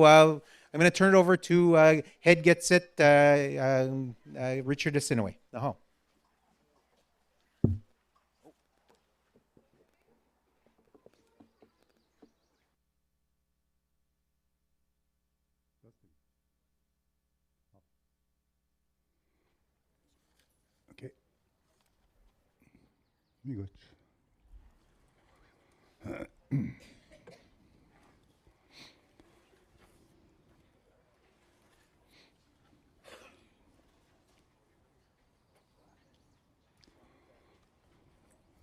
I'm going to turn it over to Head Gets It, Richard Asinaway. Okay. Good.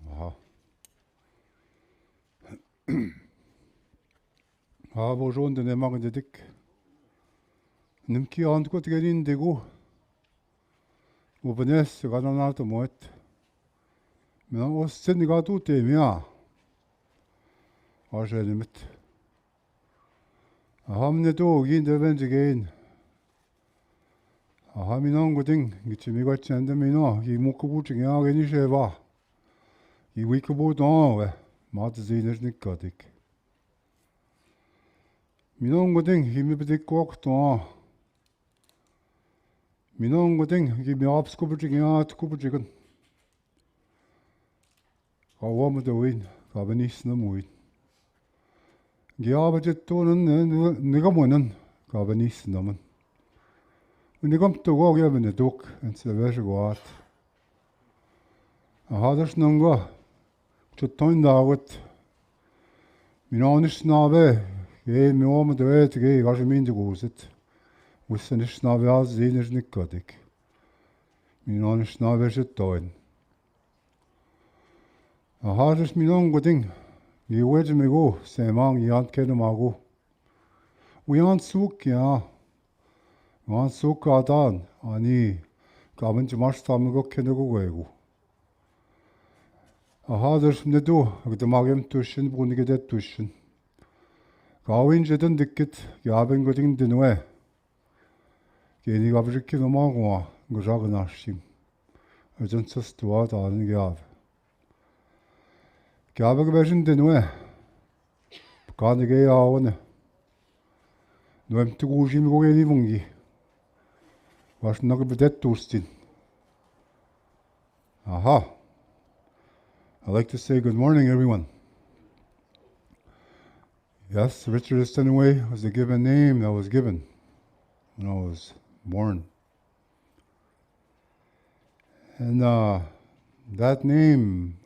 Aha. Bonjour, de nemang de dik. Nimki andko tgerin dego. Ubenes gananato moet. Mina os sen gatu te mia. Arje limit. Hamne do gin de venjigein. Haminon goding gichimi gachende mino gi mukubu tinga geni sheva. Gi wikubu don we. Mat ziner nikadik. Minon goding himi bedik kok don. Minon goding gi miaps kubutinga kubutigan. Kawam de win, kabenis na muin. Giabajet tonen nigamonen, kabenis namen. Nigam to go given a duk and severe goat. A haders nunga to toin dawet. Minonish nave, gay me om the way to gay, as you mean to go it. With the snave as ziners nikodik. Minonish nave should toin. A haders minon gooding. Ye wedge me go, say mang yant kedamago. We aren't sook, ya. Want sook adan, ani. Gaben Jamash Tamago Kenago. A haders from the do, of the Magam Tushin, Bunigadet Tushin. Gawin Jedan Dicket, Gavin Gooding Dinwe. Gaining of Ricky the Magua, Gojaganashim. Urgent Stuart Allen Gav. Gavin Version Dinwe. Carnegie Awan. No em to go Jim go any wungi. Was not a bit toasting. Aha. I'd like to say good morning, everyone. Yes, Richard Stenway was a given name that was given when I was born. And that name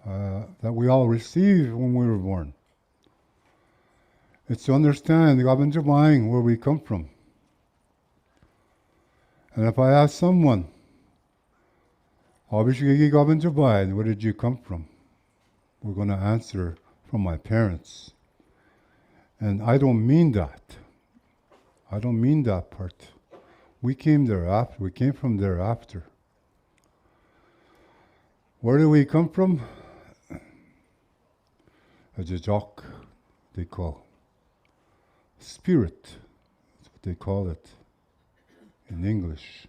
that we all receive when we were born, it's to understand where we come from. And if I ask someone, where did you come from? We're going to answer from my parents. And I don't mean that. I don't mean that part. We came there after. We came from there after. Where do we come from? A jajok, they call. Spirit, that's what they call it in English.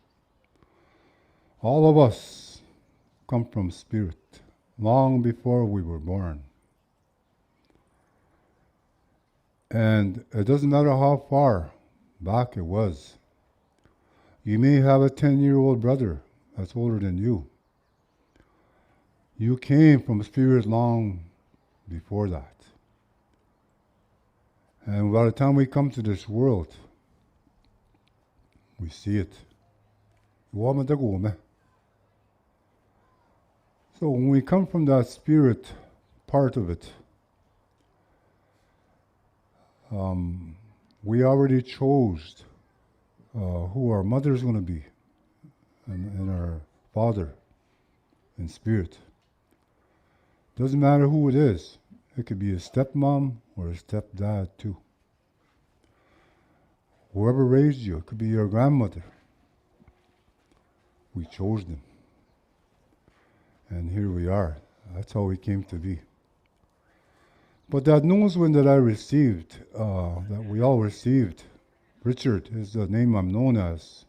All of us come from spirit long before we were born. And it doesn't matter how far back it was. You may have a 10-year-old brother that's older than you. You came from spirit long before that. And by the time we come to this world, we see it. So when we come from that spirit part of it, we already chose who our mother is going to be and our father in spirit. Doesn't matter who it is. It could be a stepmom or a stepdad too. Whoever raised you, it could be your grandmother. We chose them. And here we are. That's how we came to be. But that newswind that I received, that we all received, Richard is the name I'm known as.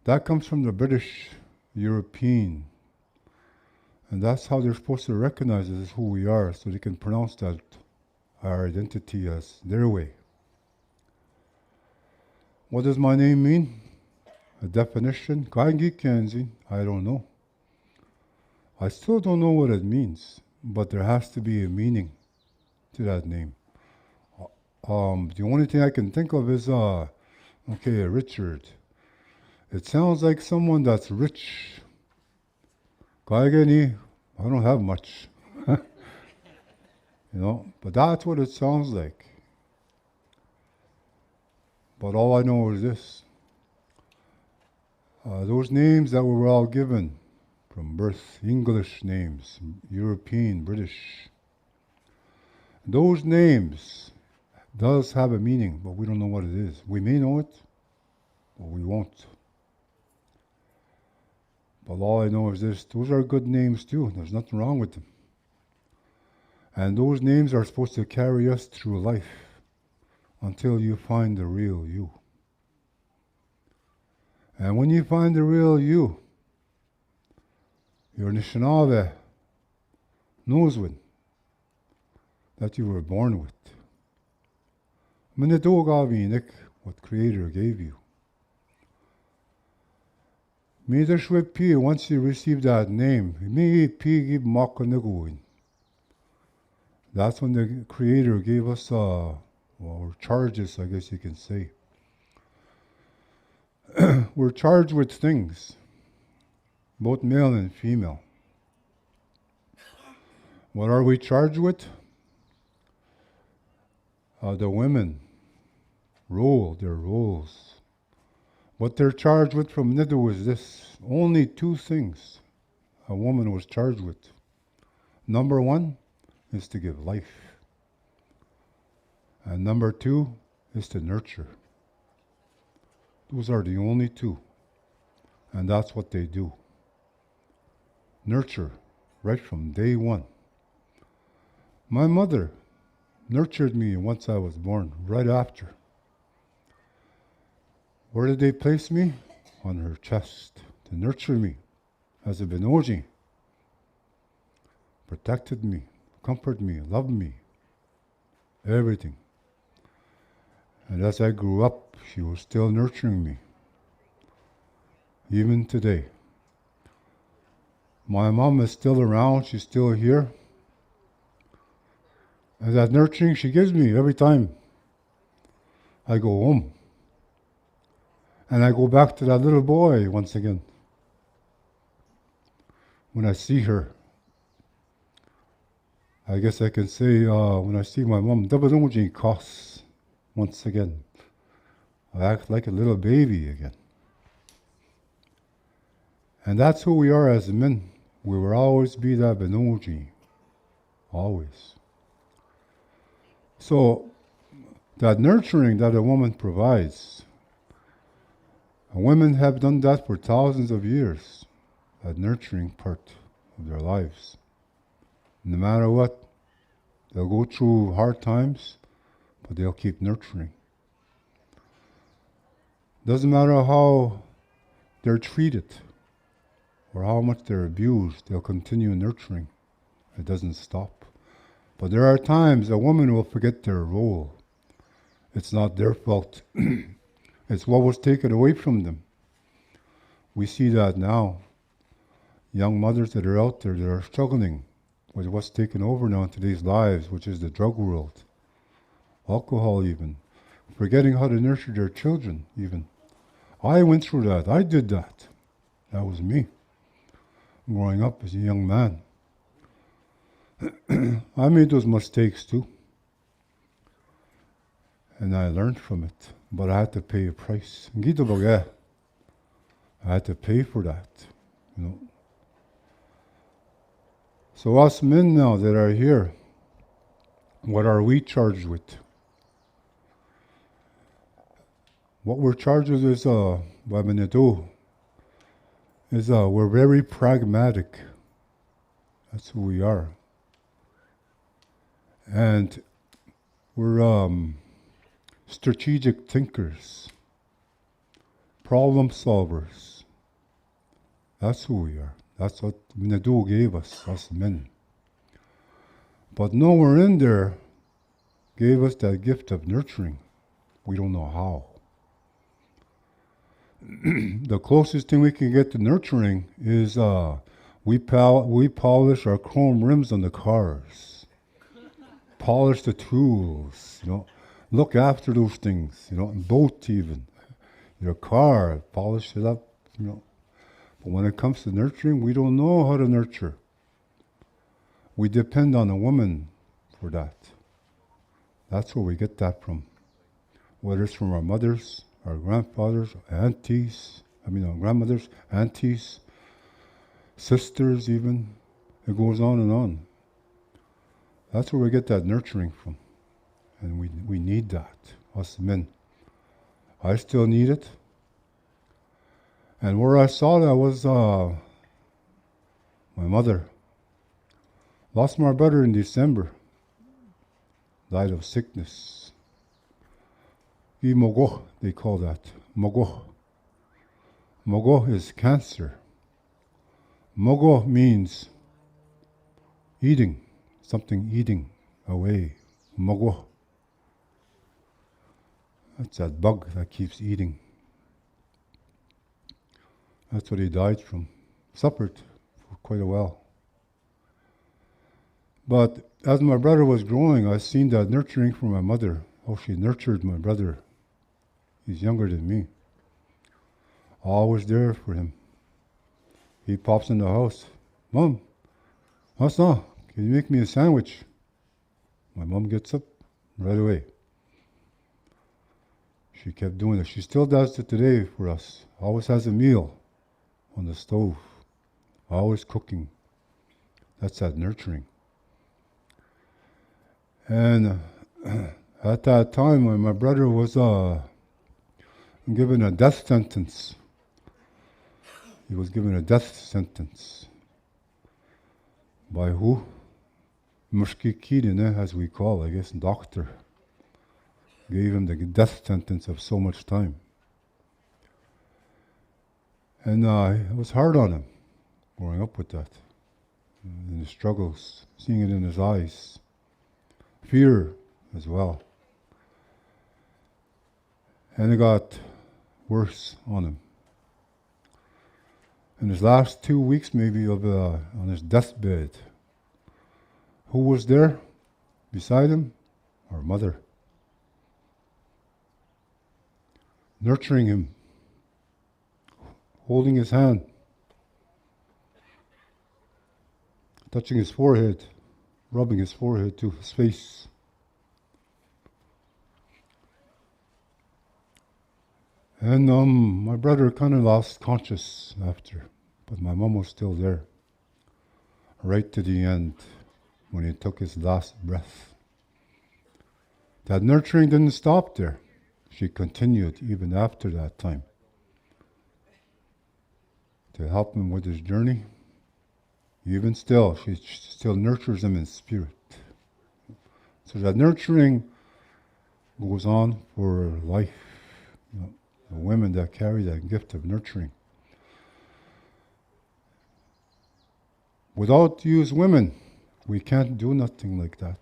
That comes from the British European. And that's how they're supposed to recognize us as who we are, so they can pronounce that our identity as their way. What does my name mean? A definition? Kaingi Kenzi, I don't know. I still don't know what it means, but there has to be a meaning to that name. The only thing I can think of is, Richard. It sounds like someone that's rich. Kaigeni, I don't have much. But that's what it sounds like. But all I know is this. Those names that we were all given from birth, English names, European, British, those names does have a meaning, but we don't know what it is. We may know it, but we won't. But all I know is this, those are good names too. There's nothing wrong with them. And those names are supposed to carry us through life until you find the real you. And when you find the real you, your Nishinave knows that you were born with. Minetogavinik, what Creator gave you. Midashwepi, once you receive that name, that's when the Creator gave us, or charges, I guess you can say. We're charged with things, both male and female. What are we charged with? The women their roles. What they're charged with from Nidu is this. Only two things a woman was charged with. Number one is to give life. And number two is to nurture. Those are the only two. And that's what they do. Nurture, right from day one. My mother nurtured me once I was born, right after. Where did they place me? On her chest, to nurture me as a Benoji. Protected me, comforted me, loved me, everything. And as I grew up, she was still nurturing me, even today. My mom is still around, she's still here. And that nurturing she gives me every time I go home. And I go back to that little boy once again. When I see her, I guess I can say, when I see my mom, Dabadongji Kos, once again. I act like a little baby again. And that's who we are as men. We will always be that Benoji. Always. So, that nurturing that a woman provides, women have done that for thousands of years, that nurturing part of their lives. No matter what, they'll go through hard times, but they'll keep nurturing. Doesn't matter how they're treated or how much they're abused, they'll continue nurturing. It doesn't stop. But there are times a woman will forget their role. It's not their fault. It's what was taken away from them. We see that now. Young mothers that are out there that are struggling with what's taken over now in today's lives, which is the drug world, alcohol even, forgetting how to nurture their children even. I went through that. I did that. That was me, growing up as a young man. I made those mistakes too. And I learned from it. But I had to pay a price. I had to pay for that. So us men now that are here, what are we charged with? What we're charged with is, we're very pragmatic. That's who we are. And we're strategic thinkers, problem solvers. That's who we are. That's what Nadu gave us men. But nowhere in there gave us that gift of nurturing. We don't know how. the closest thing we can get to nurturing is we polish our chrome rims on the cars, polish the tools, look after those things, boat even, your car, polish it up, But when it comes to nurturing, we don't know how to nurture. We depend on a woman for that. That's where we get that from. Whether it's from our mothers, our grandfathers, aunties, our grandmothers, aunties, sisters even. It goes on and on. That's where we get that nurturing from. And we need that, us men. I still need it. And where I saw that was my mother. Lost my brother in December. Died of sickness. Mogo, they call that. Mogo. Mogo is cancer. Mogo means eating, something eating away. Mogo. That's that bug that keeps eating. That's what he died from. Suffered for quite a while. But as my brother was growing, I seen that nurturing from my mother, how she nurtured my brother. He's younger than me. Always there for him. He pops in the house. Mom, Hassan, can you make me a sandwich? My mom gets up right away. She kept doing it. She still does it today for us. Always has a meal on the stove. Always cooking. That's that nurturing. And at that time, when my brother was given a death sentence, he was given a death sentence. By who? Mushkikidin, as we call, I guess, doctor. Gave him the death sentence of so much time. And it was hard on him, growing up with that. And his struggles, seeing it in his eyes. Fear as well. And it got worse on him. In his last 2 weeks maybe of on his deathbed, who was there beside him? Our mother. Nurturing him, holding his hand, touching his forehead, rubbing his forehead to his face. And my brother kind of lost conscious after, but my mom was still there, right to the end, when he took his last breath. That nurturing didn't stop there. She continued even after that time to help him with his journey. Even still, she still nurtures him in spirit. So that nurturing goes on for life. The women that carry that gift of nurturing. Without you as women, we can't do nothing like that.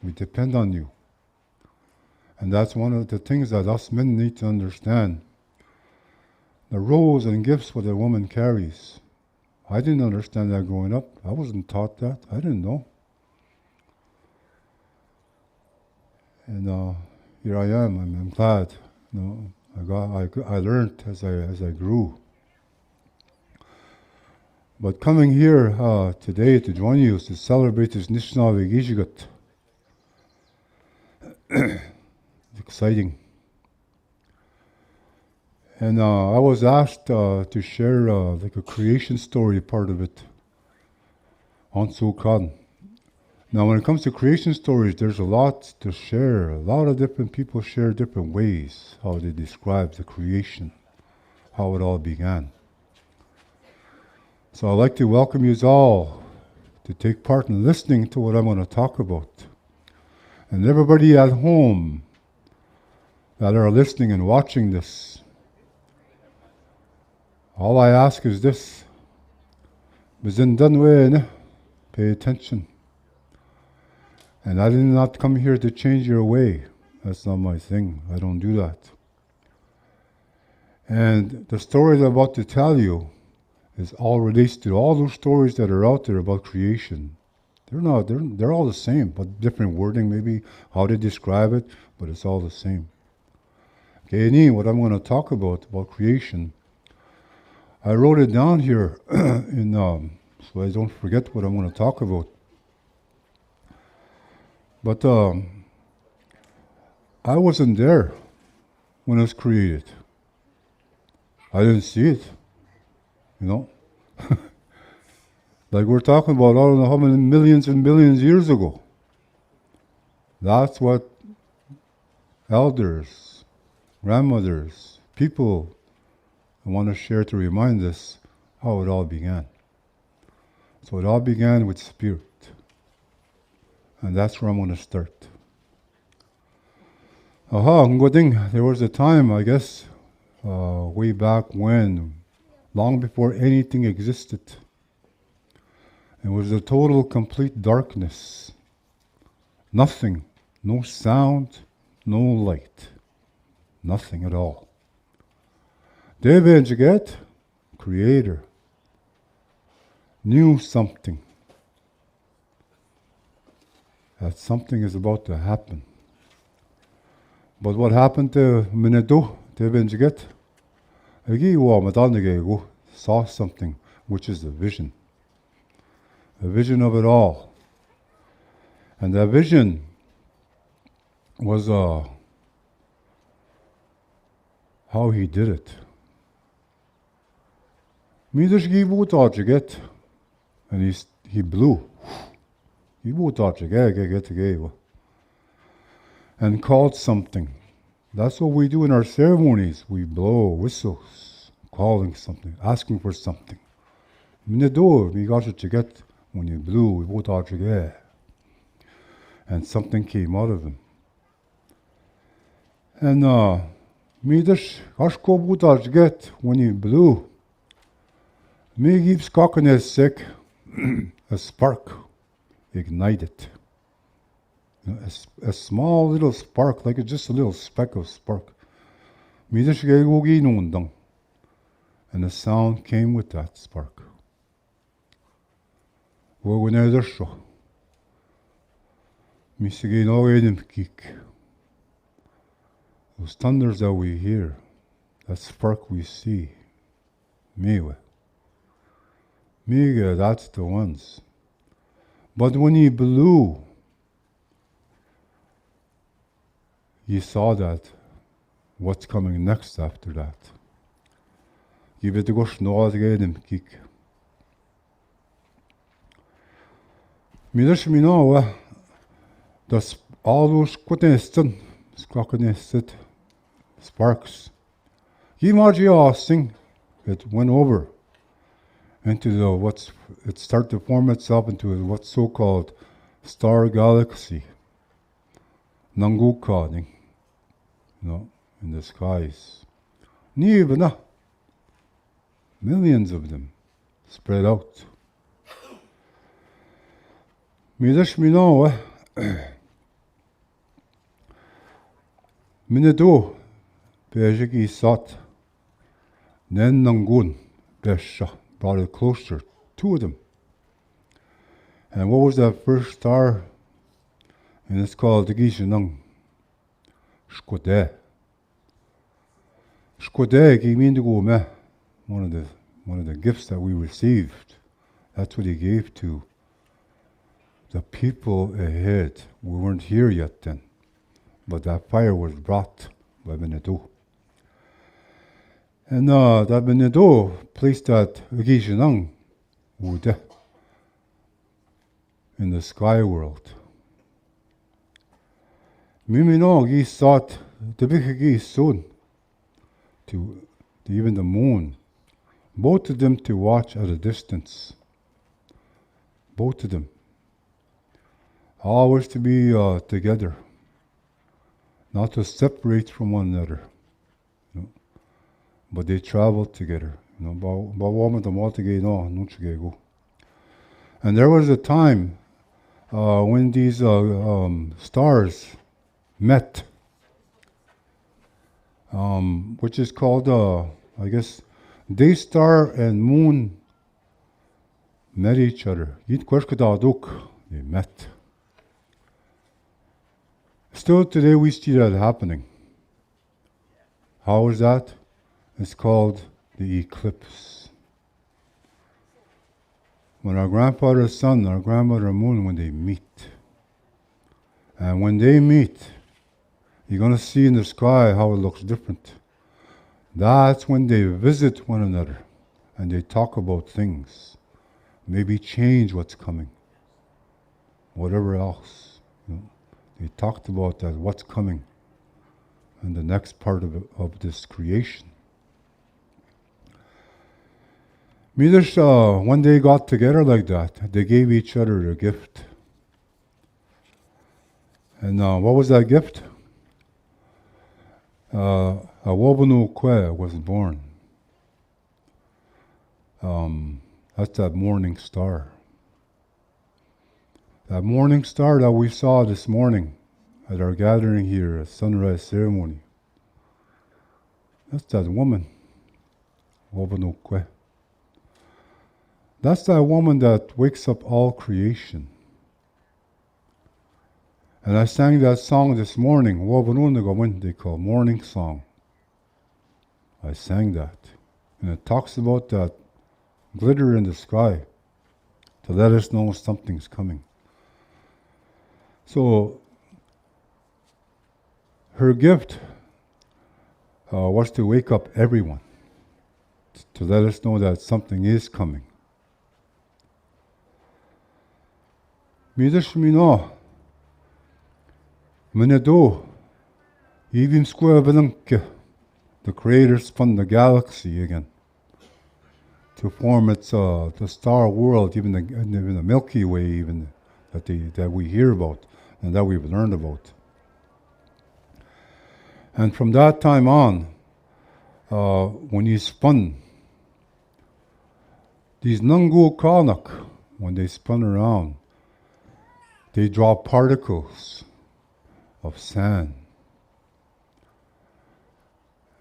We depend on you. And that's one of the things that us men need to understand. The roles and gifts what a woman carries. I didn't understand that growing up. I wasn't taught that. I didn't know. And here I am. I'm glad. I learned as I grew. But coming here today to join you to celebrate this Nishnawig Ishigat. Exciting. And I was asked to share like a creation story part of it on Sukan. Now when it comes to creation stories, there's a lot to share. A lot of different people share different ways how they describe the creation, how it all began. So I'd like to welcome you all to take part in listening to what I'm going to talk about. And everybody at home that are listening and watching this, all I ask is this: pay attention. And I did not come here to change your way. That's not my thing. I don't do that. And the story I'm about to tell you is all relates to all those stories that are out there about creation. They're not, they're all the same, but different wording maybe, how they describe it, but it's all the same. Okay, and what I'm going to talk about creation, I wrote it down here in so I don't forget what I'm going to talk about. But I wasn't there when it was created. I didn't see it, you know. Like we're talking about, I don't know how many millions and millions of years ago. That's what elders, grandmothers, people want to share to remind us how it all began. So it all began with spirit. And that's where I'm going to start. Ang goding, there was a time, I guess, way back when, long before anything existed. It was a total, complete darkness. Nothing. No sound, no light. Nothing at all. David Jagat, creator, knew something. That something is about to happen. But what happened to Minedo, David Jagat? Saw something, which is the vision. A vision of it all. And that vision was how he did it. And he blew. And called something. That's what we do in our ceremonies. We blow whistles, calling something, asking for something. When you blew, and something came out of him. And when he blew, me gives cockness sick, a spark ignited. A small little spark, like just a little speck of spark. And the sound came with that spark. Those thunders that we hear, that spark we see, that's the ones. But when he blew, you saw that, what's coming next after that. You vet go snart redan kick. Miders mina das all those quotesten, skakkenestet, sparks. Sing, it went over into it started to form itself into what's so-called star galaxy. Nangukading, in the skies. Nivana, millions of them spread out. Midash mino, Minedo, Bejiki sat, Nen Nangun, Besha, brought it closer to them. And what was that first star? And it's called the Gishanang. Shkode. Shkode gave me one of the gifts that we received. That's what he gave to the people ahead. We weren't here yet then. But that fire was brought by Benedo. And that Benedo placed that Gishanang in the sky world. Mimino gi sought the big soon to even the moon, both of them to watch at a distance. Both of them. Always to be together, not to separate from one another. But they traveled together. And there was a time when these stars met, which is called I guess day star and moon met each other. They met. Still today we see that happening. How is that? It's called the eclipse. When our grandfather's sun and our grandmother moon, when they meet. And when they meet, you're going to see in the sky how it looks different. That's when they visit one another and they talk about things. Maybe change what's coming. Whatever else. They talked about that, what's coming. And the next part of this creation. Midrash, when they got together like that, they gave each other a gift. And what was that gift? A Wobunu Kwe was born. That's that morning star. That morning star that we saw this morning at our gathering here, at sunrise ceremony. That's that woman, Wobunu Kwe. That's that woman that wakes up all creation. And I sang that song this morning, they call morning song. I sang that. And it talks about that glitter in the sky to let us know something's coming. So her gift was to wake up everyone, to let us know that something is coming. Midrash Mino, Minedo, even Square Vilanke, the Creator spun the galaxy again to form its the star world, even the Milky Way, even that we hear about and that we've learned about. And from that time on, when he spun, these Nungu Karnak, when they spun around, they draw particles of sand.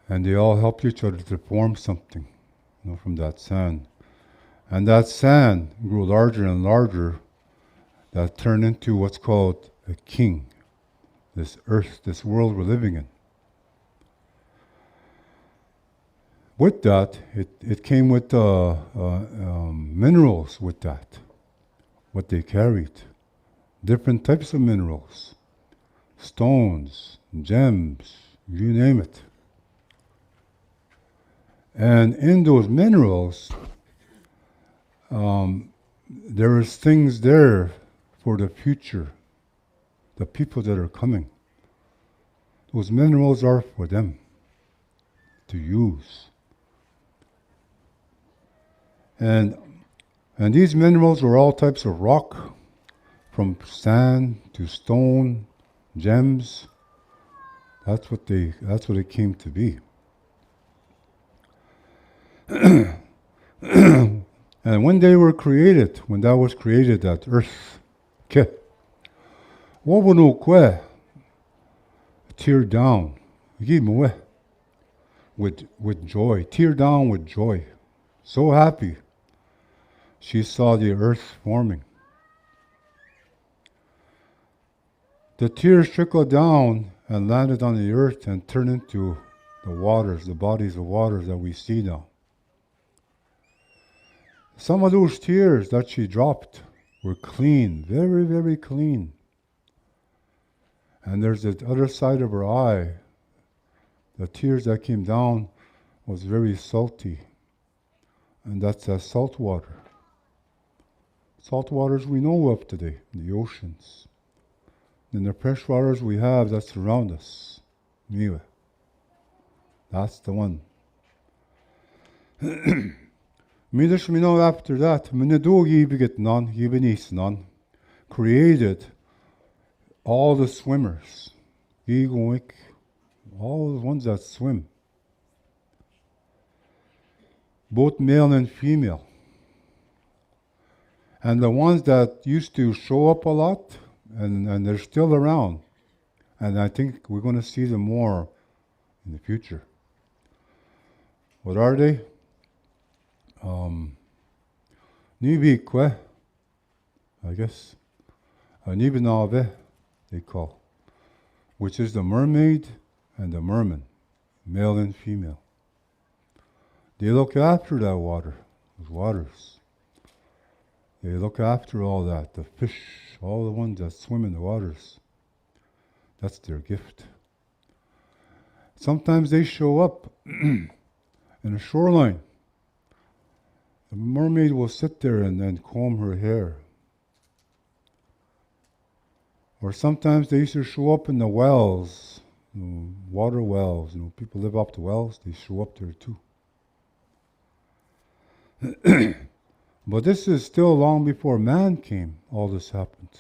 And they all help each other to form something, from that sand. And that sand grew larger and larger, that turned into what's called a king, this earth, this world we're living in. With that, it came with minerals with that, what they carried. Different types of minerals, stones, gems, you name it. And in those minerals, there is things there for the future, the people that are coming. Those minerals are for them to use. And these minerals are all types of rock, from sand to stone, gems. That's what it came to be. And when they were created, when that was created, that earth, tear down, with joy, tear down with joy, so happy. She saw the earth forming. The tears trickled down and landed on the earth and turned into the waters, the bodies of waters that we see now. Some of those tears that she dropped were clean, very, very clean. And there's the other side of her eye. The tears that came down was very salty. And that's that salt water. Salt waters we know of today, the oceans. And the fresh waters we have that surround us. Anyway, that's the one. Midrash Mino after that, Minedogi beget none, Yibenis none, created all the swimmers, Gigoik, all the ones that swim, both male and female. And the ones that used to show up a lot, and they're still around. And I think we're going to see them more in the future. What are they? Nivikwe, I guess. Nivinave, they call, which is the mermaid and the merman, male and female. They look after that water, those waters. They look after all that, the fish, all the ones that swim in the waters. That's their gift. Sometimes they show up in a shoreline. The mermaid will sit there and then comb her hair. Or sometimes they used to show up in the wells, water wells. People live up to wells, they show up there too. But this is still long before man came, all this happened.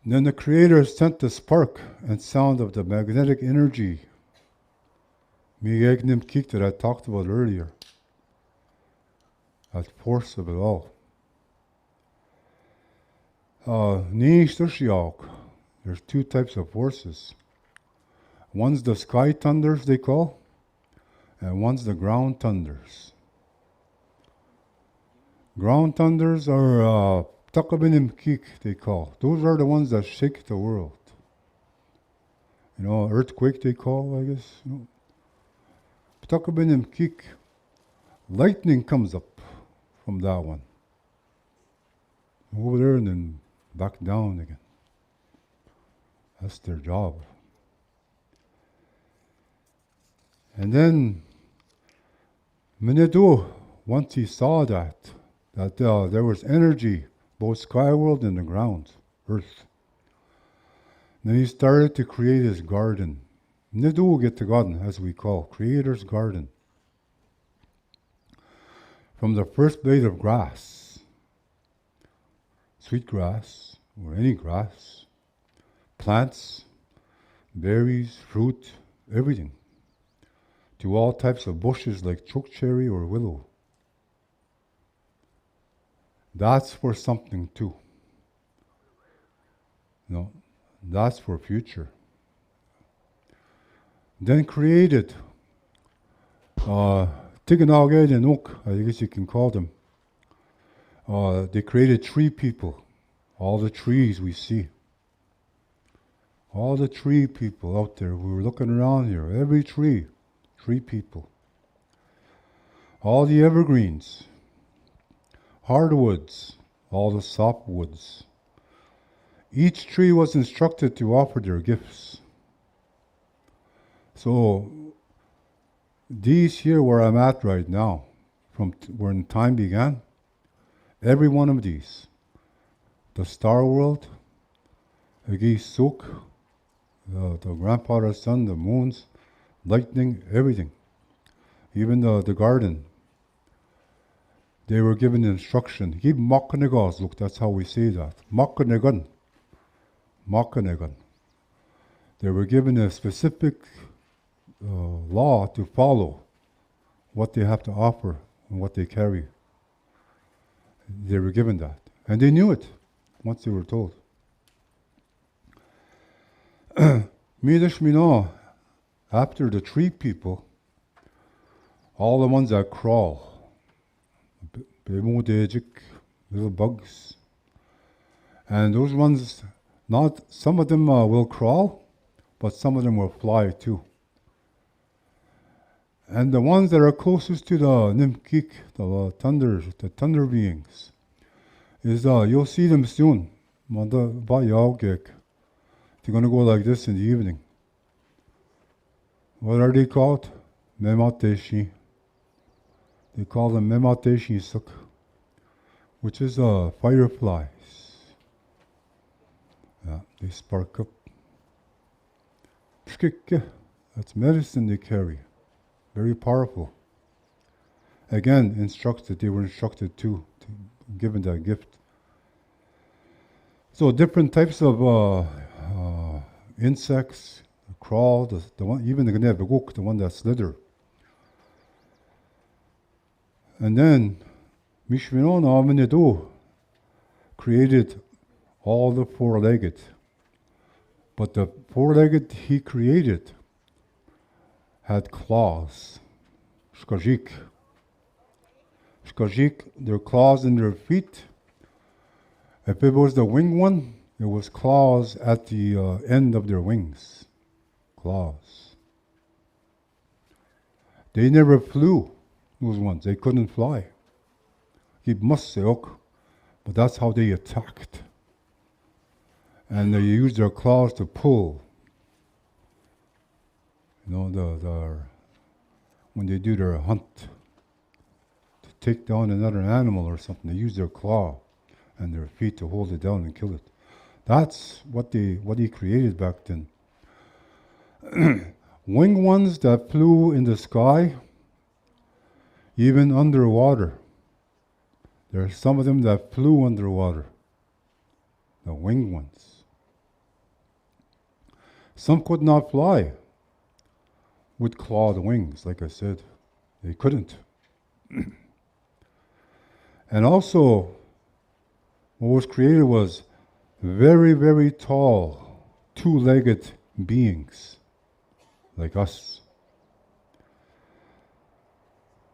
Then the Creator sent the spark and sound of the magnetic energy, Miyagnim Kik, that I talked about earlier. That force of it all. There's two types of forces. One's the sky thunders, they call, and one's the ground thunders. Ground thunders are Takabinim Kik, they call. Those are the ones that shake the world. Earthquake they call, I guess. Takabinim Kik. Lightning comes up from that one. Over there and then back down again. That's their job. And then Minedu, once he saw that there was energy, both sky world and the ground, earth. Then he started to create his garden. Nidu get the garden, as we call, Creator's garden. From the first blade of grass, sweet grass, or any grass, plants, berries, fruit, everything, to all types of bushes like chokecherry or willow. That's for something too. That's for future. Then created Tiganaged and Oak, I guess you can call them. They created tree people, all the trees we see. All the tree people out there, we were looking around here, every tree people. All the evergreens, hardwoods, all the softwoods. Each tree was instructed to offer their gifts. So these here where I'm at right now, from when time began, every one of these, the star world, the geese sook, the grandfather sun, the moons, lightning, everything, even the garden, they were given instruction. Keep makkanegas, look, that's how we say that. Makkanegan. They were given a specific law to follow, what they have to offer and what they carry. They were given that. And they knew it once they were told. Midash Mino, after the tree people, all the ones that crawl, little bugs, and those ones, not some of them will crawl, but some of them will fly too. And the ones that are closest to the Nimkik, the thunder beings, is you'll see them soon. They're going to go like this in the evening. What are they called? Memateshi. They call them Memateshi Suk, which is fireflies. Yeah, they spark up. That's medicine they carry. Very powerful. Again, they were instructed to given that gift. So different types of insects crawl. The one, even the gnevaguk, the one that slither. And then Mishminona Amenedu created all the four-legged. But the four-legged he created had claws. Shkajik. Shkajik, their claws in their feet. If it was the winged one, it was claws at the end of their wings. Claws. They never flew, those ones. They couldn't fly. But that's how they attacked. And they used their claws to pull. When they do their hunt, to take down another animal or something, they use their claw and their feet to hold it down and kill it. That's what he created back then. Winged ones that flew in the sky, even underwater. There are some of them that flew underwater. The winged ones. Some could not fly with clawed wings, like I said. They couldn't. And also, what was created was very, very tall, two-legged beings, like us.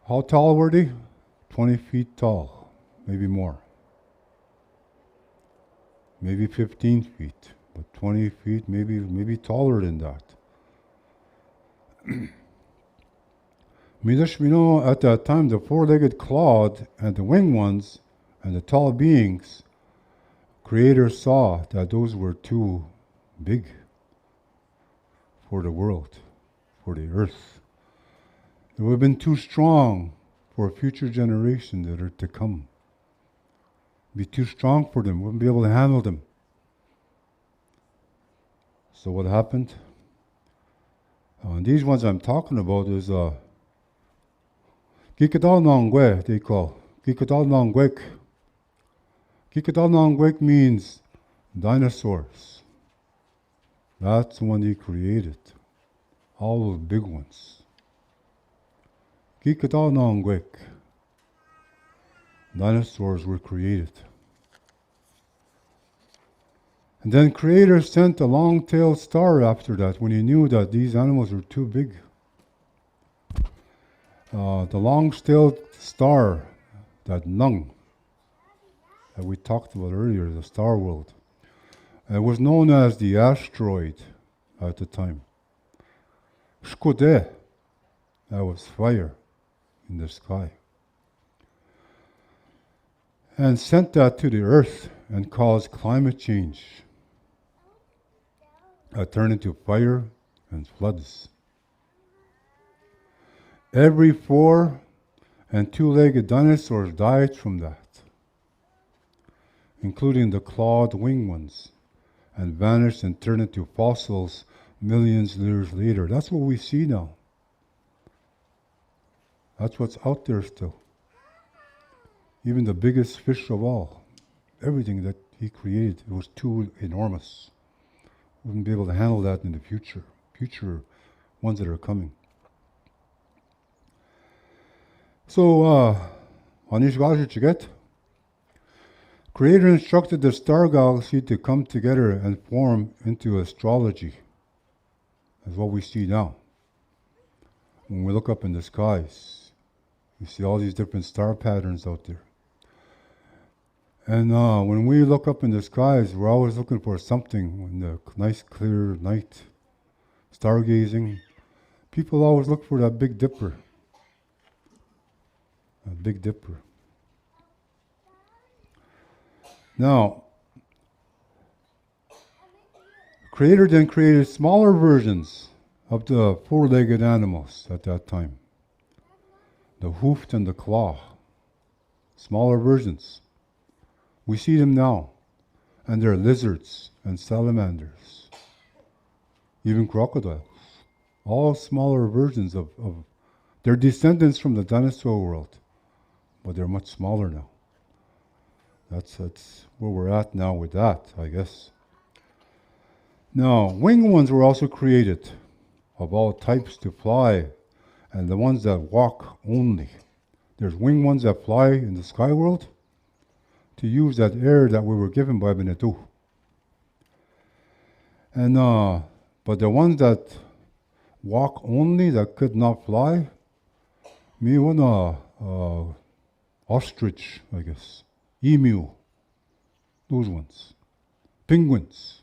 How tall were they? 20 feet tall, maybe more. Maybe 15 feet, but 20 feet, maybe taller than that. At that time, the four-legged clawed and the winged ones and the tall beings, Creator saw that those were too big for the world, for the earth. They would have been too strong for a future generation that are to come. Be too strong for them, wouldn't be able to handle them. So what happened? And these ones I'm talking about is Gikadal Nangwe, they call. Gikadal Nangwek. Gikadal Nangwek means dinosaurs. That's the one he created. All those big ones. Gikadal Nangwek. Dinosaurs were created. And then Creator sent a long-tailed star after that when he knew that these animals were too big. The long-tailed star, that Nung, that we talked about earlier, the star world, it was known as the asteroid at the time. Shkode, that was fire in the sky. And sent that to the earth and caused climate change. Turned into fire and floods. Every four and two-legged dinosaurs died from that, including the clawed winged ones, and vanished and turned into fossils millions of years later. That's what we see now. That's what's out there still. Even the biggest fish of all, everything that he created, it was too enormous. Wouldn't be able to handle that in the future ones that are coming. So, Creator instructed the star galaxy to come together and form into astrology. That's what we see now. When we look up in the skies, we see all these different star patterns out there. And when we look up in the skies, we're always looking for something in the nice clear night, stargazing. People always look for that Big Dipper. A Big Dipper. Now, Creator then created smaller versions of the four-legged animals at that time. The hoofed and the claw. Smaller versions. We see them now, and they're lizards and salamanders, even crocodiles, all smaller versions of they're descendants from the dinosaur world, but they're much smaller now. That's where we're at now with that, I guess. Now, winged ones were also created of all types to fly, and the ones that walk only. There's winged ones that fly in the sky world, to use that air that we were given by Benetu. And but the ones that walk only that could not fly. Me one ostrich, I guess. Emu. Those ones. Penguins.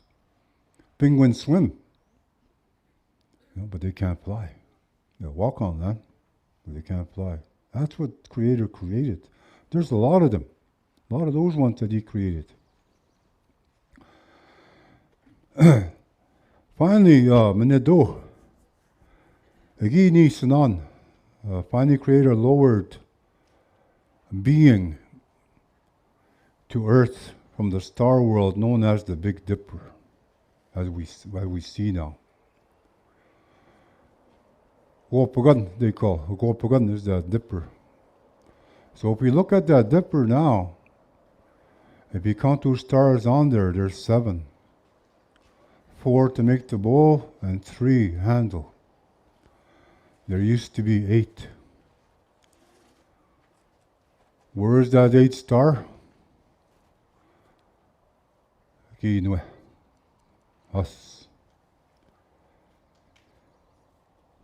Penguins swim. But they can't fly. They walk on land, but they can't fly. That's what Creator created. There's a lot of them. A lot of those ones that He created. Finally, Menedo. Agini Sanan. Finally, Creator lowered being to earth from the star world known as the Big Dipper, as we see now. Gopagan, they call. Gopagan is that dipper. So if we look at that dipper now, if you count those stars on there, there's 7. 4 to make the bowl and 3 handle. There used to be 8. Where is that 8th star? Kinwe. Us.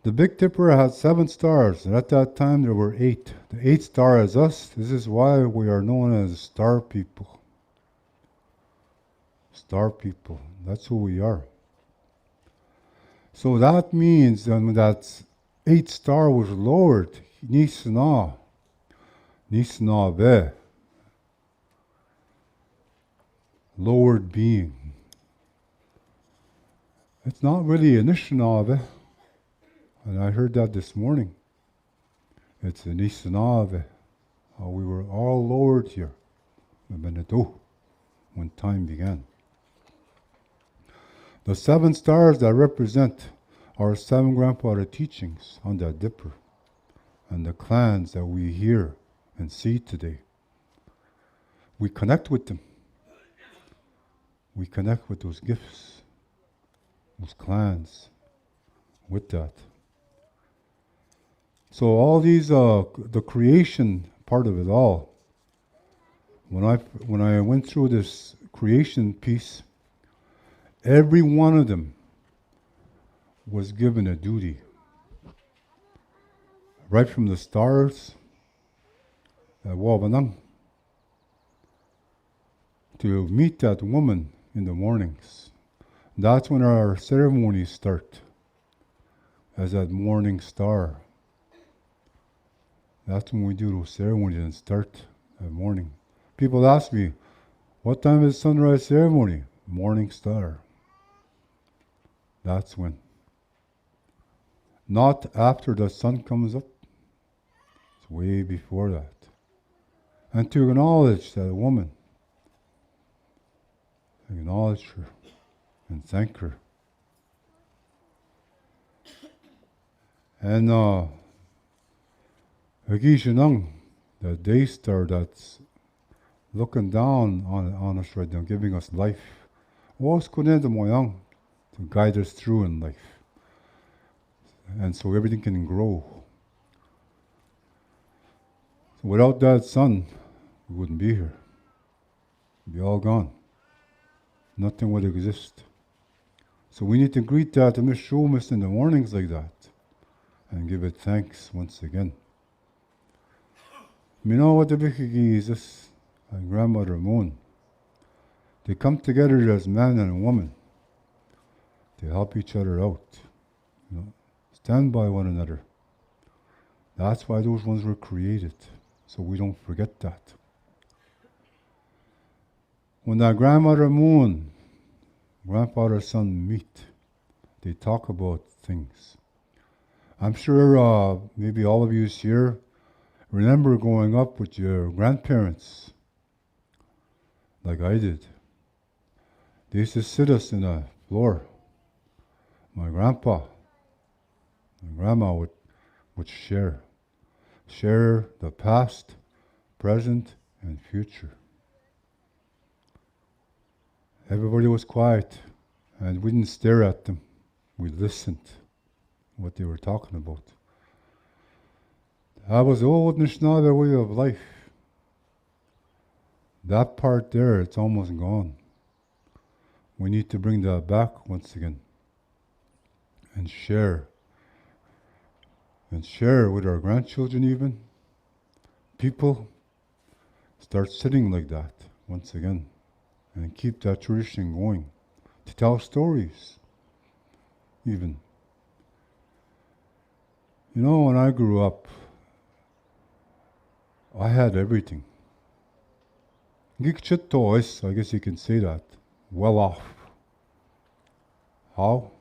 The Big Dipper had 7 stars, and at that time there were 8. The 8th star is us. This is why we are known as star people. Star people. That's who we are. So that means when that 8th star was lowered, Nisna Ve, lowered being. It's not really a Nishnave. And I heard that this morning. It's a Nisanave. We were all lowered here. When time began. The 7 stars that represent our 7 grandfather teachings on that dipper and the clans that we hear and see today. We connect with them. We connect with those gifts, those clans, with that. So all these, the creation part of it all, when I went through this creation piece, every one of them was given a duty. Right from the stars, to meet that woman in the mornings. That's when our ceremonies start, as that morning star. That's when we do those ceremonies and start that morning. People ask me, what time is sunrise ceremony? Morning star. That's when. Not after the sun comes up. It's way before that. And to acknowledge that woman. Acknowledge her and thank her. And Hagishanang, the day star that's looking down on us right now, giving us life. To guide us through in life. And so everything can grow. So without that sun, we wouldn't be here. We'd be all gone. Nothing would exist. So we need to greet that and Mishumas in the mornings like that. And give it thanks once again. You know what the Bikigi Jesus and Grandmother Moon, they come together as man and woman to help each other out. Stand by one another. That's why those ones were created, so we don't forget that. When that Grandmother Moon, Grandfather Son meet, they talk about things. I'm sure maybe all of you here remember growing up with your grandparents, like I did. They used to sit us in the floor. My grandpa, my grandma would share the past, present, and future. Everybody was quiet, and we didn't stare at them. We listened what they were talking about. That was the old Nishnada way of life. That part there, it's almost gone. We need to bring that back once again and share and share with our grandchildren even. People start sitting like that once again and keep that tradition going. To tell stories even. You know, when I grew up, I had everything. Gikchitois, I guess you can say that. Well off. How?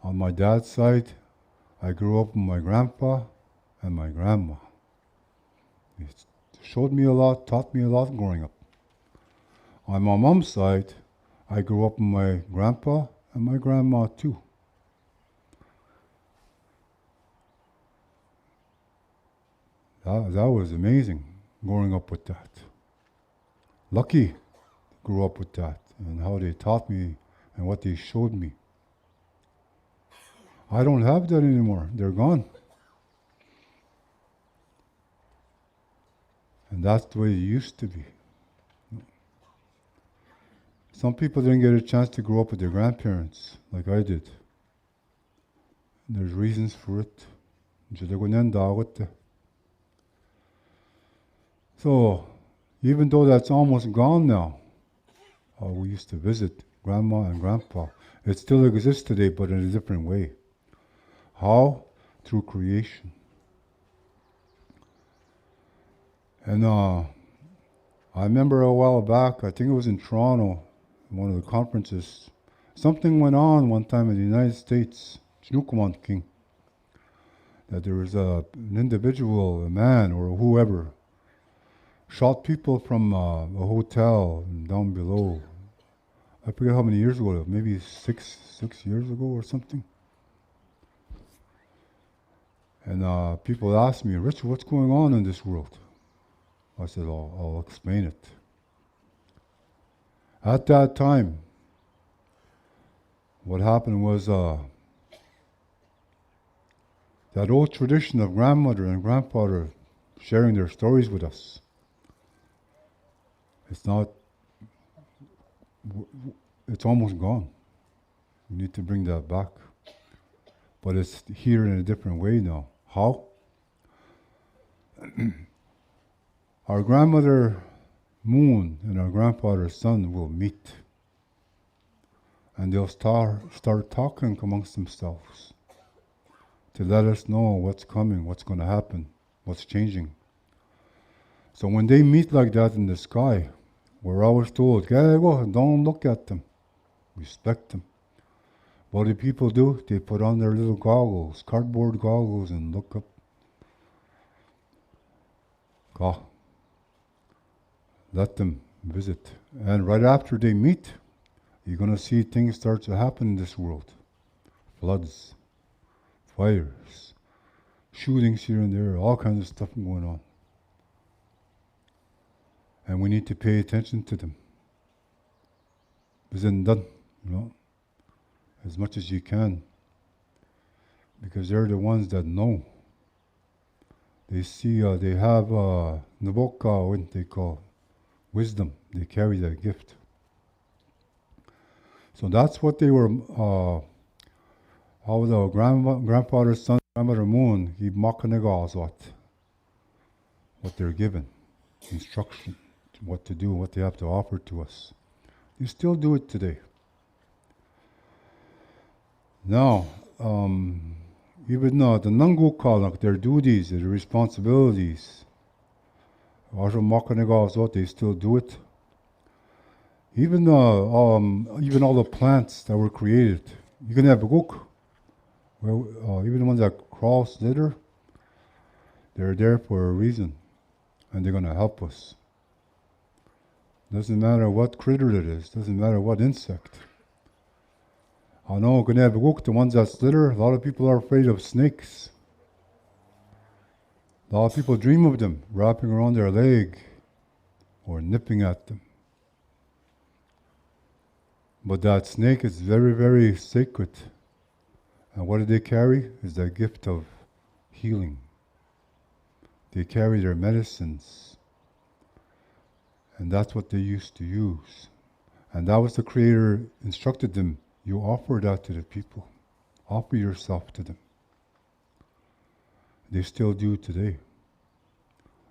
On my dad's side, I grew up with my grandpa and my grandma. It showed me a lot, taught me a lot growing up. On my mom's side, I grew up with my grandpa and my grandma too. That was amazing, growing up with that. Lucky grew up with that and how they taught me and what they showed me. I don't have that anymore. They're gone. And that's the way it used to be. Some people didn't get a chance to grow up with their grandparents like I did. There's reasons for it. So, even though that's almost gone now, we used to visit grandma and grandpa. It still exists today, but in a different way. How? Through creation. And I remember a while back, I think it was in Toronto, one of the conferences, something went on one time in the United States, Chinookwan King, that there was an individual, a man or whoever, shot people from a hotel down below. I forget how many years ago, maybe six years ago or something. And people asked me, Richard, what's going on in this world? I said, I'll explain it. At that time, what happened was that old tradition of grandmother and grandfather sharing their stories with us. It's almost gone. We need to bring that back. But it's here in a different way now. How? Our grandmother Moon and our grandfather Sun will meet. And they'll start talking amongst themselves to let us know what's coming, what's going to happen, what's changing. So when they meet like that in the sky, we're always told, don't look at them. Respect them. What do people do? They put on their little goggles, cardboard goggles, and look up. God. Let them visit. And right after they meet, you're going to see things start to happen in this world. Floods, fires, shootings here and there, all kinds of stuff going on. And we need to pay attention to them. Done, as much as you can. Because they're the ones that know. They see, they have Naboka, what they call wisdom. They carry that gift. So that's what they were, how the grandfather's son, grandmother Moon, he makanegaz what they're given, instruction, what to do, what they have to offer to us. You still do it today. Now, even the Nangu Kalak, their duties, their responsibilities, they still do it. Even all the plants that were created, you can have a gook. Well, even the ones that crawl, slither, they're there for a reason, and they're going to help us. Doesn't matter what critter it is, doesn't matter what insect. I know the ones that slither, a lot of people are afraid of snakes. A lot of people dream of them wrapping around their leg or nipping at them. But that snake is very, very sacred. And what do they carry? Is the gift of healing. They carry their medicines. And that's what they used to use. And that was the Creator instructed them. You offer that to the people. Offer yourself to them. They still do today.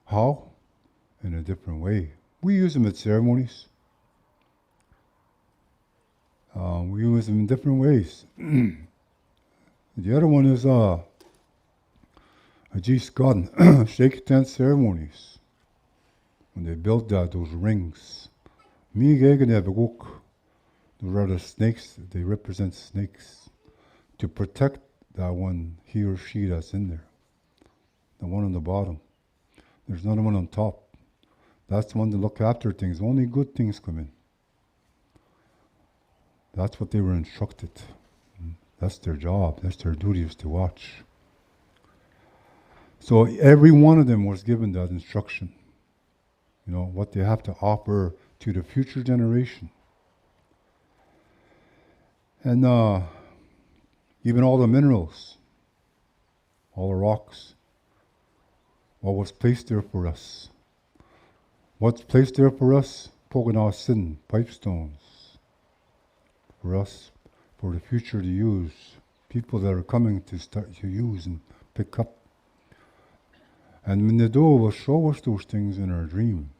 How? In a different way. We use them at ceremonies. We use them in different ways. The other one is Ajis Garden, shake tent ceremonies. When they built those rings. Me gegen Ebeguk. Those are the snakes, they represent snakes. To protect that one, he or she that's in there. The one on the bottom. There's another one on top. That's the one to look after things. Only good things come in. That's what they were instructed. That's their job. That's their duty, is to watch. So every one of them was given that instruction. You know, what they have to offer to the future generation. And even all the minerals, all the rocks, what was placed there for us. What's placed there for us? Pogonah Sin, pipe stones. For us, for the future to use. People that are coming to start to use and pick up. And Minedo will show us those things in our dream.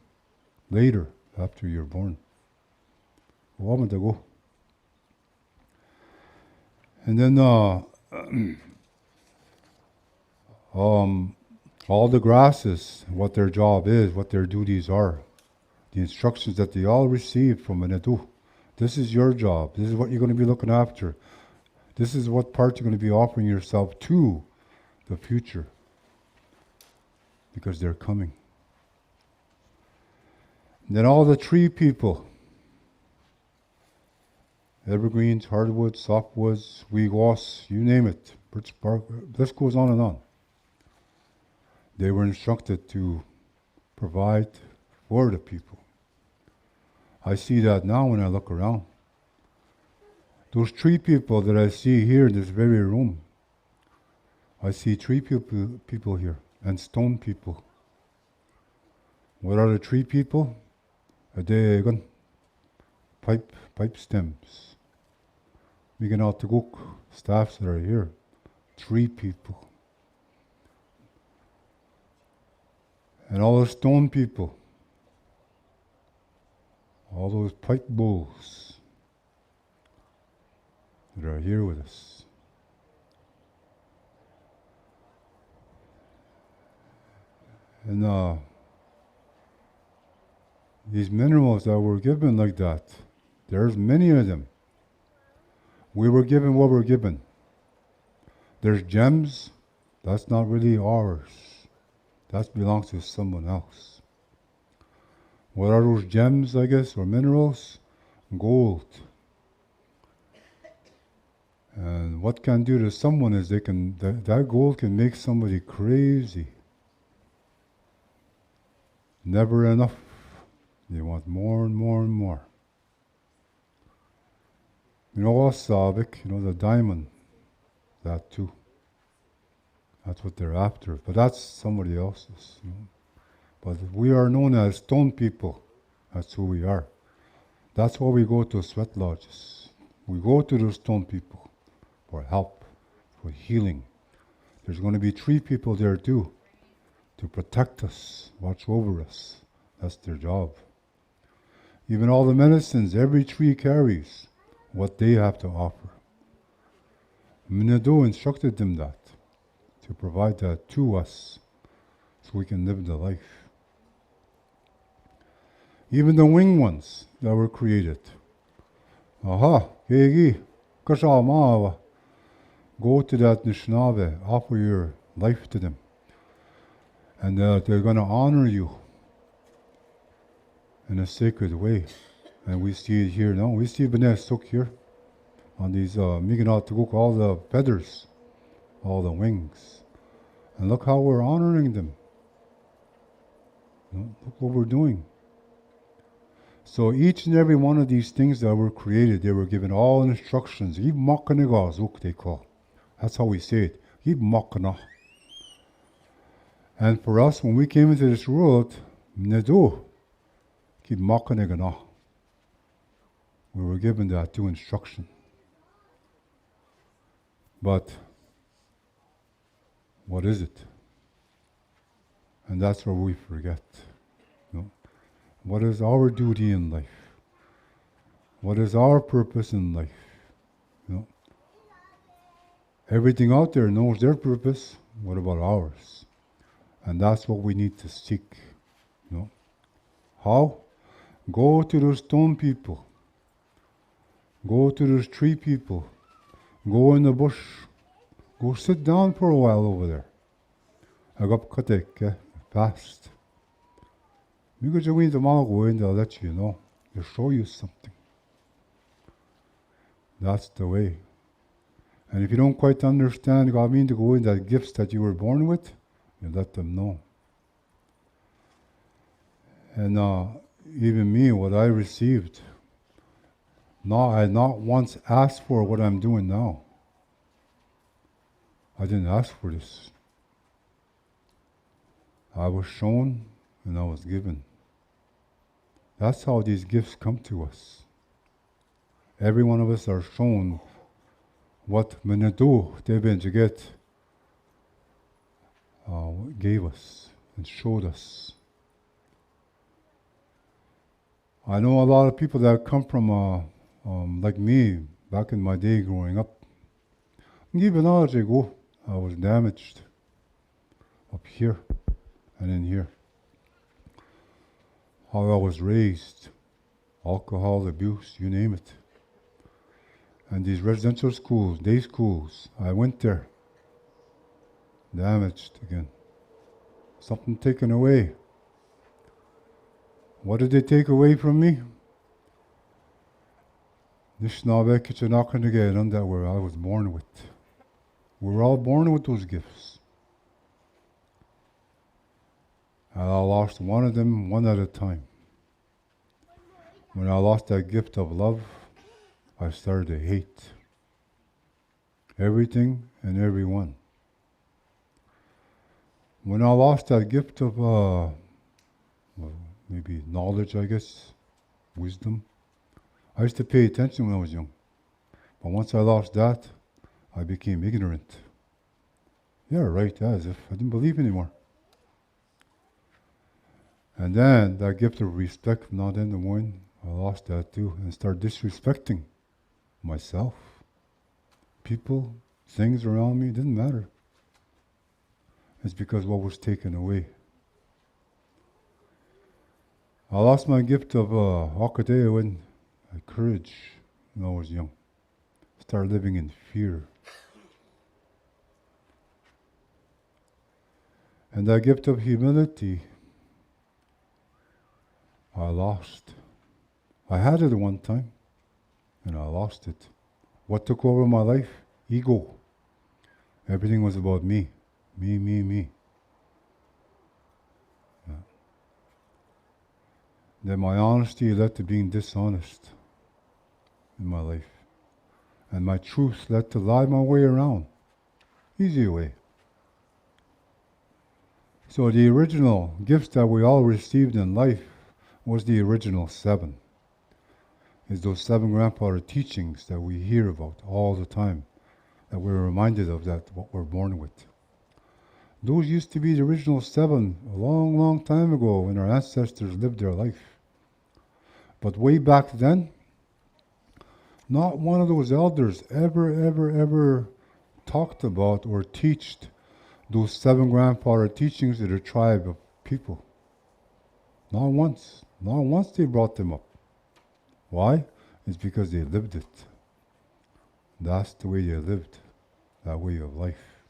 Later, after you're born. And then all the grasses, what their job is, what their duties are. The instructions that they all received from Minedo. This is your job. This is what you're going to be looking after. This is what part you're going to be offering yourself to the future. Because they're coming. And then all the tree people. Evergreens, hardwoods, softwoods, weegoss, you name it. Birch bark, this goes on and on. They were instructed to provide for the people. I see that now when I look around. Those tree people that I see here in this very room, I see tree people here and stone people. What are the tree people? Adegan, pipe stems. We can out to cook staffs that are here. Tree people. And all the stone people. All those pipe bowls that are here with us. And these minerals that were given like that, there's many of them. We were given what we're given. There's gems, that's not really ours. That belongs to someone else. What are those gems, I guess, or minerals? Gold. And what can do to someone is that gold can make somebody crazy. Never enough. They want more and more and more. You know, Savik, the diamond, that too. That's what they're after, but that's somebody else's. But we are known as stone people. That's who we are. That's why we go to sweat lodges. We go to those stone people for help, for healing. There's going to be tree people there too, to protect us, watch over us. That's their job. Even all the medicines, every tree carries what they have to offer. Minedo instructed them that, to provide that to us, so we can live the life. Even the winged ones that were created. Aha, Gegi, Kashamawa. Go to that Nishnave, offer your life to them. And they're going to honor you in a sacred way. And we see it here now. We see B'nai Suk here on these Miganat Tuguk, all the feathers, all the wings. And look how we're honoring them. Look what we're doing. So each and every one of these things that were created, they were given all instructions. They call. That's how we say it. And for us, when we came into this world, we were given that to instruction. But what is it? And that's where we forget. You know? What is our duty in life? What is our purpose in life? You know? Everything out there knows their purpose. What about ours? And that's what we need to seek. You know? How? Go to those stone people. Go to those tree people. Go in the bush. Go sit down for a while over there. Agap katek, fast. Because you tomorrow go in, they'll let you know. They'll show you something. That's the way. And if you don't quite understand, God mean to go in that gifts that you were born with, you let them know. And even me, what I received, I not once asked for what I'm doing now. I didn't ask for this. I was shown and I was given. That's how these gifts come to us. Every one of us are shown what Menedu Deben Jaget gave us and showed us. I know a lot of people that come from, like me, back in my day growing up. Even now, I was damaged up here and in here. How I was raised, alcohol abuse, you name it. And these residential schools, day schools, I went there, damaged again. Something taken away. What did they take away from me? Nishnabek Kitchenakanagan that where I was born with. We were all born with those gifts. And I lost one of them one at a time. When I lost that gift of love, I started to hate everything and everyone. When I lost that gift of maybe knowledge, I guess, wisdom, I used to pay attention when I was young. But once I lost that, I became ignorant. Yeah, right, as if I didn't believe anymore. And then that gift of respect from not in the one, I lost that too and started disrespecting myself. People, things around me, didn't matter. It's because what was taken away. I lost my gift of Hakatea when courage when I was young. Started living in fear. And that gift of humility, I lost. I had it at one time, and I lost it. What took over my life? Ego. Everything was about me. Me. Yeah. Then my honesty led to being dishonest in my life. And my truth led to lie my way around. Easy way. So the original gifts that we all received in life was the original 7. It's those 7 grandfather teachings that we hear about all the time, that we're reminded of, that what we're born with. Those used to be the original 7 a long, long time ago when our ancestors lived their life. But way back then, not one of those elders ever talked about or taught those 7 grandfather teachings to the tribe of people. Not once. Not once they brought them up. Why? It's because they lived it. That's the way they lived, that way of life.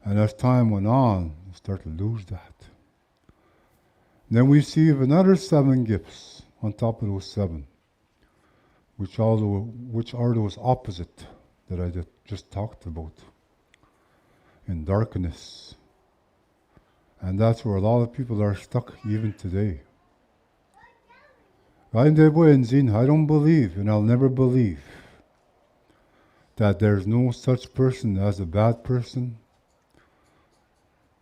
And as time went on, we start to lose that. Then we receive another 7 gifts on top of those 7, which are those opposite that I just talked about. In darkness. And that's where a lot of people are stuck even today. I don't believe, and I'll never believe, that there's no such person as a bad person,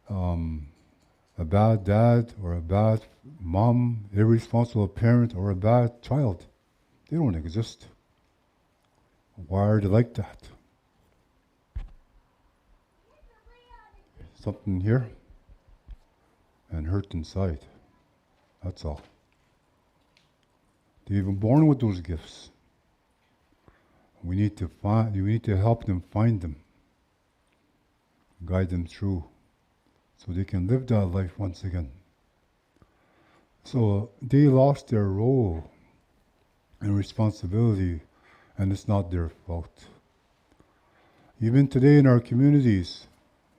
a bad dad, or a bad mom, irresponsible parent, or a bad child. They don't exist. Why are they like that? Something here? hurt inside. That's all. They're even born with those gifts. We need to help them find them, guide them through, so they can live that life once again. So they lost their role and responsibility, and it's not their fault. Even today in our communities,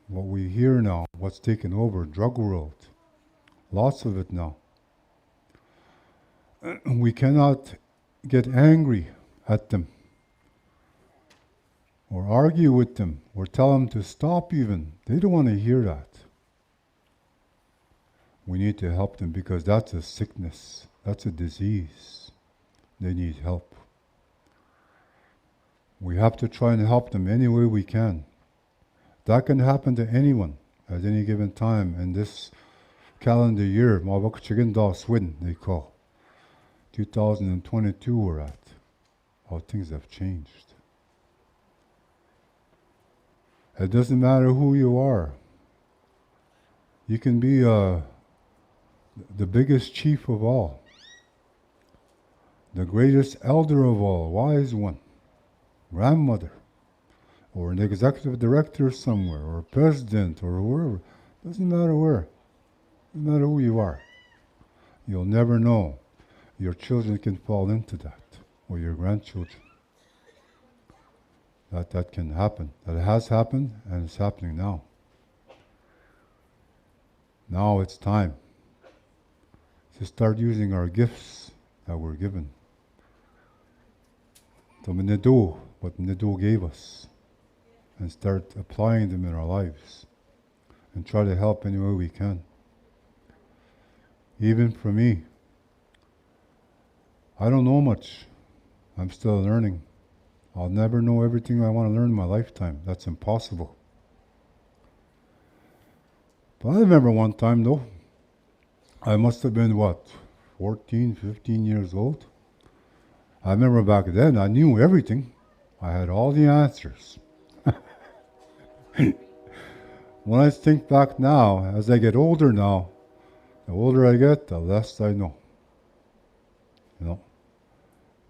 what we hear now, what's taken over, drug world, lots of it now. We cannot get angry at them or argue with them or tell them to stop even. They don't want to hear that. We need to help them because that's a sickness. That's a disease. They need help. We have to try and help them any way we can. That can happen to anyone at any given time in this calendar year. Sweden, they call. 2022 we're at. How things have changed. It doesn't matter who you are. You can be the biggest chief of all, the greatest elder of all, wise one, grandmother, or an executive director somewhere, or a president, or wherever. Doesn't matter where. Doesn't matter who you are. You'll never know. Your children can fall into that, or your grandchildren. That can happen. That has happened, and it's happening now. Now it's time to start using our gifts that we're given. So do what Nido gave us, and start applying them in our lives, and try to help any way we can. Even for me, I don't know much. I'm still learning. I'll never know everything I want to learn in my lifetime. That's impossible. But I remember one time though, I must have been 14, 15 years old. I remember back then I knew everything. I had all the answers. When I think back now, as I get older now, the older I get, the less I know. You know?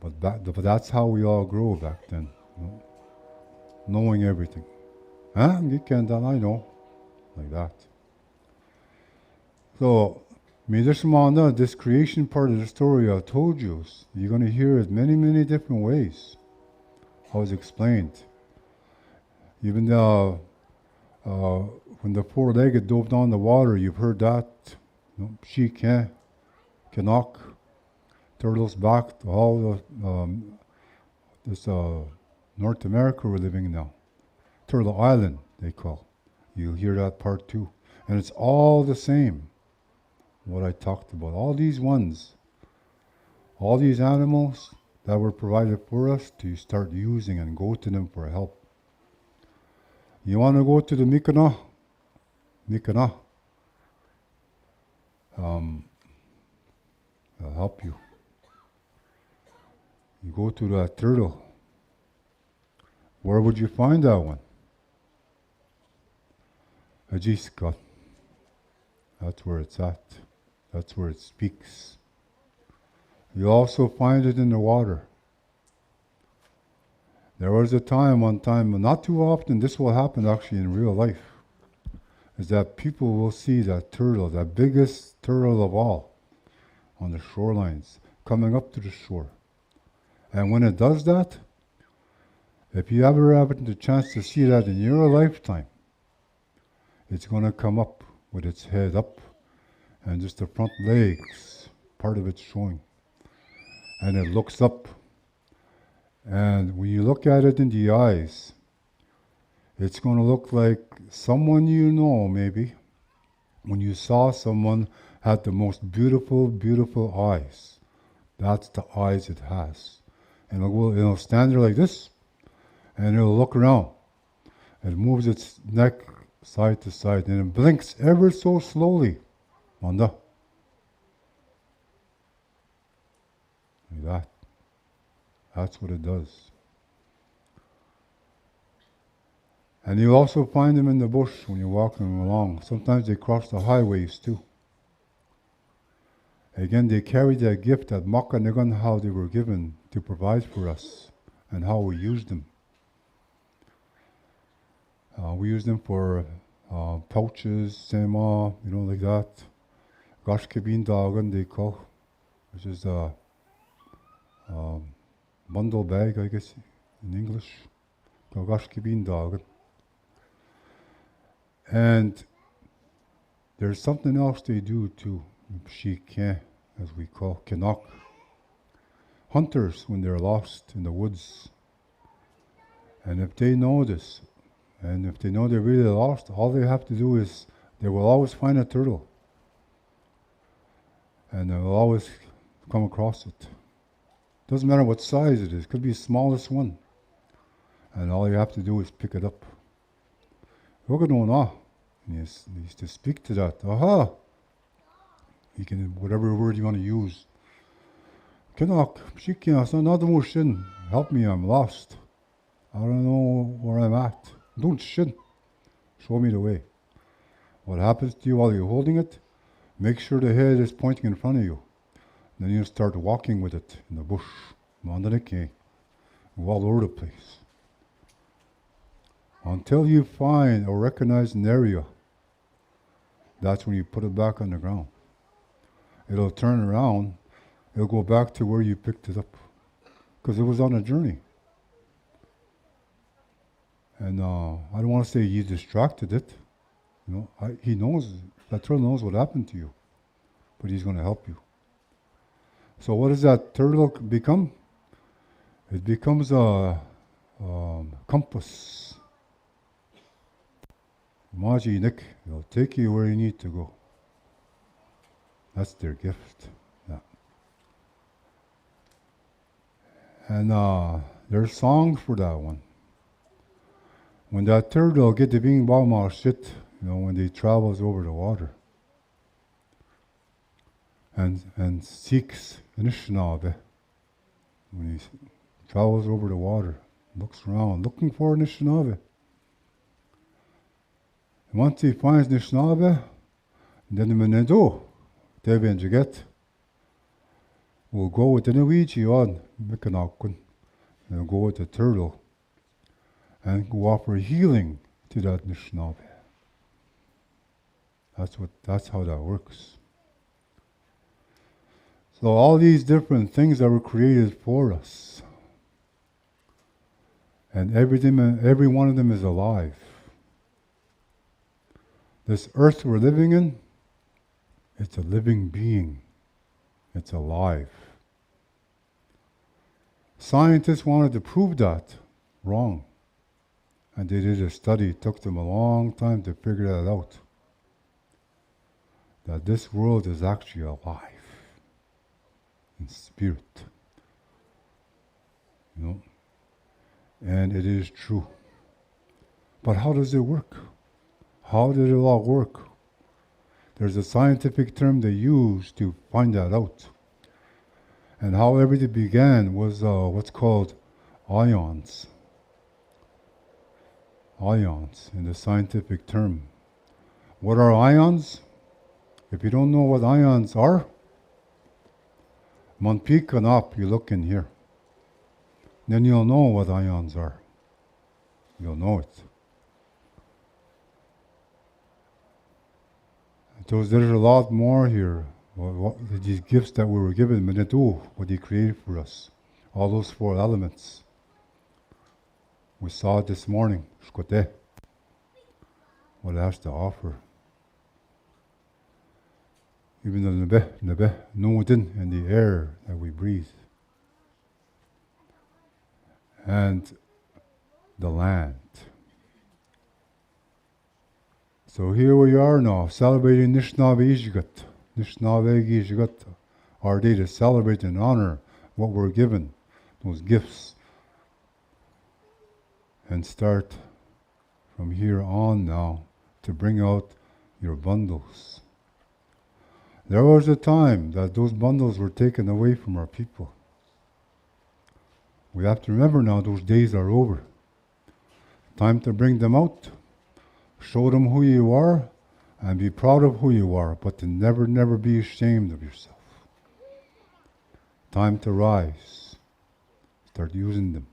But that's how we all grow back then. You know? Knowing everything. You can't, I know. Like that. So, this creation part of the story I told you, you're going to hear it many, many different ways. How it's explained. Even when the four-legged dove down the water, you've heard that. She can, Canuck, turtles back to all this North America we're living in now. Turtle Island, they call. You'll hear that part too. And it's all the same, what I talked about. All these ones, all these animals that were provided for us to start using and go to them for help. You want to go to the Mikana? They'll help you. You go to that turtle. Where would you find that one? Ajiska. That's where it's at. That's where it speaks. You also find it in the water. There was one time, not too often, this will happen actually in real life, is that people will see that turtle, that biggest turtle of all, on the shorelines, coming up to the shore. And when it does that, if you ever have the chance to see that in your lifetime, it's going to come up with its head up, and just the front legs, part of it showing. And it looks up. And when you look at it in the eyes, it's going to look like someone you know, maybe. When you saw someone had the most beautiful, beautiful eyes. That's the eyes it has. And it'll stand there like this, and it'll look around. It moves its neck side to side, and it blinks ever so slowly. Like that. That's what it does. And you also find them in the bush when you're walking along. Sometimes they cross the highways too. Again, they carry that gift, that makanagan, how they were given to provide for us and how we use them. We use them for pouches, sema, like that. Gashkabin dagan they call, which is a bundle bag, I guess, in English. Gashkabin dagan. And there's something else they do too, shike, as we call Canuck. Hunters, when they're lost in the woods, and if they know this, and if they know they're really lost, all they have to do is they will always find a turtle. And they will always come across it. Doesn't matter what size it is, it could be the smallest one. And all you have to do is pick it up. And he's to speak to that. Aha! You can, whatever word you want to use. Help me, I'm lost. I don't know where I'm at. Don't shin. Show me the way. What happens to you while you're holding it? Make sure the head is pointing in front of you. Then you start walking with it in the bush. Go all over the place. Until you find or recognize an area, that's when you put it back on the ground. It'll turn around, it'll go back to where you picked it up. Because it was on a journey. And I don't want to say you distracted it. He knows, that turtle knows what happened to you. But he's going to help you. So what does that turtle become? It becomes a compass. Maji Nick, it'll take you where you need to go. That's their gift. Yeah. And there's songs for that one. When that turtle get the being bama shit, when he travels over the water and seeks Anishinaabe, when he travels over the water, looks around, looking for Anishinaabe. And once he finds Anishinaabe, then the Menedo, Devi and Jaget, will go with the Nuiji on Mikanakun, and go with the turtle, and go offer healing to that Anishinaabe. That's how that works. So all these different things that were created for us, and every one of them is alive. This earth we're living in, it's a living being. It's alive. Scientists wanted to prove that. Wrong. And they did a study. It took them a long time to figure that out. That this world is actually alive. In spirit. And it is true. But how does it work? How did it all work? There's a scientific term they use to find that out. And how everything began was what's called ions. Ions, in the scientific term. What are ions? If you don't know what ions are, Manpikan up, you look in here. Then you'll know what ions are. You'll know it. So there's a lot more here. These gifts that we were given, Menedu, what he created for us. All those 4 elements. We saw it this morning, Shkote. What it has to offer. Even the nebe, nuudin, and the air that we breathe. And the land. So here we are now, celebrating Nishnave Ishigat. Nishnave Ishigat, our day to celebrate and honor what we're given, those gifts. And start from here on now to bring out your bundles. There was a time that those bundles were taken away from our people. We have to remember now those days are over. Time to bring them out, show them who you are, and be proud of who you are, but to never, never be ashamed of yourself. time to rise. Start using them.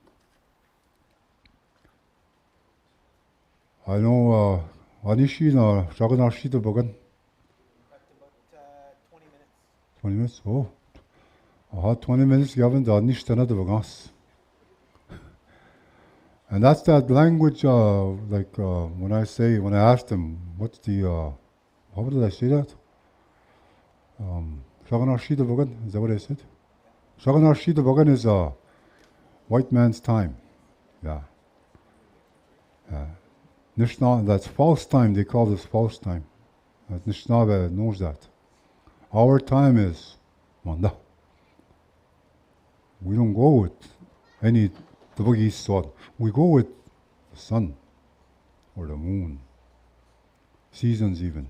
I know, Anishi na Shaganashi the Bogan. 20 minutes? Oh. 20 minutes given the Anishtana the Bogas. And that's that language, when I asked them, what's the, how did I say that? Shaganashi the Bogan, is that what I said? Shaganashi the Bogan is white man's time. Yeah. Nishna, that's false time, they call this false time. Nishnava knows that. Our time is Manda. We don't go with any the boogie thought. We go with the sun or the moon, seasons even.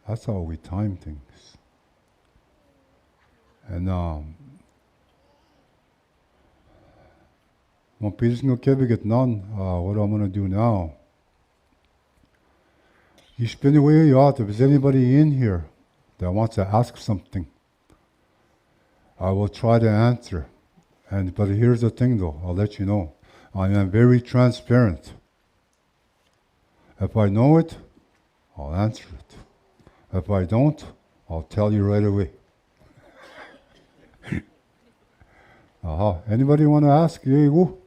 That's how we time things. And what I'm going to do now. You spin away your out. If there's anybody in here that wants to ask something, I will try to answer. But here's the thing though, I'll let you know. I am very transparent. If I know it, I'll answer it. If I don't, I'll tell you right away. Anybody want to ask? Here you go.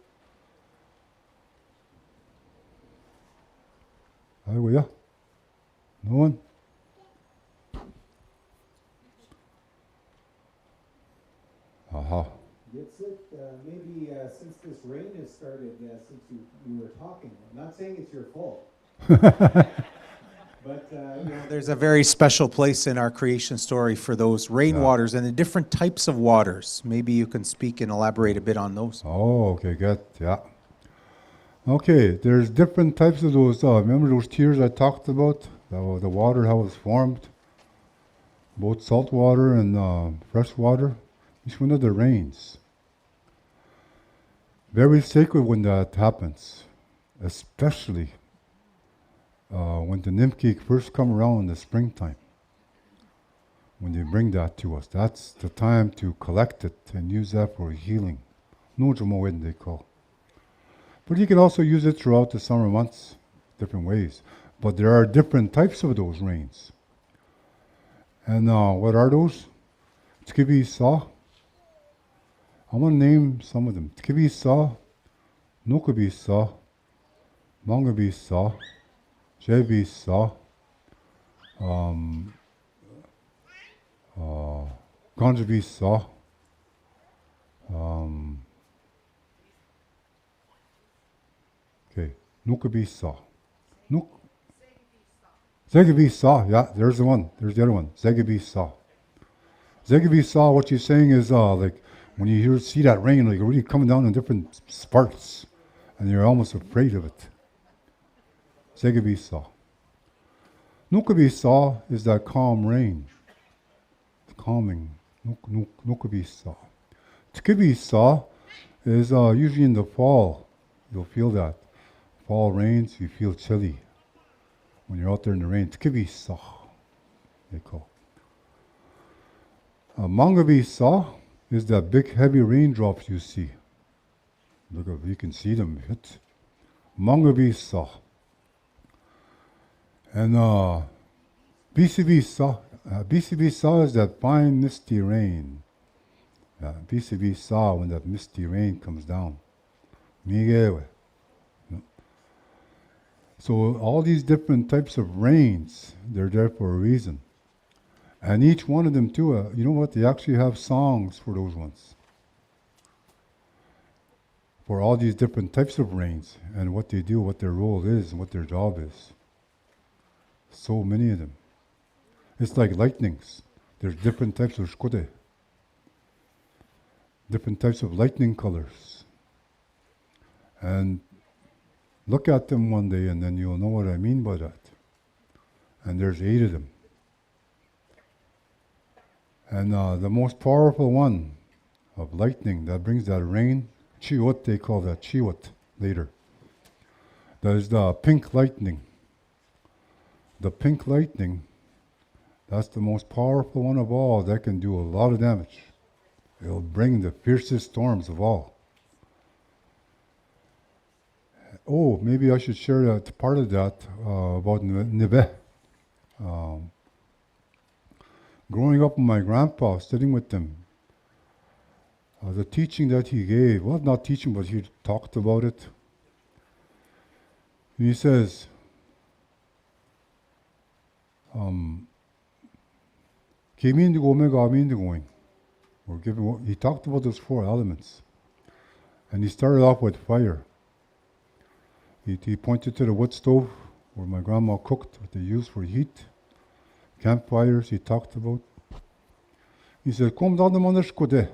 Yeah. No one? That's it. Maybe since this rain has started, since you were talking, I'm not saying it's your fault. But there's a very special place in our creation story for those rainwaters and the different types of waters. Maybe you can speak and elaborate a bit on those. Oh, okay, good. Yeah. Okay, there's different types of those. Remember those tiers I talked about? The water, how it's formed? Both salt water and fresh water. Each one of the rains. Very sacred when that happens, especially when the Nimkik first come around in the springtime. When they bring that to us, that's the time to collect it and use that for healing. Nujumawin they call. But you can also use it throughout the summer months, different ways. But there are different types of those rains. And what are those? Tkibi Sa. I want to name some of them. Tkibi Sa, Nukabi Sa, Mangabi Sa, Jebi Sa, Ganjabi Sa, Nukabi Sa. Zegabi Sa, yeah, there's the one. There's the other one. Zegabi Sa. Zegabi Sa, what you're saying is like when you see that rain, like really coming down in different sparks, and you're almost afraid of it. Zegabi Sa. Nukabi Sa is that calm rain. It's calming. Nukabi Sa. Tkibi Sa is usually in the fall. You'll feel that. Fall rains, you feel chilly. When you're out there in the rain, Tkibi Sa, they call. Mangabi Sa is that big heavy raindrops you see. Look up, you can see them. Mangabi Sa. And BCB Sa. BCB Sa is that fine misty rain. BCB Sa when that misty rain comes down. Migewe. So all these different types of rains, they're there for a reason. And each one of them too, you know what, they actually have songs for those ones. For all these different types of rains and what they do, what their role is and what their job is. So many of them. It's like lightnings. There's different types of shkode. Different types of lightning colors. And look at them one day and then you'll know what I mean by that. And there's 8 of them. And the most powerful one of lightning that brings that rain, chiwat, they call that chiwat later. That is the pink lightning. The pink lightning, that's the most powerful one of all that can do a lot of damage. It'll bring the fiercest storms of all. Oh, maybe I should share that part of that about Neve. Um, growing up with my grandpa, sitting with him, the teaching that he gave, well, not teaching, but he talked about it. And he says, came into Omega, into going. He talked about those four elements. And he started off with fire. He pointed to the wood stove where my grandma cooked, what they used for heat. Campfires he talked about. He said, Kom dan de mannerskode.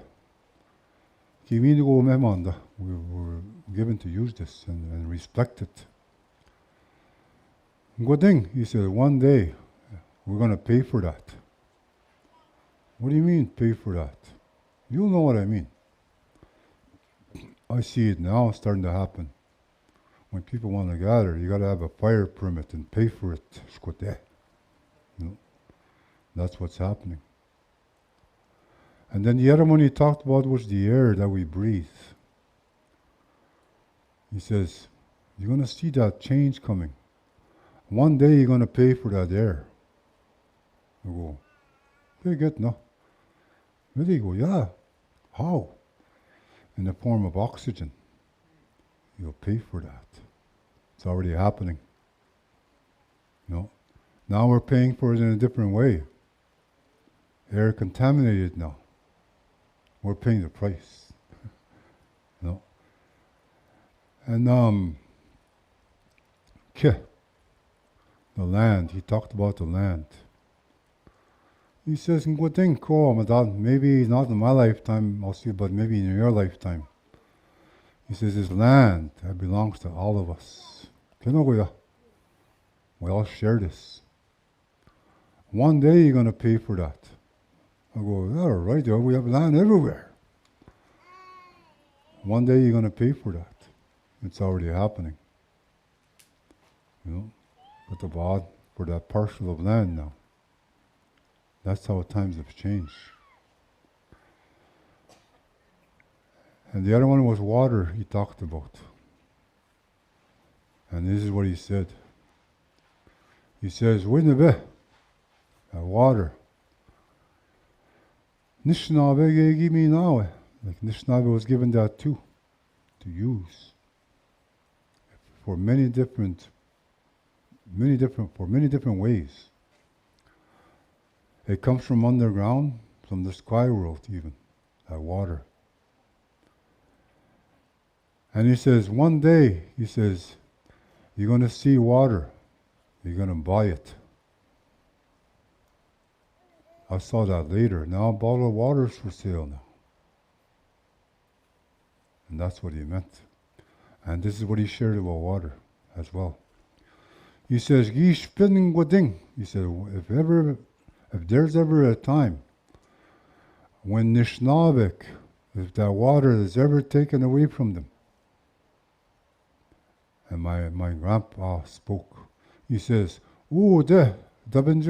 We were given to use this and respect it. Good thing, he said, one day we're going to pay for that. What do you mean, pay for that? You'll know what I mean. I see it now starting to happen. When people want to gather, you got to have a fire permit and pay for it. You know, that's what's happening. And then the other one he talked about was the air that we breathe. He says, you're going to see that change coming. One day you're going to pay for that air. I go, very good, no? Really go, yeah. How? In the form of oxygen. You'll pay for that. It's already happening. No? Now we're paying for it in a different way. Air contaminated now. We're paying the price. No? And the land, he talked about the land. He says, good thing, maybe not in my lifetime, I'll see, but maybe in your lifetime. He says, this land that belongs to all of us. We all share this. One day you're going to pay for that. I go, yeah, right there, we have land everywhere. One day you're going to pay for that. It's already happening. You know, but the Vod for that parcel of land now. That's how times have changed. And the other one was water he talked about. And this is what he said. He says, Winnebe, water. Nishnave give me now. Like Nishnave was given that too, to use. For many different ways. It comes from underground, from the sky world even, that water. And he says, one day, he says, you're going to see water. You're going to buy it. I saw that later. Now a bottle of water is for sale now. And that's what he meant. And this is what he shared about water as well. He says, he said, if there's ever a time when Nishnavik, if that water is ever taken away from them, and my grandpa spoke, he says, they're going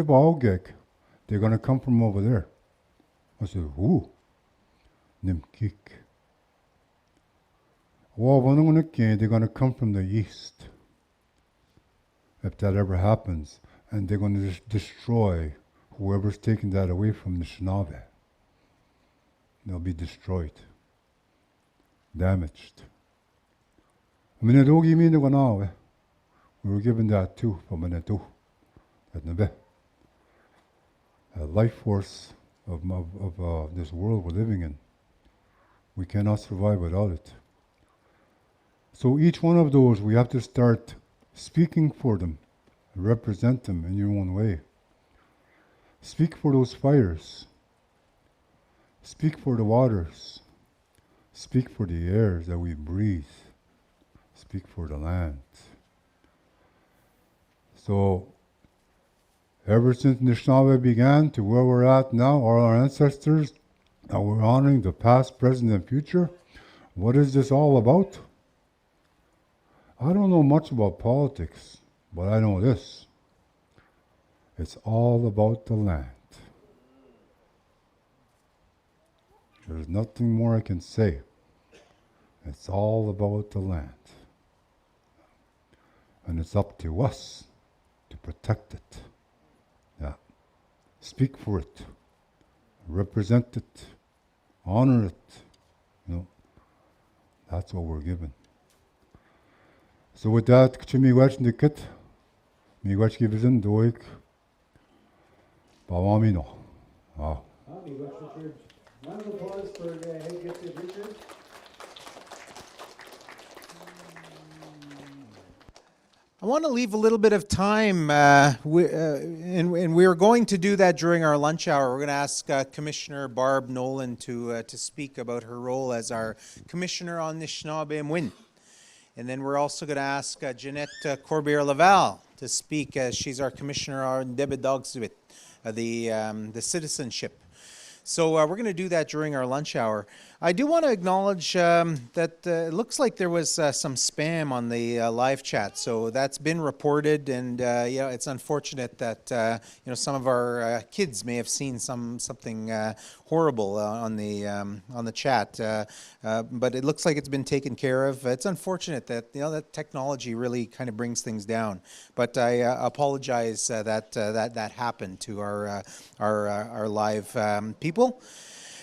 to come from over there. I said, who? Nimkik. They're going to come from the east. If that ever happens, and they're going to destroy whoever's taking that away from the Shinave. They'll be destroyed, damaged. We were given that too from Manetu, a life force of this world we're living in. We cannot survive without it. So each one of those, we have to start speaking for them, represent them in your own way. Speak for those fires. Speak for the waters. Speak for the air that we breathe. Speak for the land. So, ever since Nishnave began to where we're at now, all our ancestors, now we're honoring the past, present, and future. What is this all about? I don't know much about politics, but I know this. It's all about the land. There's nothing more I can say. It's all about the land. And it's up to us to protect it. Yeah. Speak for it. Represent it. Honor it. You know. That's what we're given. So with that, miigwech nikit, miigwech givizin doik, bawamino. Wow. Richard. Round of applause for head gifted Richard. I want to leave a little bit of time, and we're going to do that during our lunch hour. We're going to ask Commissioner Barb Nolan to speak about her role as our Commissioner on Anishinaabe and Win. And then we're also going to ask Jeanette Corbier-Laval to speak as she's our Commissioner on Debedogswit, the citizenship. So we're going to do that during our lunch hour. I do want to acknowledge that it looks like there was some spam on the live chat, so that's been reported, and it's unfortunate that some of our kids may have seen something horrible on the chat, but it looks like it's been taken care of. It's unfortunate that that technology really kind of brings things down, but I apologize that happened to our live people.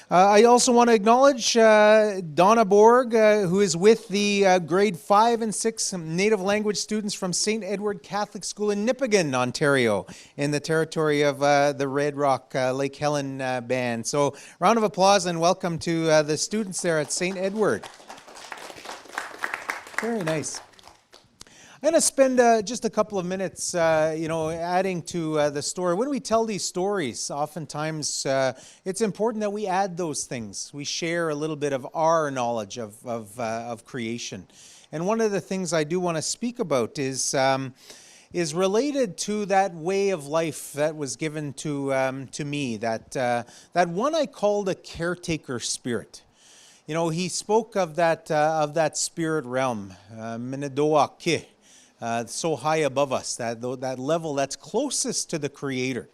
I also want to acknowledge Donna Borg, who is with the grade 5 and 6 native language students from St. Edward Catholic School in Nipigon, Ontario, in the territory of the Red Rock Lake Helen band. So round of applause and welcome to the students there at St. Edward. Very nice. I'm going to spend just a couple of minutes, adding to the story. When we tell these stories, oftentimes it's important that we add those things. We share a little bit of our knowledge of creation. And one of the things I do want to speak about is related to that way of life that was given to me, that one I called a caretaker spirit. He spoke of that spirit realm, Minidoa Ki. So high above us, that level that's closest to the Creator.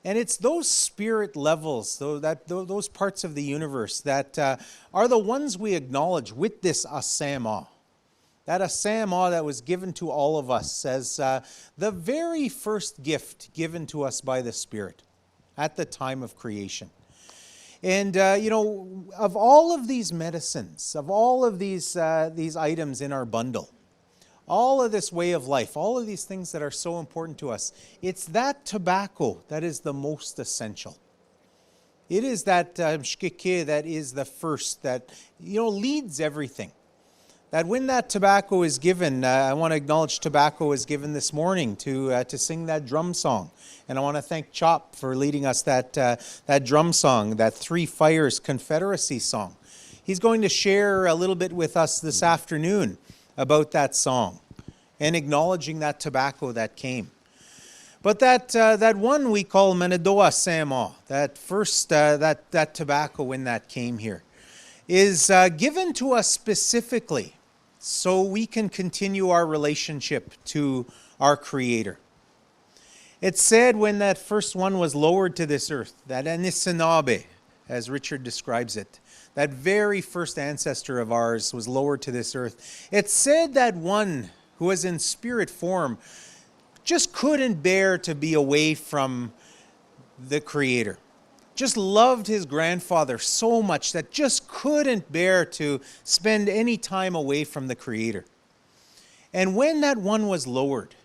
And it's those spirit levels, those parts of the universe that are the ones we acknowledge with this Asama. That Asama that was given to all of us as the very first gift given to us by the Spirit at the time of creation. And, of all of these medicines, of all of these items in our bundle, all of this way of life, all of these things that are so important to us, it's that tobacco that is the most essential. It is that mshkeke that is the first, that leads everything. That when that tobacco is given, I want to acknowledge tobacco is given this morning to sing that drum song. And I want to thank Chop for leading us that drum song, that Three Fires Confederacy song. He's going to share a little bit with us this afternoon about that song and acknowledging that tobacco that came. But that one we call Manadoa Sama, that first that tobacco when that came here, is given to us specifically so we can continue our relationship to our Creator. It's said when that first one was lowered to this earth, that Anishinaabe, as Richard describes it, that very first ancestor of ours was lowered to this earth. It said that one who was in spirit form just couldn't bear to be away from the Creator. Just loved his grandfather so much that just couldn't bear to spend any time away from the Creator. And when that one was lowered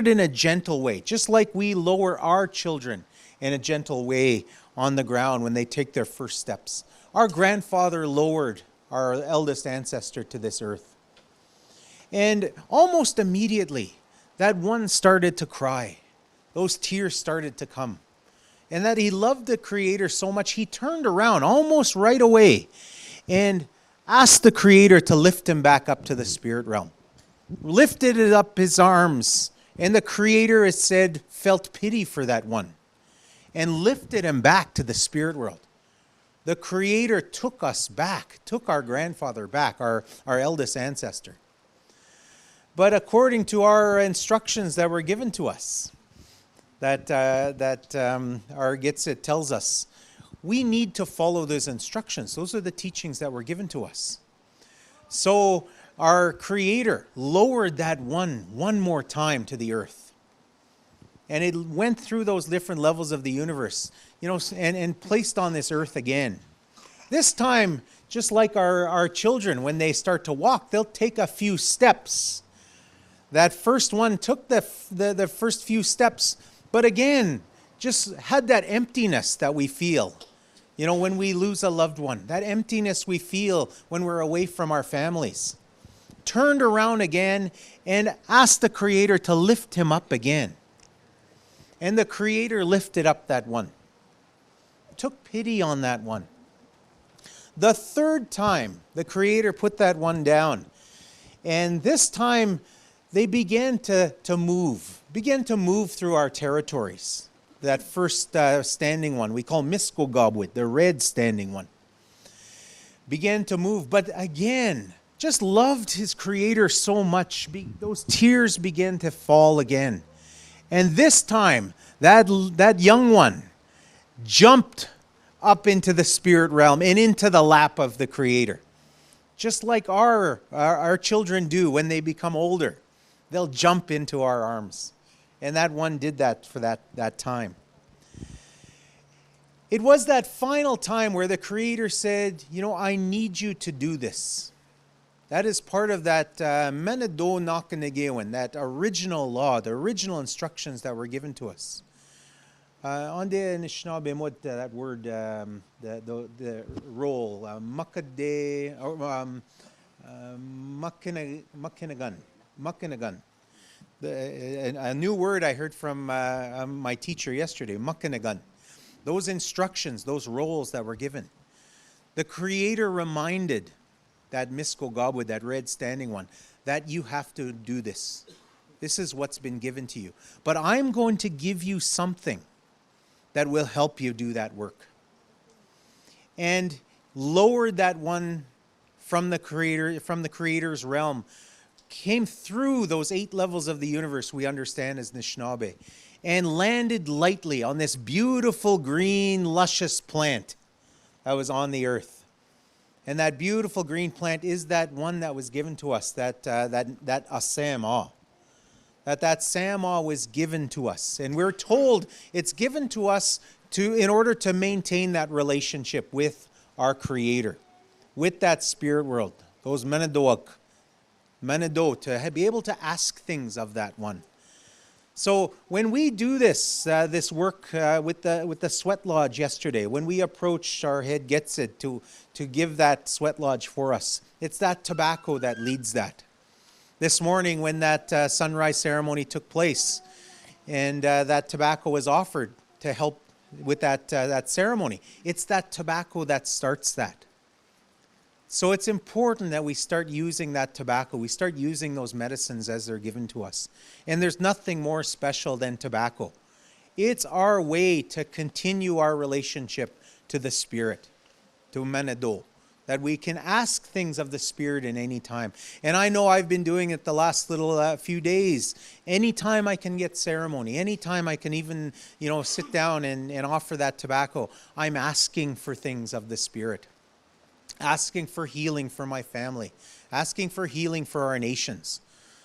in a gentle way, just like we lower our children in a gentle way on the ground when they take their first steps, our grandfather lowered our eldest ancestor to this earth. And almost immediately, that one started to cry. Those tears started to come. And that he loved the Creator so much, he turned around almost right away and asked the Creator to lift him back up to the spirit realm. Lifted it up his arms, and the Creator, it said, felt pity for that one and lifted him back to the spirit world. The Creator took us back, took our grandfather back, our eldest ancestor. But according to our instructions that were given to us, that our Gitsit tells us, we need to follow those instructions. Those are the teachings that were given to us. So our Creator lowered that one more time to the earth. And it went through those different levels of the universe, and placed on this earth again. This time, just like our children, when they start to walk, they'll take a few steps. That first one took the first few steps, but again, just had that emptiness that we feel, when we lose a loved one, that emptiness we feel when we're away from our families. Turned around again and asked the Creator to lift him up again. And the Creator lifted up that one. Took pity on that one. The third time, the Creator put that one down. And this time, they began to move through our territories. That first standing one, we call Miskogobwit, the red standing one, began to move. But again, just loved his Creator so much, those tears began to fall again. And this time, that young one jumped up into the spirit realm and into the lap of the Creator. Just like our children do when they become older. They'll jump into our arms. And that one did that for that time. It was that final time where the Creator said, I need you to do this. That is part of that Menado Nakanagewin, that original law, the original instructions that were given to us. On the Anishinaabe, what that word, the role, makade, makinagan. A new word I heard from my teacher yesterday, makinagan. Those instructions, those roles that were given. The Creator reminded that Miskogobwit, that red standing one, that you have to do this. This is what's been given to you. But I'm going to give you something that will help you do that work. And lowered that one from the Creator's realm, came through those 8 levels of the universe we understand as Anishinaabe, and landed lightly on this beautiful green, luscious plant that was on the earth. And that beautiful green plant is that one that was given to us, that Asama. That Sama was given to us. And we're told it's given to us in order to maintain that relationship with our Creator, with that spirit world, those Menado, to be able to ask things of that one. So when we do this work with the sweat lodge yesterday, when we approached our head Getsid to give that sweat lodge for us, it's that tobacco that leads that. This morning when that sunrise ceremony took place and that tobacco was offered to help with that ceremony, it's that tobacco that starts that. So it's important that we start using that tobacco. We start using those medicines as they're given to us. And there's nothing more special than tobacco. It's our way to continue our relationship to the Spirit, to Menado, that we can ask things of the Spirit in any time. And I know I've been doing it the last little few days. Anytime I can get ceremony, anytime I can even, sit down and offer that tobacco, I'm asking for things of the Spirit. Asking for healing for my family, asking for healing for our nations.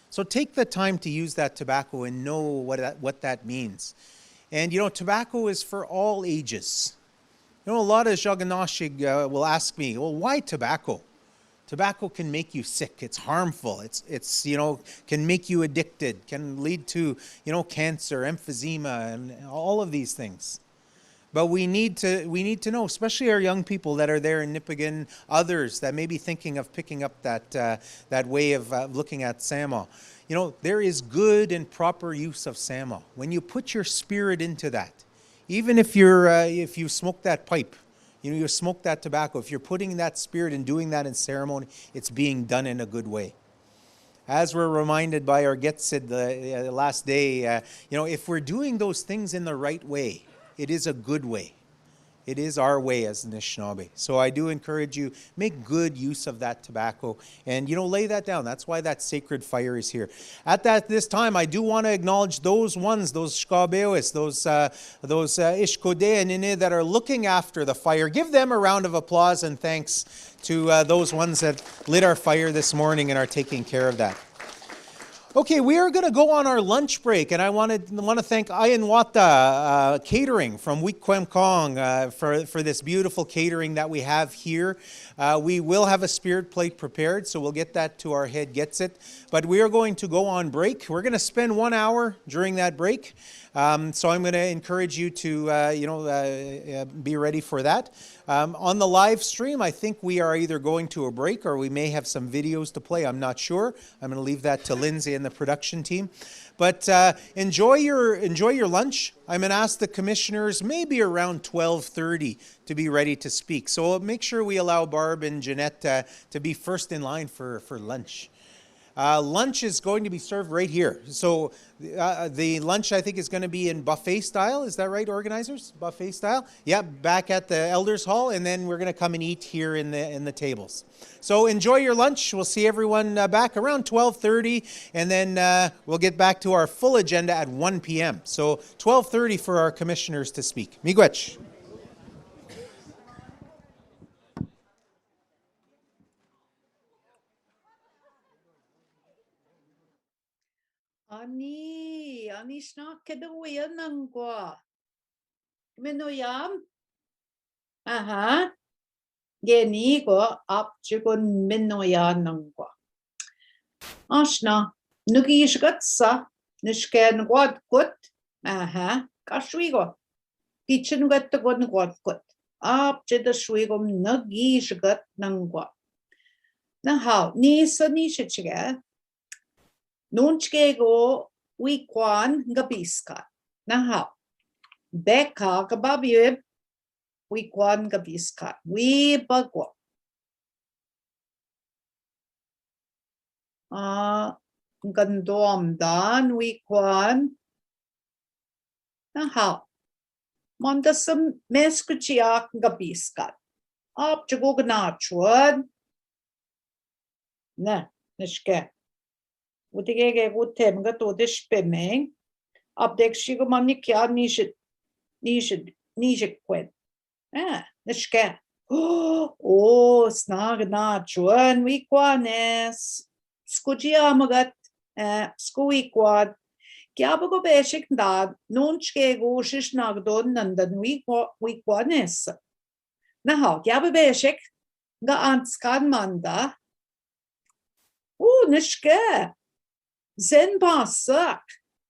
So take the time to use that tobacco and know what that means. And tobacco is for all ages. A lot of Jaganashig will ask me, well, why tobacco? Tobacco can make you sick. It's harmful. It's can make you addicted, can lead to, cancer, emphysema, and all of these things. But we need to know, especially our young people that are there in Nipigon, others that may be thinking of picking up that way of looking at Sama. There is good and proper use of Sama. When you put your spirit into that, even if you smoke that pipe, you smoke that tobacco, if you're putting that spirit and doing that in ceremony, it's being done in a good way. As we're reminded by our Getsid the last day, if we're doing those things in the right way, it is a good way. It is our way as Anishinaabe. So I do encourage you, make good use of that tobacco and, lay that down. That's why that sacred fire is here. At this time, I do want to acknowledge those Shkabeois, those Ishkode and Ine that are looking after the fire. Give them a round of applause and thanks to those ones that lit our fire this morning and are taking care of that. Okay, we are going to go on our lunch break, and I want to thank Ayanwata Catering from Wikwemkong for this beautiful catering that we have here. We will have a spirit plate prepared, so we'll get that to our head gets it. But we are going to go on break. We're going to spend 1 hour during that break. So I'm going to encourage you to, be ready for that. On the live stream, I think we are either going to a break or we may have some videos to play. I'm not sure. I'm going to leave that to Lindsay and the production team. But enjoy your lunch. I'm going to ask the commissioners maybe around 12:30 to be ready to speak. So make sure we allow Barb and Jeanette to be first in line for lunch. Lunch is going to be served right here. So the lunch, I think, is going to be in buffet style. Is that right, organizers? Buffet style? Yeah, back at the Elders Hall, and then we're going to come and eat here in the tables. So enjoy your lunch. We'll see everyone back around 12:30, and then we'll get back to our full agenda at 1 p.m. So 12:30 for our commissioners to speak. Miigwech. Ani snak kedawian ng gwa. Menoyam. Aha. Geni ko ap chigon menoyan ng gwa. Ashna nugisgat sa nishken gwad kut. Aha. Kashwigo. Kitchen gat to gon gwad kut. Ap chida shwigom nugisgat ng gwa. Na how ni sa ni shichiga. Nunchkego wikwan gabiska. Naha. Beka gababib wikwan gabiska. We bagwa. Gandom dan wikwan. Naha. Mandasam meskuchiak gabiska. Up chugugnachuan. Na, nishke. Utige gutem gato despemeng. Abdek shigomani kya nishet kwen. Nishke. Oh, snagna chuan wikwanes. Skujia magat. Skuikwad. Kya bago beshik da nunchke gushish nagdon nandan wikwanes. Naha, kya beshik ga anskan manda. Nishke. Zen basak.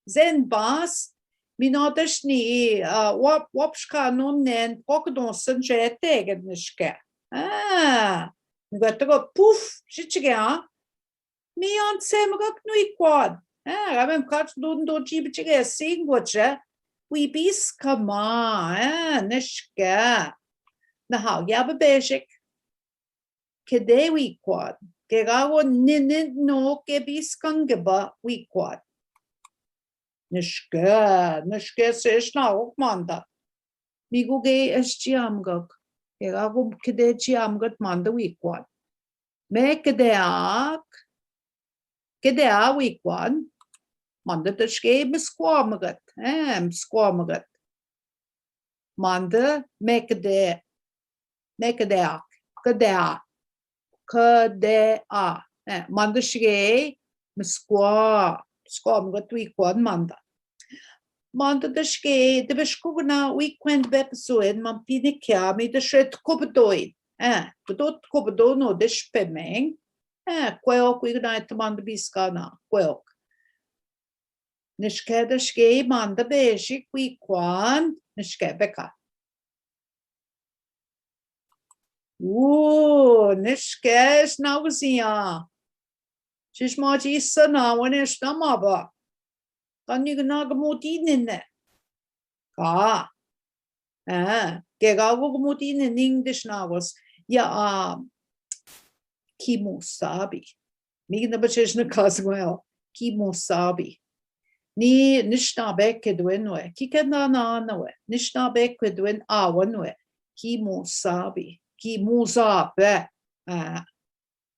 Zen bas. Minodashni wapshka nonnen pokdonsen jetegen nishke. Gotta poof. Shichiga. Mion semagak nui quad. Ramem kat dun do chibichiga sing watcha. We bis kama. Nishke. Naha, yaba basic. Kedewi quad. Kegawo ninid no kebiskangeba wikwad. Nishke seshna okmanda. Miguge eschiamgak. Kegawo kede chiamgat manda wikwad. Me kedeak. Kedea wikwad. Manda tashke besquamagat. Squamagat. Manda mekede. Mekedeak. Kedea. Kadea. Manda shige squaw mga tweakwan manda. Manda da shige de beskugna weekend bepesued man pinikya mi de shred kobedoid. Bedot kobedo no de spemming. Kwelk wigna et manda biskana. Kwelk. Nishke da shige manda beshik weekwan. Nishke beka. Nishkesh nauzia. Shishmaji sana wanesh namaba. Kaniganagamutine. Ka. Gegawugmutine English nagos. Ya Kimosabi. Mignabacheshna kaswell. Kimosabi. Ni nishna bekedwinwe. Kikana nawe. Nishna bekedwin awanwe. kimusabi, kimusabe.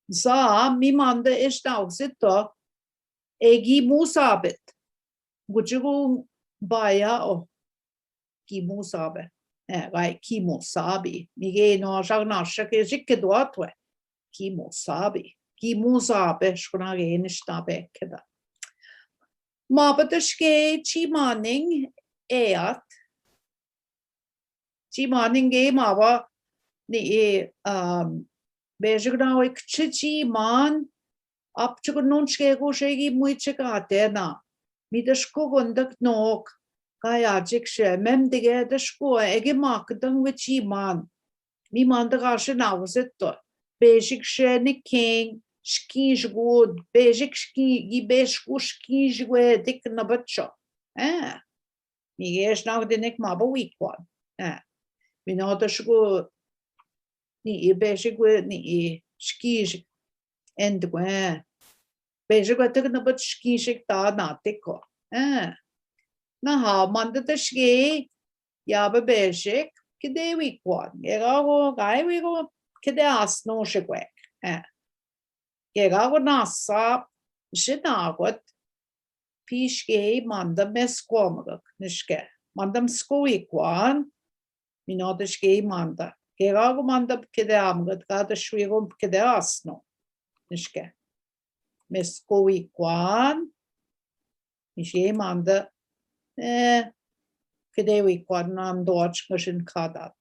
Za mi manda ishtauxito egi musabit. Gujugu baya o kimusabe. Right, kimusabi. Mige no shagna shake jikkedwatwe. Kimusabi. Kimusabe shkunage inishtabe keda. Mabadashke chimaning eat. Chimaning e maba ni bejigna ik chiman up to nunchke go shagi muichikatena. Midashko gundak nok. Kaya jikshe mem dige dashko ege makdang with chiman. Mi mandagashe nawzito. Bejik she ni king. Skis good, basic ski, gibesku skis good, dik na butcha. Mi is nog de nik maar week one. Mi nou de scho ni basic good ni skis en de gwen. Basic good dik na but skis ik da na tikko. Na ha man de ski ja be basic kide week one. Ega go gai we go kide as no shkwek. Gega nasa jinagot pishke manda meskomagak nishke mandam skoikwan minodishke manda gega manda kede amgat gada shwigum kede asno nishke meskoikwan nishke manda kede wikwan nam dorch kushin kada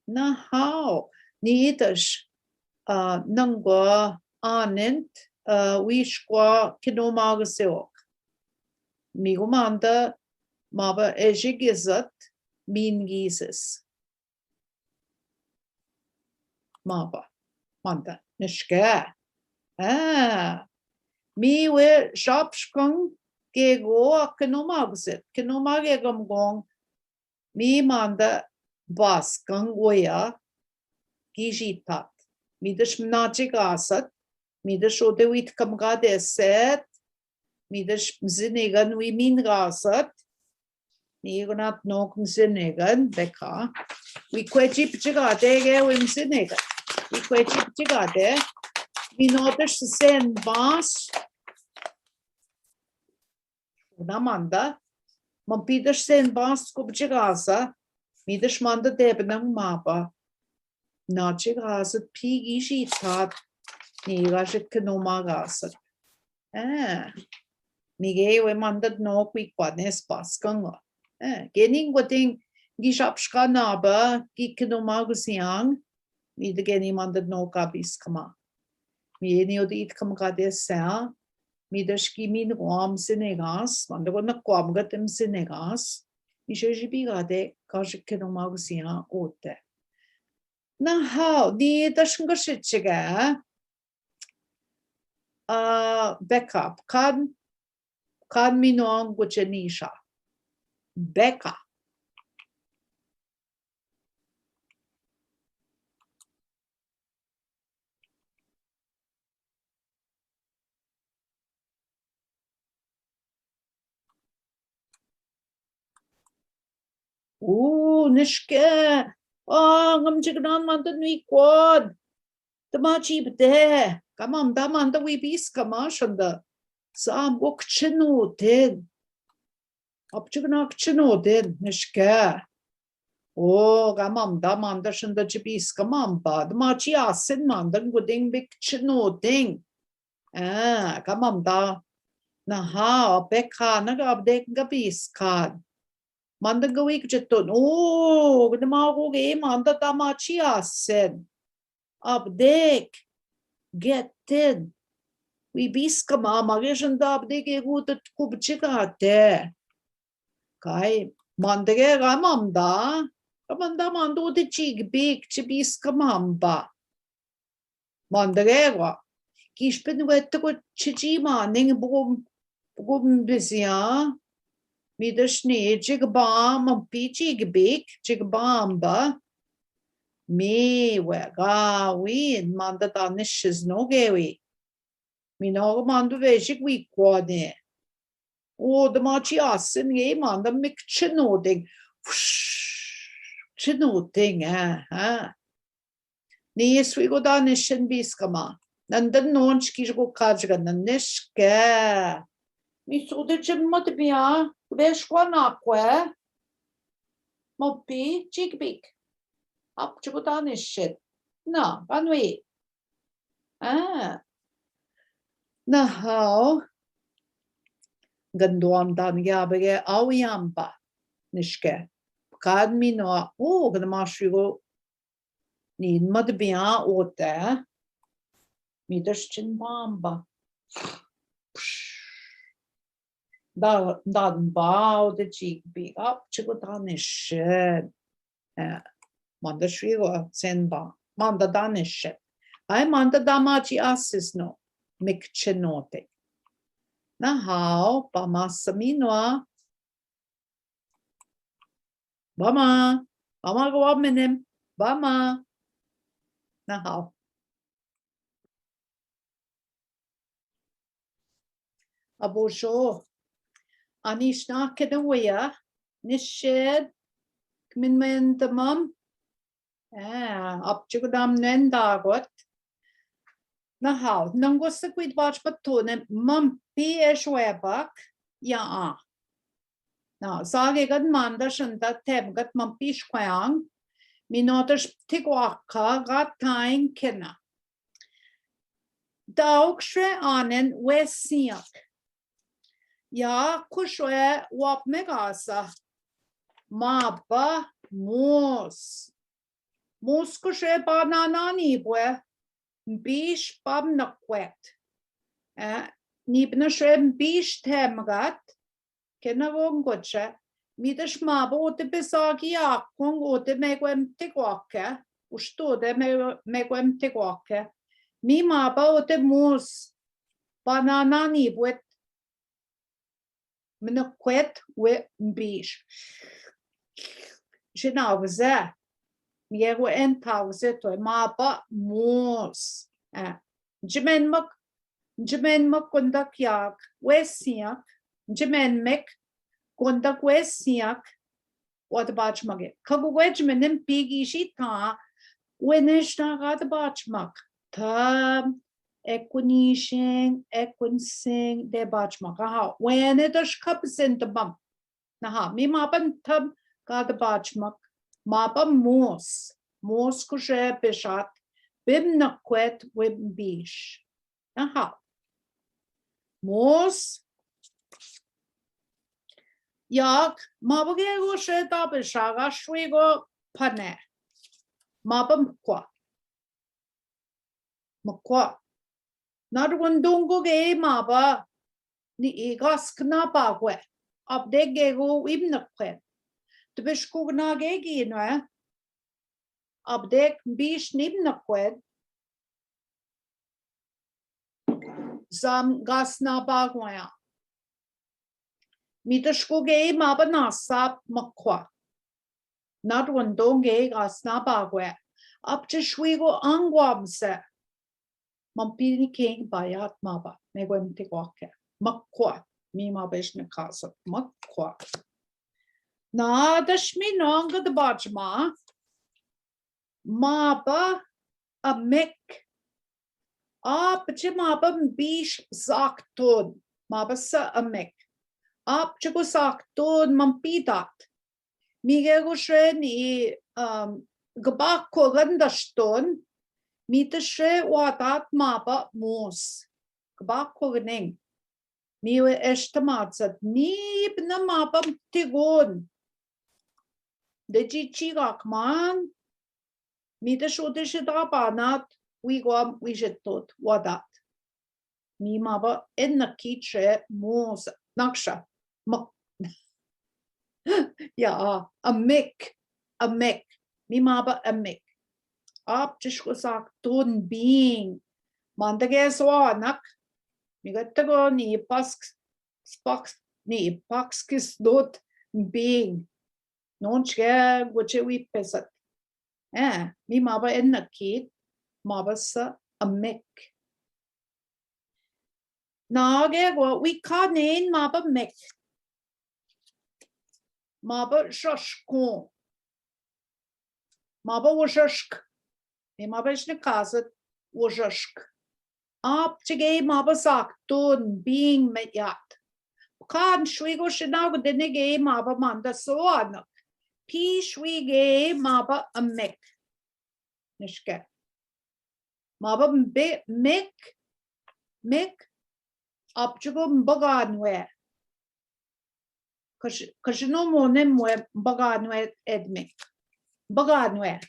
na how niitash nangwa anent wishkwa kinomagaseo. Migumanda maba ejigizat min gises. Maba manda nishke. Mi we shopskung gego kinomagset. Kinomagegam gong mi manda baskang goya gijitat. Midash mnachik asat. Midash odewit kamgade set. Midash mzinegan we min gasat. Nigonat nok mzinegan beka. We quechi pchigade ge we mzinegan. We quechi pchigade. We notish sen bas. Unamanda. Mampidash sen bas kubchigasa. Midash manda debnang mapa. Nachig hasat pigi shitat. Nigashit kanomagasat. Mige we mandad no quikwadnes paskanga. Gening wating gishapshka naba, gikanomagusiang, mi the geni mandad no kabis kama. Mi any of the it kam gadesa, mi the skimin wam sinegas, mandagona quamgatim sinegas, mi shojibigade, kashikanomagusiang ote. Na how the dashngashitchiga backup kan minong guchenisha backup nishke ngamjignan mantan wi quad tamachi bde kamam damanda wi bis kamashanda sam gokchinu den apchigna kchinu den nishke kamam damanda shanda chibis kamam ba tamachi asin mandan guding bikchinu ding kamam da na ha bekha nagabdek gabis kan Mandagawik jeton. Gnamago manda tamachi asen. Abdek. Get in. We biskama magishanda abdek egutat kubchikate. Kai mandage gamamda. Kamanda mando de chig big chibiskamamba. Mandageva. Kishpin wetto chichima ning bugum bizia. Midashni jigbam pichi gbik jigbamba me wega win manda danishes no gewi mi no mandu vejik we quade the machi asin ye manda mikchinoding Chinuting, Ni swigo da nishin biskama. Nandan non shkishgo kajga nanishke. Mi sude chimot bia, veshkwa nakwe. Mopi, chigbik. Up chibuda nishin. Na, banwi. Na how ganduam dan gabege awyamba nishke. Kad mi no, ganamashigo. Ni mad bia ote. Mi dashchin bamba. Dan bao de cheek big up chigutanishin. Manda shrigo senba. Manda danishin. I manda damachi asisno. Mikchenote. Na how pamasaminoa. Bama. Bama go up minim. Bama. Na how. Abosho. Anishna kedawaya. Nished. Kmin the mum. Up chigudam nendagot. Na how. Nangosa quid watch batone. Mum pi eshwebak. Ya. Now, sage gad manda shanta tebgat mum pish kwang. Minotas tigwaka gat tain kina. Daukshre anen wesiak. Ja, kushwe wap megasa. Maba mos. Mos kushwe bananani bwe. Bish bab nakwet. Nibna shwe bish temgat. Kena wongoche. Midas maba ote besagi akong ote megwem tigwake. Ustode megwem tigwake. Mi maba ote mos. Bananani bwe. Minakwet we bish. Jinauze. Miego en pauze to maba mos. Jimenmak kundak yak. Wesiak. Jimenmek kundak wesiak. What bachmage. Kagwejmenim pigi shita. Winishna got bachmak. Tam. Equinishing, equinsing, de bachmak. Aha. When it is cups in the bump. Naha. Mi mapan tab got the bachmak. Mapa mos. Mos kushe bishat. Bim nakwet wim bish. Aha. Mos. Yak. Mabage go she da bishaga shwigo pane. Mapa mkwa. Mkwa. Narwandungo ge maba. Ni igas kna bagwe. Abdege go wim nakwet. De beskugna gegi no abdek bish nibna kwed zam gasna bagwaya mi de skuge maba nasa makwa not one donge gasna bagwe up to shwigo angwamse mampini king bayat maba megwem tikwake makwa mi mabeshne kasa makwa. Na dashmi nonga the bajma maba a mek maba bish zakton maba sa a mek chigo zakton mampidat mige go sheni gabako gandashton mita she wadat maba mos gabako gning miwe eshtamat nib na maba tigon. De chichigak man, mi de shotische drabanat, we go we jetot, wadat. Mi maba en na kiche mos naksha. Ja, a mek. Mi maba a mek. Ab tishkosak ton being. Mandage swanak. Mi gattago ni paskis dot being. Nonchge goche we pesat. Mi maba en nakit, maba sa a mek. Nage go we kanen maba mek. Maba shashkon. Maba ужашк. Mi maba is ne kazet ужашк. Ap chige maba saktun being met yat. Kan shwigo shinago denige maba manda soanak. P shwige maba a mek. Nishke. Maba mek ap chigo mbaganwe. Kashino monem mbaganwe edmek. Mbaganwe.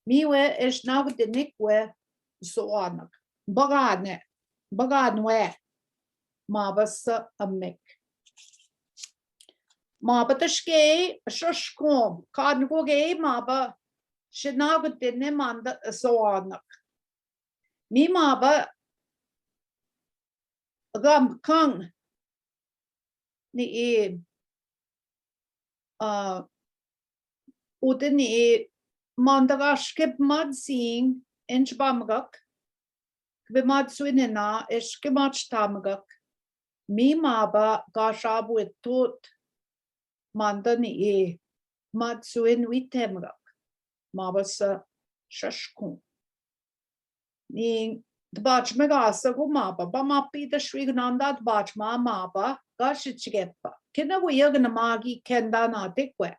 Miwe is nou de nikwe zoanak. Baganwe. Mabas a mek. Maba tashke shashkom. Kan go ge maba shinago dine manda zoanak. Mi maba gam kang ni udeni mandagashke mad seeing inch bamgak. Bimad swinina is gemach tamagak. Mi maba gashabu et tot mandani mad swin witemgak. Mabasa shashkun. Ni the batch megasa go maba, bamapi the shrignanda batch ma maba, gashichigepa. Kina we yagana magi kendana dikwe.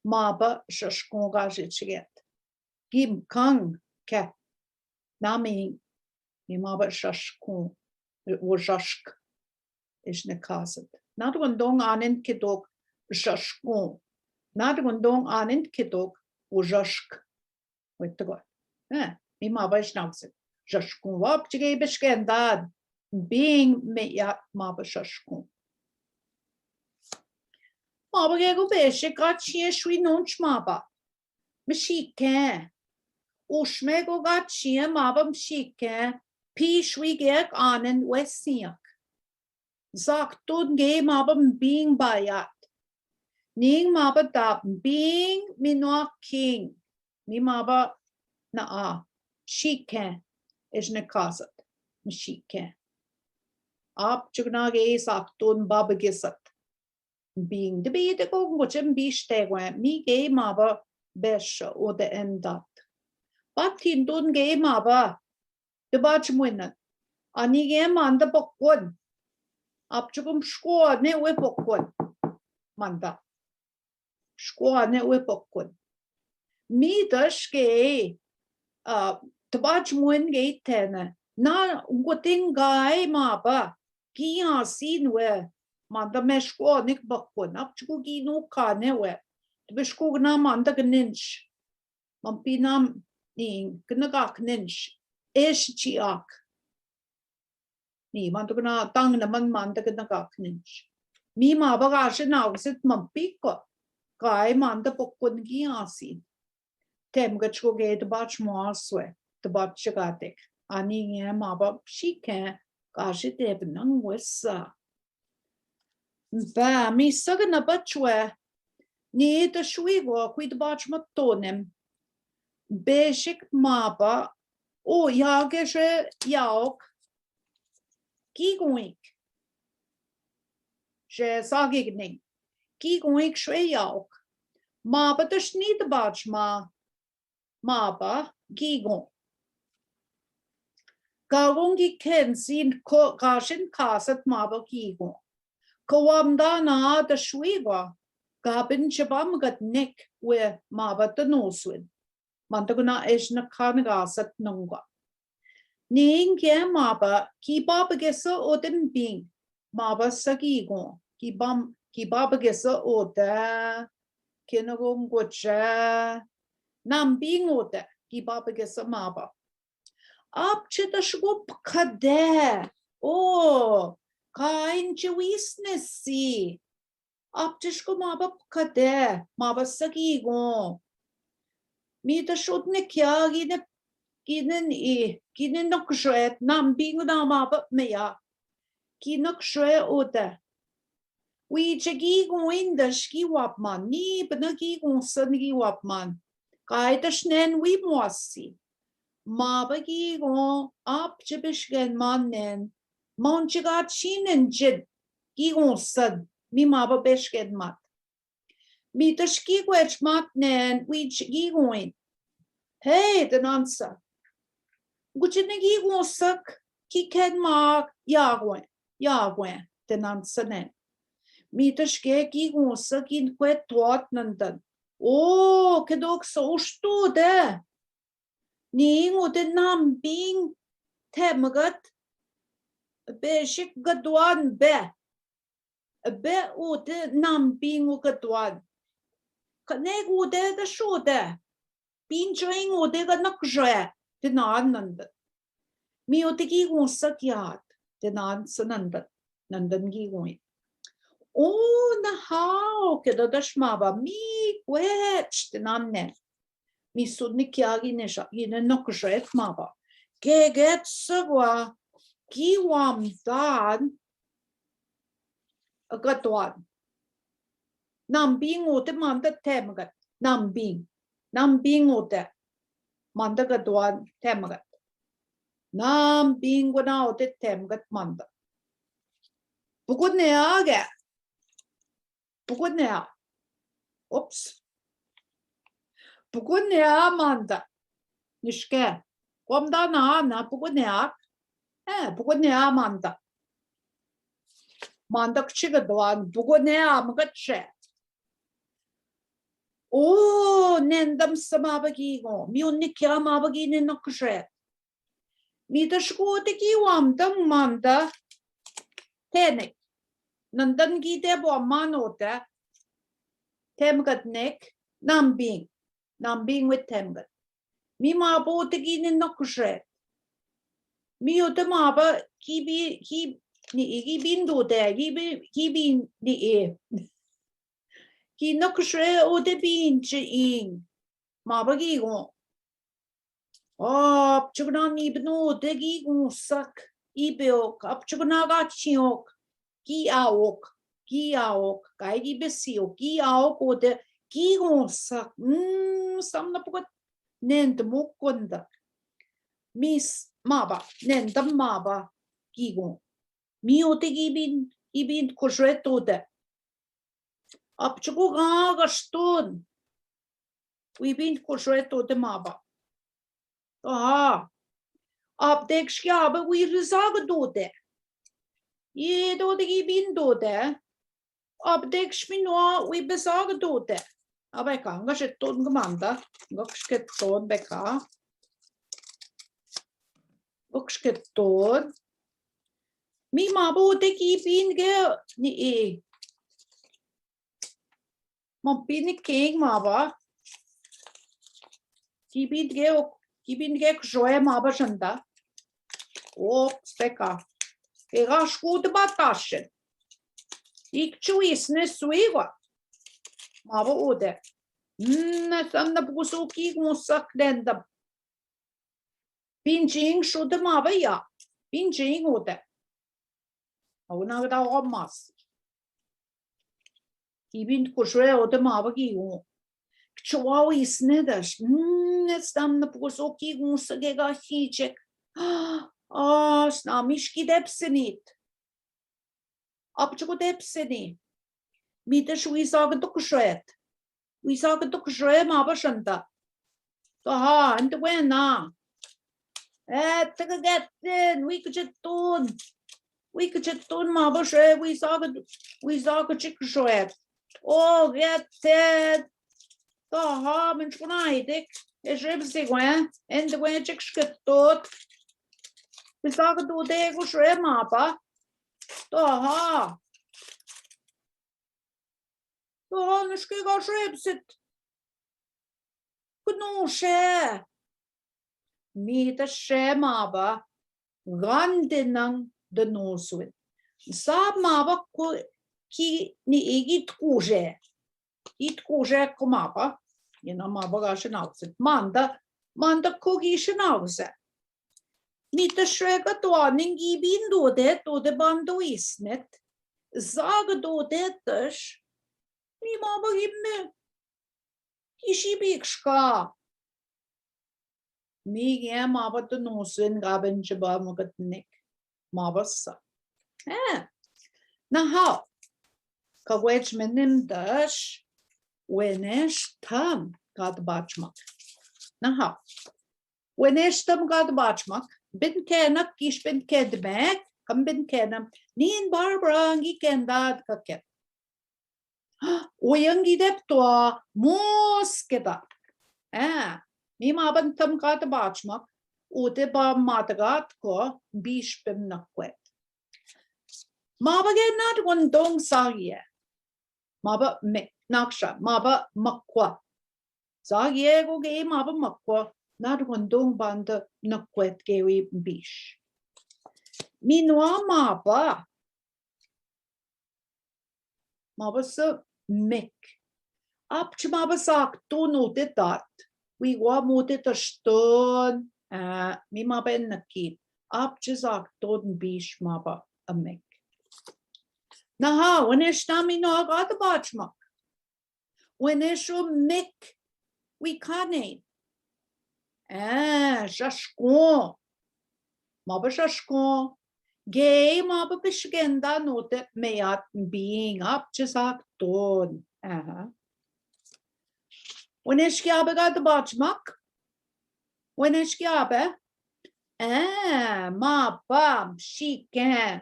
Maba shashkun gashichiget. Gim kang ke. Nami mi maba shashkun. Wajashk is ne kaset. Not one dong anin kidok shashkun. Not one dong anin kidok wajashk. With the go. Mi maba is nagsit. Shashkun wap chige bishkendad. Being me yat maba shashkun. Maba gego beshe gat shie shwi nunch maba. Mshike. Ushme go gat shie maba mshike. P shwi gek anen wesiak. Zak tun ge maba being bayat. Ning maba dap being minwa king. Mi maba na shike. Is ne kazat. Mshike. Ap chugna ge saktun babagisat. Being the be the go muchim be stegwe. Mi ge maba besha o the endat. But hindun ge maba the batch winnet. Ani ge man the bokun. Ap chugum squad ne we bokun. Manda. Squad ne we bokun. Mi dash ge the batch win gate ten. Na goting guy maba. Gia seen where manda meshko nik bakun. Up to gi no kane where. The bishko na manda gninch. Mampinam ning gnagak ninch. Ish chiak. Ni manda gna tang na man manda gnagak ninch. Mi maba gashi na sit mampiko. Guy manda bakun gia seen. Tem gachko gate batch more swe. The batch gatik. Ani ye maba shike gashi debnang wissa. Ba mi sagana batchwe ni the shwigo quid batch matonem. Beshik maba o yageshe yaok gigoink. Je sagigning. Gigoink shwe yaok. Maba the shnid batch maba gigon. Gagongi ken sin gashin kasat maba gigon. Kawamda na the shwiwa. Gabin chabam gat nick where maba the noswin. Mantaguna is na kanagasat nunga. Ning ye maba ki baba gesa odin bing. Maba sagigon. Ki baba gesa oda. Kinagum gocha. Nam bing oda. Ki baba gesa maba. Up to the shwup kade. Oh, kain chewisness see. Up to shko maba kade. Maba sagigon. Mi the shotnik ya ginen nok shred. Nam bing na maba meya. Kinok shred oda. We jagi going the ski wapman. Ni benagi gon sungi wapman. Kai the shnen we mosi. Maba gigon up chibishgen mannen. Monchigat chinen jid. Gigon sad. Mi maba beshgen mat. Mi de ski gwech mat nen we gi goin. Hey, den answer. Gutje ne gi gon sak ki ken mak ja goin. Den answer nen. Mi de ske gi gon sak in kwet twat nandan. Oh, kedok so sto de. Ni ngo de nam bing temagat. Be shik gadwan be. Be o de nam bing o gadwan. Kaneg o de sho de. Bin joing o de ga nakje. De nandan. Mi o de gi gon sak yad. De nan sanandan. Nandan gi gon. Oh, na how keda dashmaba mi gwech de namne. Mi sudni kyagi nesha yine nakjet maba. Geget sagwa ki wam dan agatwan. Nam bing o de manda temagat. Nam bing o de manda gatwan temagat. Nam bing wana o de temagat manda. Bukod ne aga. Bukod ne a. Oops. Bukod ne a manda. Nishke. Kwamda na bukod ne a. Bukod ne a manda. Manda kchiga dwan. Bukod ne a magatche. Oh, nendam samabagi go. Mi unni kya mabagi ne nakche. Mi da shko de ki wamdam manda. Tenek. Nandan gi de bo manote. Temgat nek. Nambing with temgat. Mi ma bo te gi ne nakche. Mi o te ma ba ki ni bindo de ki bin ni e. Ki nakche o de bin che ing. Ma ba gi go. Oh, chugna ni bno de gi go sak. Ibeok, ap chugna ga chiok. Ki aok, kai gi besio, ki aok o de ki go sak. Samna pukat nend mukonda. Mis maba, nendam maba ki go. Mi o te gi bin kosreto de. Ap chugu ga ston. We bin kosreto de maba. Aha. Ap dek shkaba we rizag do de. Ye do de gi bin do de. Ap dek shmino we besag do de. Abeka, nga shetton gmanda. Nga shketton beka. Sketton. Mi mabo te ki bin ge ni e. Man bin king maba. Ki bin ge kjoe maba shanda. O speka. Ega shkud batashen. Ik chuisne suiwa. Maba ode. Sanna buso ki musak dendam. Pinching should maba ya. Pinching ode. Auna da omas. Ibin kosre ode maba ki u. Kchwa isne dash. Sanna buso ki musagega hichek. Snamishki depsenit. Apchuko depseni. Mitesh we saw the kosret. We saw the kosre maba shanta. Aha, and when na. Take a get in. We could just tone. We could just tone maba shre. We saw the chick shred. Oh, get it. Aha, mensch dik. Es ribs sig wen. And the way chick tot. We saw the do de go shre maba. Aha. Aha, nishke ga shribsit. Gnushe. Mi de she maba. Gandinang de noswin. Sa maba ko ki ni igit kuje. It kuje ko maba. Yena maba ga shenavset. Manda kogi shenavset. Mi de she ga toaning i bin do de bando isnet. Zag do de tash. Mi maba gimme. Ishi bikshka. Mi ge maba to noswin gaben chaba magatnik. Mabasa. Na how? Kawech menim dash. Wenesh tam gad bachmak. Naha. Wenesh tam gad bachmak. Bin kenak kish bin kedmek. Kam bin kenam. Nin Barbara ngi kendad kaket. Oyangi deptoa moskeda. Mi maban tam gad bachmak. Ute ba matagat ko bish bim nakwet. Maba genad wandong sagye. Maba me naksha. Maba makwa. Sagye go ge maba makwa. Nad wandong banda nakwet gewi bish. Minwa maba. Maba sa mek. Apch maba sak to note dat. We wa mote ta stone. Mi maba en nakip. Apch sak to bish maba a mek. Naha, wanneer nami no agad bachmak. Wanneer zo mek, we kan een. Shashko. Maba shashko. Gay maba bishgenda note meyat being up jisak ton. Wanneer skjabe gad bachmak. Wanneer skjabe. Maba shiken.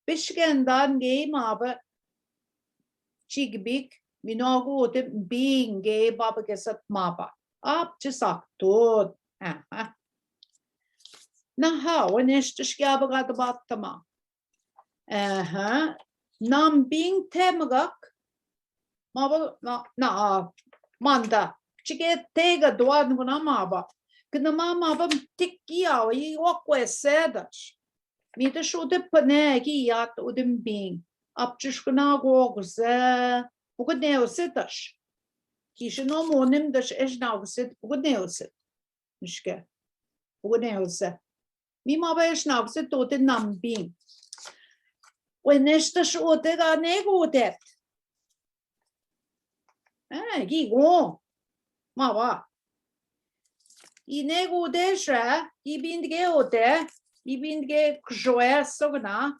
Bishgendan gay maba chigbik minogo de being gay baba gesat maba up jisak tot naha waneshtish gaba batama nam being temagak maba na manda chike tega doan guna maba kna maba tikkia I wakwe sedash Mita shode panegi yat udim being. Apchishkuna gogze. Bugadneositash. Kishino monim dash eshnausit. Bugadneosit. Mishke. Bugadneose. Mima eshnausit tote nam being. When estash otega negodet. Gigo. Mava. I negodesha. I bindge ote. Ibinge kjoe sogna,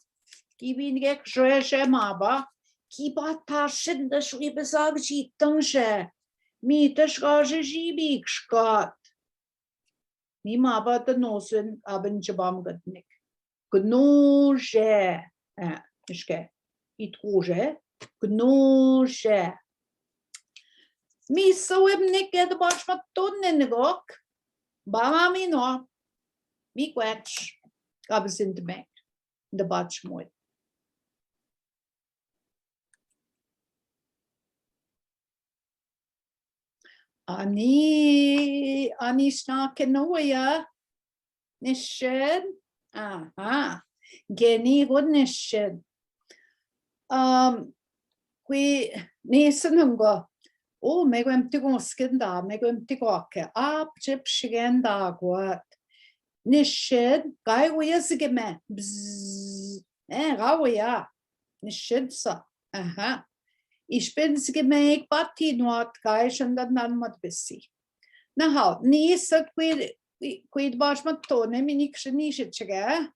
ibinge kjoe maba, kiba tashin da shwi besag jitangshe, mi tashgaje jibik shkat. Mi maba the nosen abin jabam gadnik. Gnoje, ishke, it goje, gnoje. Mi so ebnik ed bashmat ton in the gok, bama mi no, mi quetch. Gabs in the bank, the batch moed. Ani snakenoya nished. Geni good nished. We nisanungo. Oh, me go empty go skinda, me go empty go up chip shigenda what. Nished, guy we is again. Bzzz. Gawia. Nished sa. Ich bin gemeig batti nuat guys and then nan mat bissi. Na how, ni sat quid bash mat tone minik shnishet chega.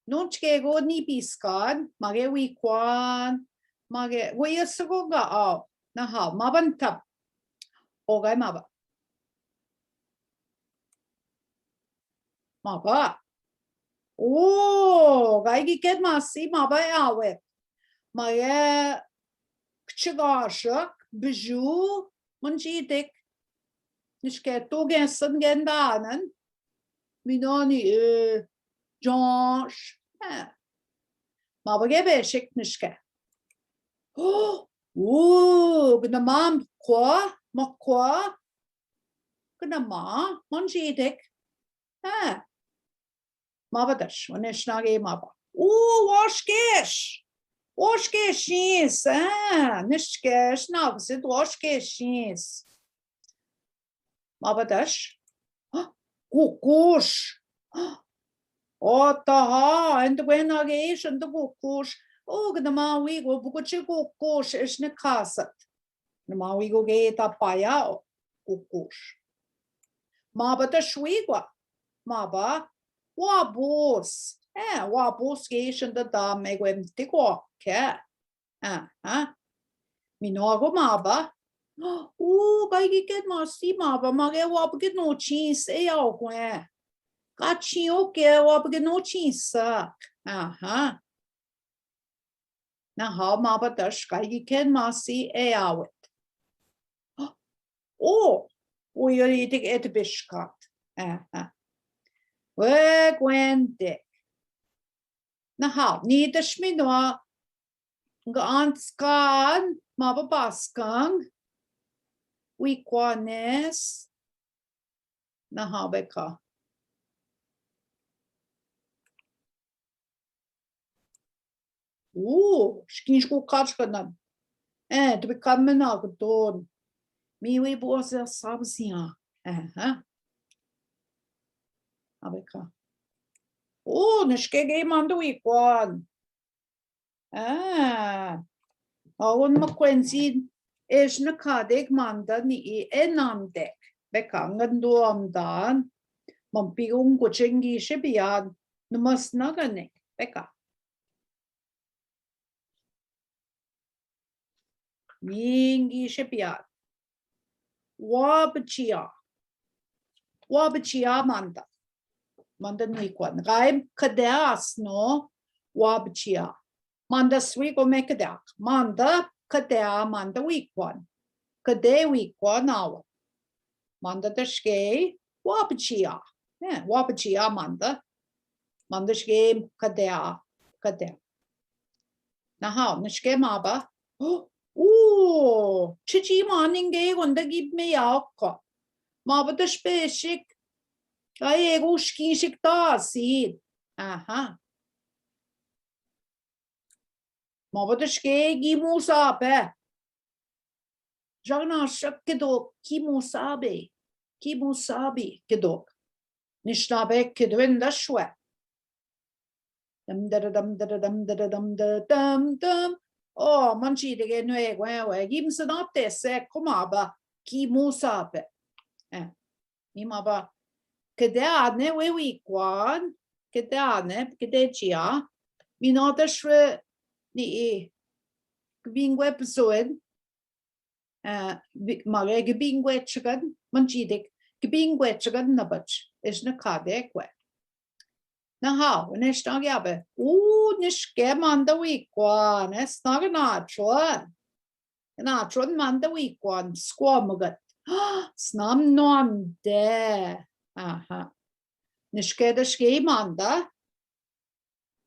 Non chego ni biskan, mage we kwan, mage we is go ga. Na how, mabanta. Okay, maba. Maba. Oh, gaigi get masi maba awe. Maya kchigashak bijou munjidik. Nishke togen sun gendanen. Minoni Josh. Maba gebeshik nishke. Oh, gna mam kwa, makwa. Gna ma munjidik. Mabadash, when it's nage maba. Washkesh. Washkesh is, nishkesh, nagsit, washkesh is. Mabadash. Kukush. Taha, and when nage and the kukush. Oh, the ma we go, bukuchi kukush is nekasat. The ma we go get a paya kukush. Mabadash wigwa. Maba. Wabos. Wabos gation the dame gwem tiko. Minogo maba. cái cái mà xí mà cái hoa cái nô chín sẽ ao quen cái chín ok hoa cái nô chín sa ha na how mà bắt đầu cái mà xí ao ui oi dig et biskat ha we quen de na how ni de schminoa Ganskan, mababaskang, weakness, nahabeka. Skinsko katskanan. Det bekommer noe don. Mi vi båser samsia. Habeka. Neskege mando weakwan. Awan makwensin is na kadek manda ni enamdek. Bekangan do amdan. Mampigong kuchengi shibiyan. Numas naganek. Beka. Mingi shibiyan. Wabachia. Wabachia manda. Manda nuikwan. Raim kadeas no. Wabachia. Manda swiko mekadak. Manda kadea manda weekwan. Kade weekwan awa. Manda dashke wabachia. Wabachia manda. Manda shke kadea. Kadea. Naha, nashke maba. Chichi maninge wanda give me yaka. Maba dashpe shik. Ay ego shki shik ta seed. Aha. Mabadashke gimusabe. Jagna shakkedok kimusabe. Kimusabi kedok. Nishnabe kedwenda shwe. Dum da dum da dum da dum da dum dum. Manchi de genue gwe gimsanate se komaba kimusabe. Mimaba kedeane we weekwan. Kedeane kedechia. Minotashwe ni gbingwe episode mare gbingwe chicken manchidik gbingwe chicken nabach is na kade kwe na how nestag yabe nishke manda weekwan snag na tron manda weekwan squamagat snam nom de aha nishke de shke manda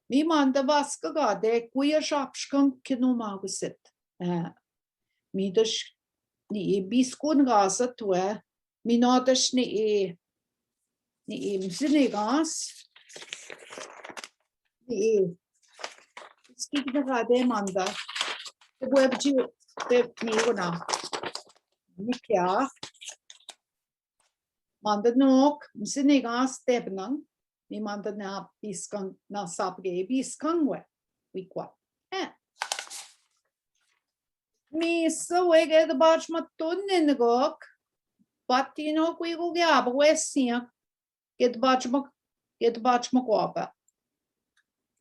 Mi manda vaska gade kuya shapshkan kinu magusit. Mi dash ni biskun gasa tuwe. Mi nodash ni mzinigas. Ni skikna gade manda. The webji the ni wana. Ni kya. Manda nok mzinigas tebnang. Mi manda na piskan na sapge biskangwe wikwa. Mi so wege the batch matun in the gok. Patino quigo gab wessia. Get batch makwapa.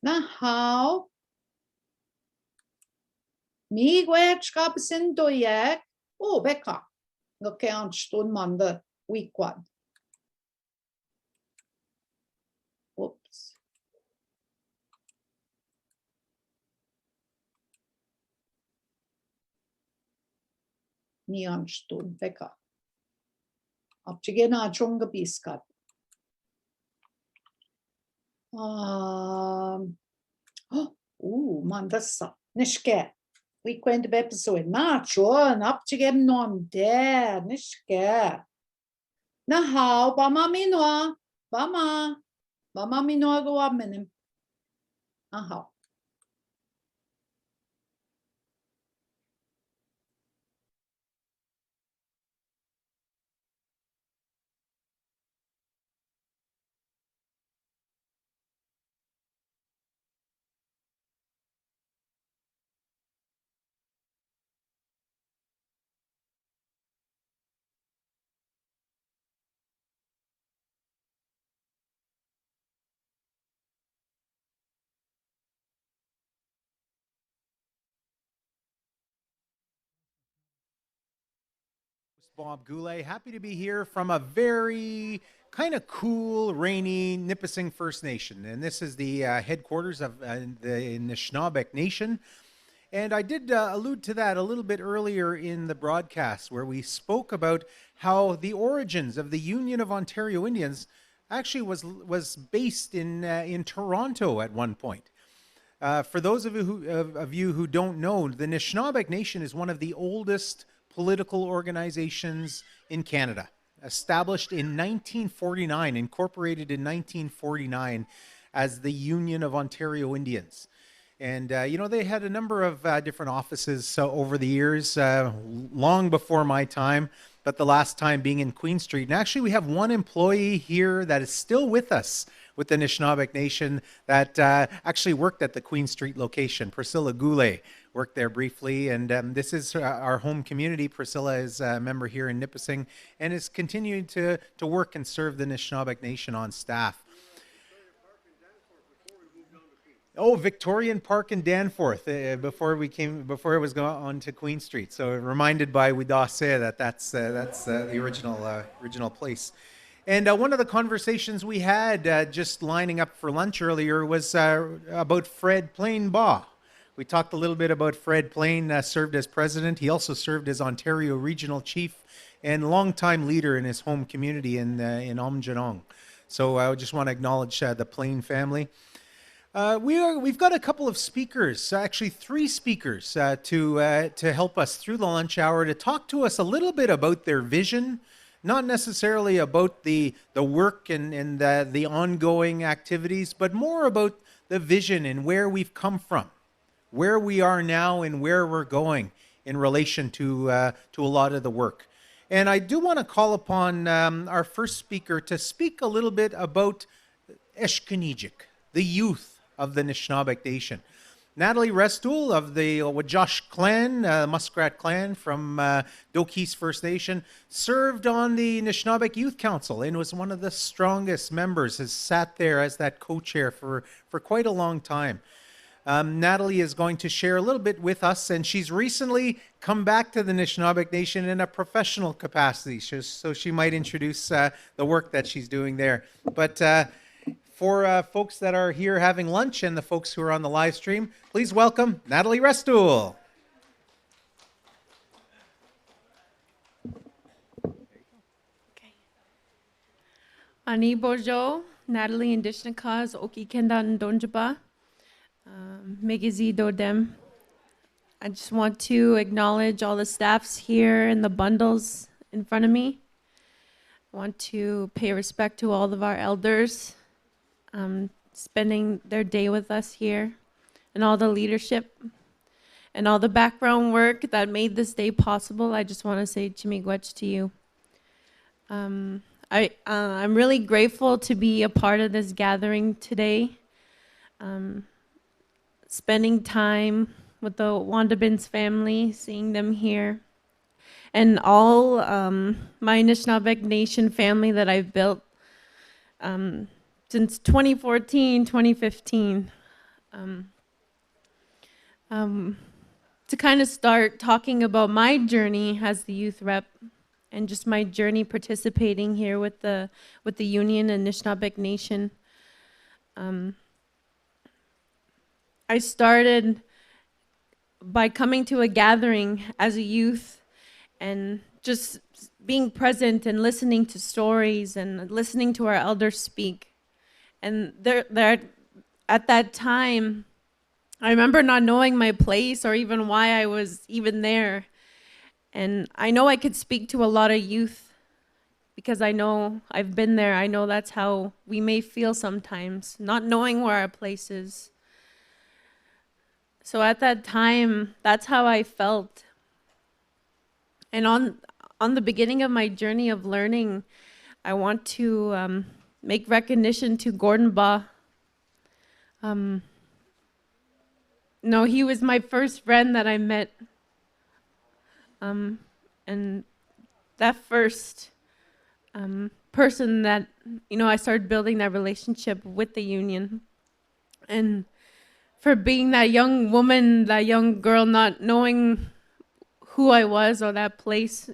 Na how? Mi gwetch kapsin to yek. Beka. No count stun manda wikwa. Oops. Nian stun beka. Abchigena chunga biskat. Mandasa. Nishke. We went to episode. Na chon. Abchigem nom de. Nishke. Na how? Bama minwa. Bama. Bama minwa go up minim. Aha. Bob Goulet. Happy to be here from a very kind of cool, rainy Nipissing First Nation. And this is the headquarters of the Nishnawbek Nation. And I did allude to that a little bit earlier in the broadcast, where we spoke about how the origins of the Union of Ontario Indians actually was based in Toronto at one point. For those of you who don't know, the Nishnawbek Nation is one of the oldest political organizations in Canada, established in 1949, incorporated in 1949 as the Union of Ontario Indians. And, they had a number of different offices over the years, long before my time, but the last time being in Queen Street. And actually, we have one employee here that is still with us with the Nishnawbek Nation that actually worked at the Queen Street location. Priscilla Goulet worked there briefly, and this is our home community. Priscilla is a member here in Nipissing and is continuing to work and serve the Nishnawbek Nation on staff. Oh, Victorian Park in Danforth, before it was going on to Queen Street. So reminded by Widase that's the original place. And one of the conversations we had just lining up for lunch earlier was about Fred Plain-Baugh. We talked a little bit about Fred Plain, served as president. He also served as Ontario Regional Chief and longtime leader in his home community in Aamjiwnaang. So I just want to acknowledge the Plain family. We've got a couple of speakers, actually 3 speakers, to help us through the lunch hour to talk to us a little bit about their vision, not necessarily about the work and the ongoing activities, but more about the vision and where we've come from, where we are now, and where we're going in relation to a lot of the work. And I do want to call upon our first speaker to speak a little bit about Eshkanijic, the youth of the Nishnawbek Nation. Natalie Restool of the Wajash clan, Muskrat clan from Doki's First Nation, served on the Nishnawbek Youth Council and was one of the strongest members, has sat there as that co-chair for quite a long time. Natalie is going to share a little bit with us, and she's recently come back to the Nishnawbek Nation in a professional capacity, so she might introduce the work that she's doing there. But for folks that are here having lunch and the folks who are on the live stream, please welcome Natalie Restool. Okay. Ani Bojo, Natalie Indishnakas, Oki Kendan Donjaba, Megizi Dodem. I just want to acknowledge all the staffs here and the bundles in front of me. I want to pay respect to all of our elders spending their day with us here, and all the leadership and all the background work that made this day possible. I just want to say Chimigwech to you. I'm really grateful to be a part of this gathering today. Spending time with the Wandabins family, seeing them here, and all my Nishnawbek Nation family that I've built since 2014, 2015. To kind of start talking about my journey as the youth rep and just my journey participating here with the union and Nishnawbek Nation. I started by coming to a gathering as a youth and just being present and listening to stories and listening to our elders speak. And there, at that time, I remember not knowing my place or even why I was even there. And I know I could speak to a lot of youth because I know I've been there. I know that's how we may feel sometimes, not knowing where our place is. So at that time, that's how I felt. And on the beginning of my journey of learning, I want to make recognition to Gordon Baugh. No, he was my first friend that I met. And that first person that, I started building that relationship with the union. And for being that young woman, that young girl, not knowing who I was or that place,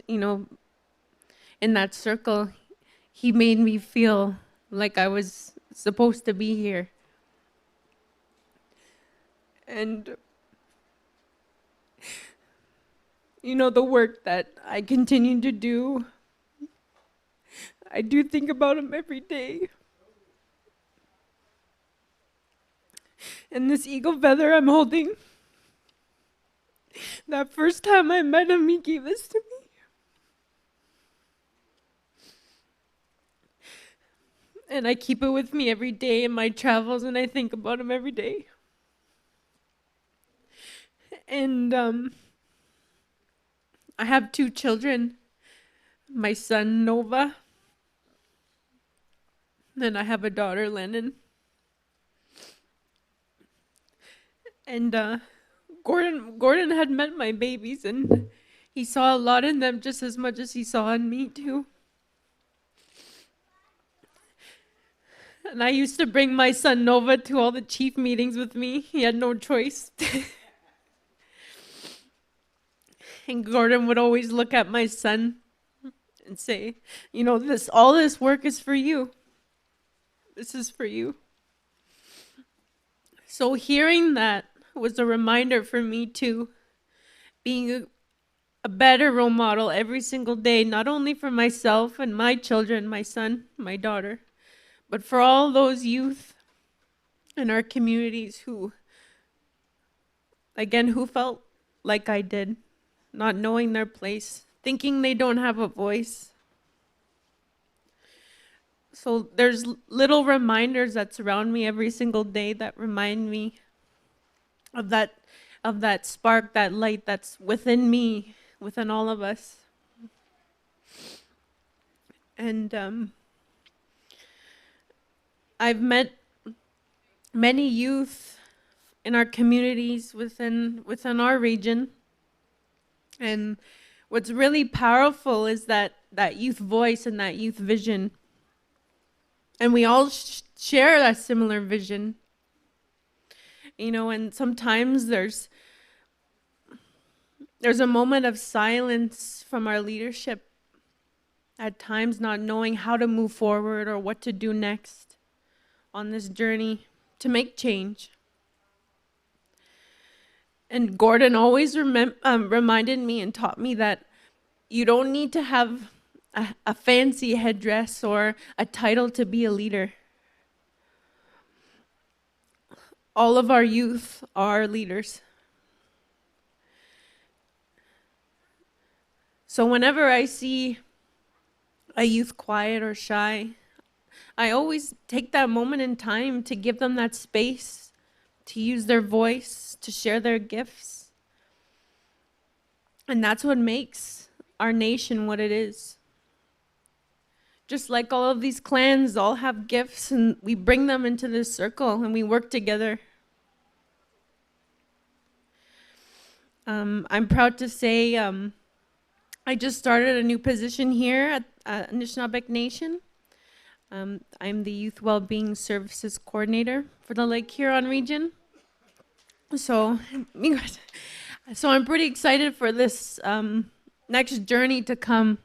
in that circle, he made me feel like I was supposed to be here. And, you know, the work that I continue to do, I do think about him every day. And this eagle feather I'm holding, that first time I met him, he gave this to me. And I keep it with me every day in my travels, and I think about him every day. And I have 2 children, my son Nova, and I have a daughter, Lennon. And Gordon had met my babies, and he saw a lot in them just as much as he saw in me too. And I used to bring my son Nova to all the chief meetings with me. He had no choice. And Gordon would always look at my son and say, you know, all this work is for you. This is for you. So hearing that was a reminder for me too, being a better role model every single day, not only for myself and my children, my son, my daughter, but for all those youth in our communities who felt like I did, not knowing their place, thinking they don't have a voice. So there's little reminders that surround me every single day that remind me of that spark, that light that's within me, within all of us. And I've met many youth in our communities within our region. And what's really powerful is that youth voice and that youth vision. And we all share that similar vision. You know, and sometimes there's a moment of silence from our leadership, at times not knowing how to move forward or what to do next on this journey to make change. And Gordon always reminded me and taught me that you don't need to have a fancy headdress or a title to be a leader. All of our youth are leaders. So whenever I see a youth quiet or shy, I always take that moment in time to give them that space to use their voice, to share their gifts. And that's what makes our nation what it is. Just like all of these clans all have gifts, and we bring them into this circle and we work together. I'm proud to say I just started a new position here at Anishinaabeg Nation. I'm the Youth Wellbeing Services Coordinator for the Lake Huron region. So I'm pretty excited for this next journey to come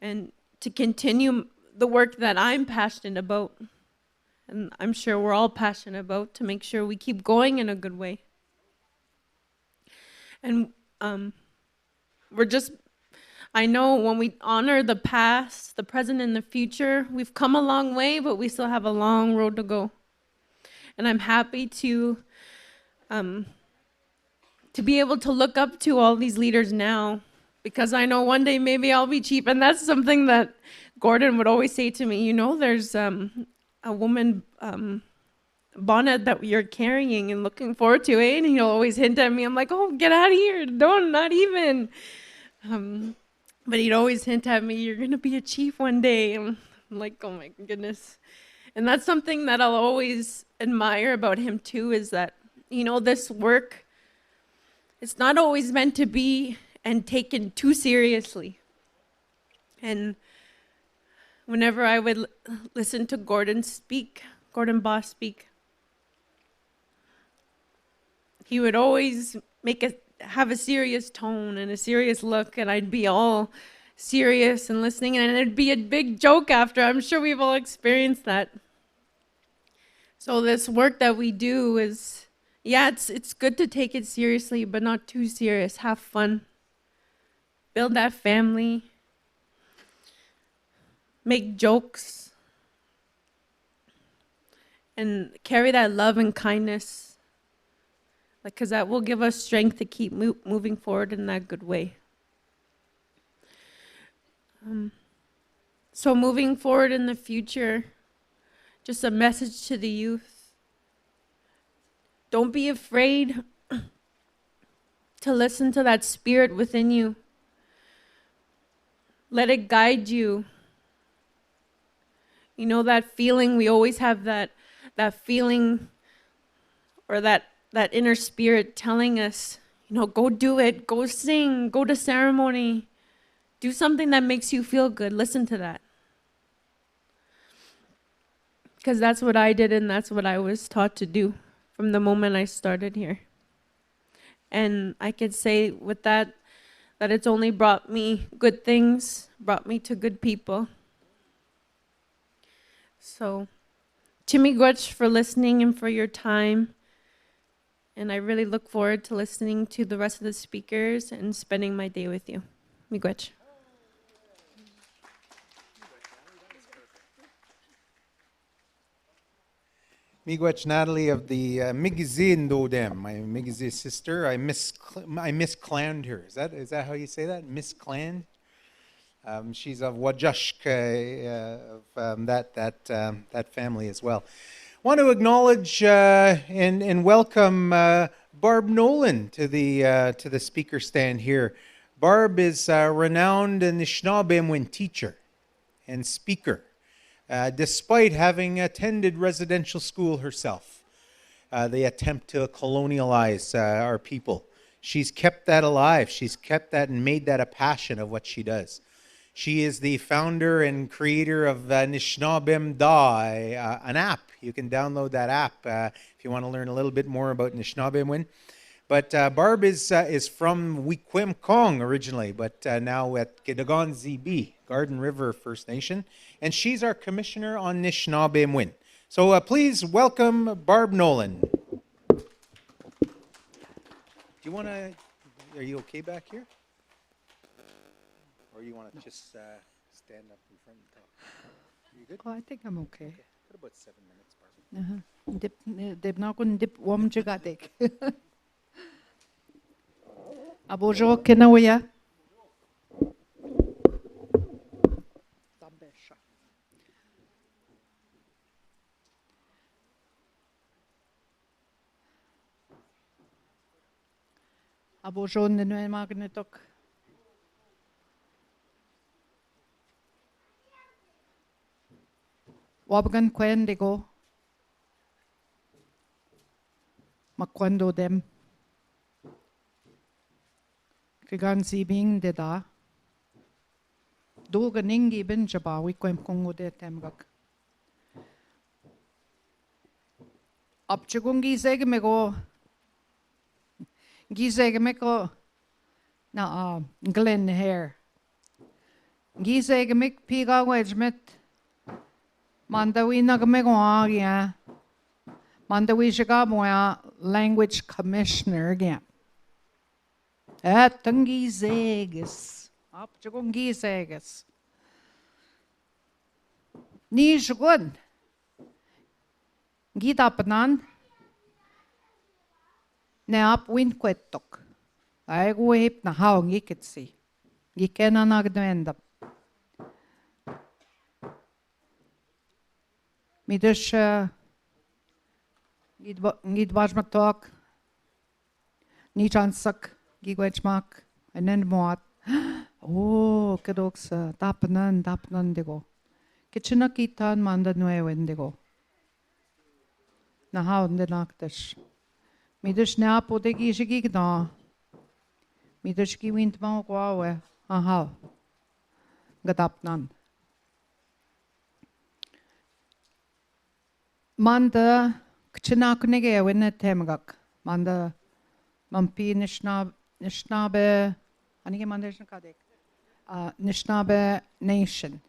and to continue the work that I'm passionate about. And I'm sure we're all passionate about, to make sure we keep going in a good way. And I know when we honor the past, the present, and the future, we've come a long way, but we still have a long road to go. And I'm happy to be able to look up to all these leaders now, because I know one day maybe I'll be chief. And that's something that Gordon would always say to me, you know, there's a woman bonnet that you're carrying and looking forward to, eh? And he'll always hint at me. I'm like, oh, get out of here. Not even. But he'd always hint at me, you're going to be a chief one day. I'm like, oh my goodness. And that's something that I'll always admire about him too, is that, you know, this work, it's not always meant to be and taken too seriously. And whenever I would listen to Gordon Boss speak, he would always have a serious tone and a serious look, and I'd be all serious and listening, and it'd be a big joke after. I'm sure we've all experienced that. So this work that we do is, yeah, it's good to take it seriously, but not too serious. Have fun. Build that family. Make jokes. And carry that love and kindness. Because that will give us strength to keep moving forward in that good way. So moving forward in the future, just a message to the youth. Don't be afraid to listen to that spirit within you. Let it guide you. You know that feeling, we always have that feeling or that inner spirit telling us, go do it, go sing, go to ceremony. Do something that makes you feel good. Listen to that. Because that's what I did, and that's what I was taught to do from the moment I started here. And I could say with that it's only brought me good things, brought me to good people. So, Chimigwech for listening and for your time. And I really look forward to listening to the rest of the speakers and spending my day with you. Miigwech. Miigwech Natalie of the Miigwech Dodem, my Miigwech sister. I misclanned her. Is that how you say that? Misclanned? She's of Wajushk, of that family as well. Want to acknowledge and welcome Barb Nolan to the speaker stand here. Barb is a renowned Anishinaabe teacher and speaker, despite having attended residential school herself. The attempt to colonialize our people. She's kept that alive. She's kept that and made that a passion of what she does. She is the founder and creator of Anishinaabe Da, an app. You can download that app if you want to learn a little bit more about Anishinaabe. But Barb is from Wikwemkong originally, but now at Kidagon ZB, Garden River First Nation. And she's our commissioner on Anishinaabe. So please welcome Barb Nolan. Are you okay back here? Or you want to just stand up in front and talk? You good? Oh, I think I'm okay. Got about 7 minutes, Barb. Dip na kun dip wam jagadik. Abojo kenawaya. Abojo nenwe magnetok. Wabagan kwendigo. Makwando dem. Kigan sibing de da. Do ganingi bin jaba wikwem kongo de temgak. Abchugungi segmego. Gizegmeko na Glen Hare. Gizegmek piga wedgmet. Mandawi nagmego agya. Mandawi shagamoya language commissioner again. Tangi zeges. Abchugungi zeges. Ni shgun. Gidapanan. Neap winkwetok. I wait na how you could see. You cannot end up. Midish gid wajmatok. Nichansak gigwechmak. And then what? Oh, kadoks tapanan digo. Kitchenakitan manda nue wendigo. Na how the naktish. Midish na podegi shigigna. Midish ki wind ma kwawe. Aha. Gadapnan. Manda kchinaknege wenne temgak. Manda mampi nishnabe. Anige mandeshna kadek. Anishinaabe Nation.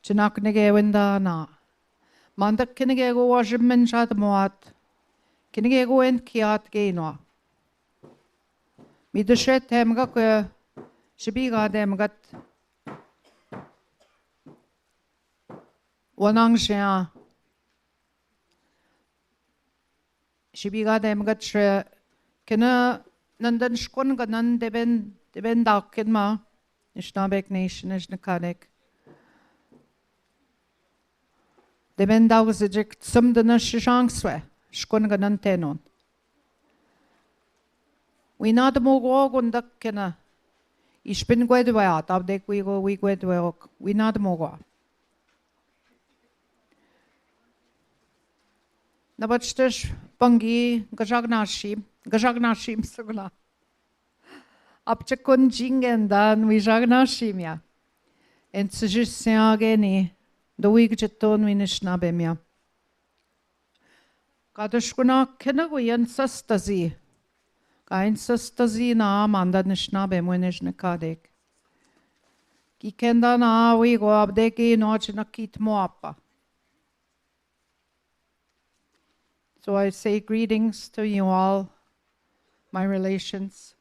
Chinaknegewinda na. Mandak kinegego wajimmin shadmoat. Kinegego en kiat geno. Midashet hemga kwe shibiga demgat wanang shia. Shibiga demgat shre kena nandan shkon ganan deben dakin ma. Nishnabek Nation is nakanek. Deben daugzijik sumdana shishangswe. Shkon ganan tenon. We not mogo gundak kena. Ich bin gwedwa, tabdek we go we gwedwa. We not mogo. Nabachtish bangi gajagnashim sugla. Apchakun jingen dan we jagnashim ya. En tsjisya geni. Do we jeton we nishnabemya. Kadashkuna kena we yan sastazi. Kain sastazi na amanda nishnabe mwenish nekadek. Ki kenda na we go abdeki noch na kit moapa. So I say greetings to you all, my relations.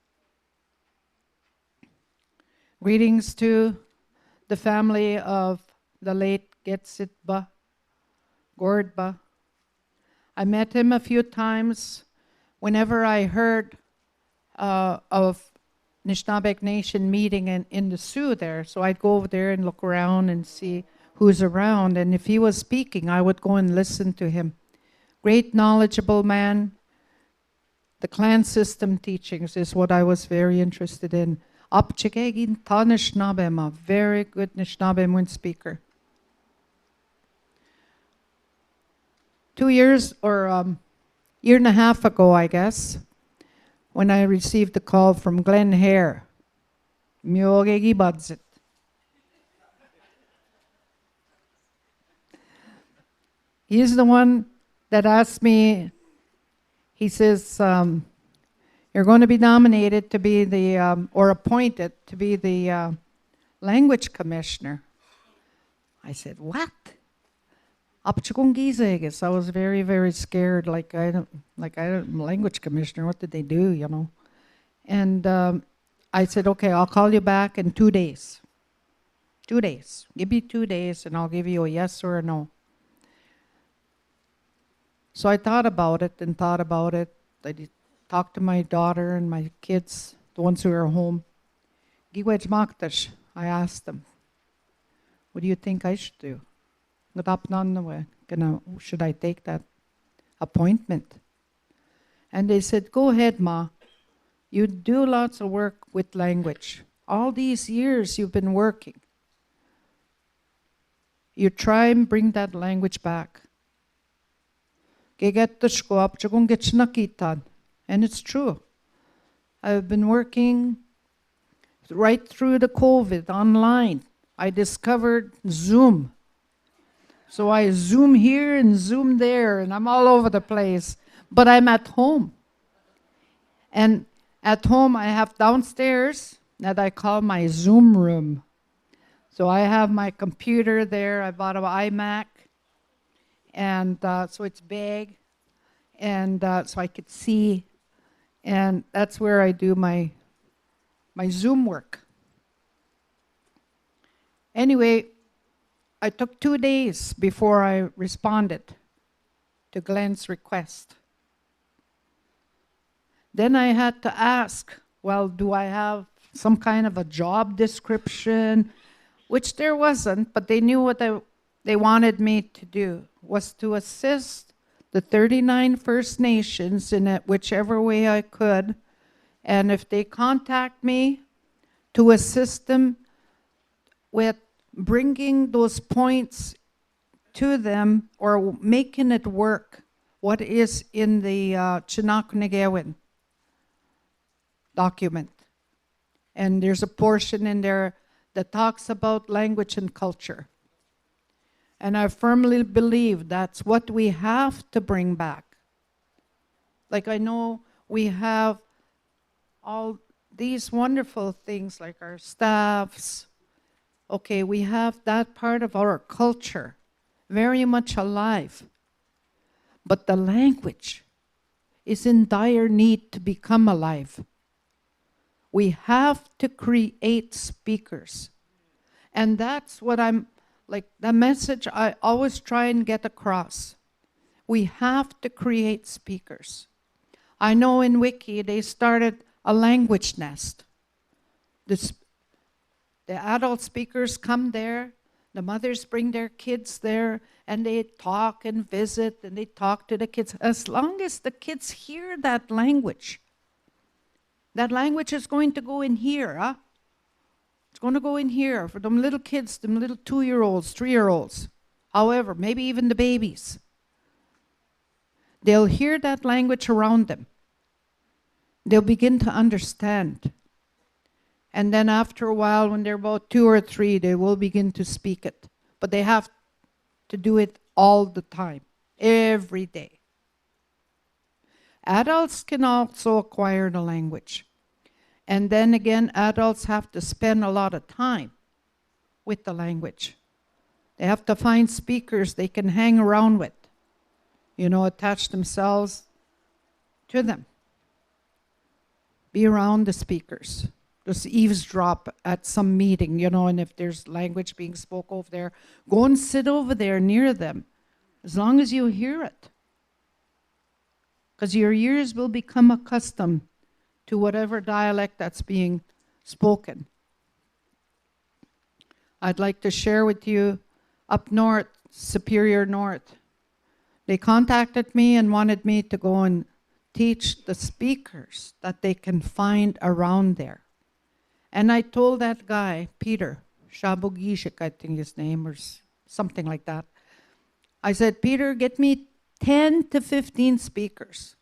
Greetings to the family of the late Getsitba, Gordba. I met him a few times whenever I heard of Nishnabek Nation meeting in the Sioux there. So I'd go over there and look around and see who's around. And if he was speaking, I would go and listen to him. Great knowledgeable man. The clan system teachings is what I was very interested in. Apchegegin ta Nishnabem, a very good Nishnabem speaker. 2 years or year and a half ago, I guess, when I received a call from Glenn Hare. Myogegi Badzit. He's the one that asked me, he says, you're going to be nominated to be the, or appointed to be the language commissioner. I said, what? I was very, very scared. Like I don't language commissioner. What did they do? You know, and I said, okay, I'll call you back in 2 days. 2 days. Give me 2 days, and I'll give you a yes or a no. So I thought about it and thought about it. I talked to my daughter and my kids, the ones who are home. I asked them, what do you think I should do? Should I take that appointment? And they said, go ahead, Ma. You do lots of work with language. All these years you've been working. You try and bring that language back. And it's true. I've been working right through the COVID online. I discovered Zoom. So I Zoom here and Zoom there, and I'm all over the place. But I'm at home. And at home, I have downstairs that I call my Zoom room. So I have my computer there. I bought an iMac. And so it's big. And so I could see. And that's where I do my Zoom work. Anyway, I took 2 days before I responded to Glenn's request. Then I had to ask, well, do I have some kind of a job description? Which there wasn't, but they knew what they wanted me to do, was to assist the 39 First Nations in it whichever way I could. And if they contact me, to assist them with bringing those points to them or making it work, what is in the Chinaknegewin document. And there's a portion in there that talks about language and culture. And I firmly believe that's what we have to bring back. Like I know we have all these wonderful things like our staffs, okay, we have that part of our culture very much alive. But the language is in dire need to become alive. We have to create speakers. And that's what I'm, like, the message I always try and get across. We have to create speakers. I know in Wiki they started a language nest. The adult speakers come there, the mothers bring their kids there, and they talk and visit, and they talk to the kids. As long as the kids hear that language is going to go in here, huh? It's going to go in here for them little kids, them little 2-year-olds, 3-year-olds, however, maybe even the babies. They'll hear that language around them. They'll begin to understand. And then after a while, when they're about 2 or 3, they will begin to speak it. But they have to do it all the time, every day. Adults can also acquire the language. And then again, adults have to spend a lot of time with the language. They have to find speakers they can hang around with, attach themselves to them. Be around the speakers. Just eavesdrop at some meeting, and if there's language being spoke over there, go and sit over there near them, as long as you hear it. Because your ears will become accustomed to whatever dialect that's being spoken. I'd like to share with you up north, Superior North. They contacted me and wanted me to go and teach the speakers that they can find around there. And I told that guy, Peter, Shabogishik, I think his name, or something like that. I said, Peter, get me 10 to 15 speakers.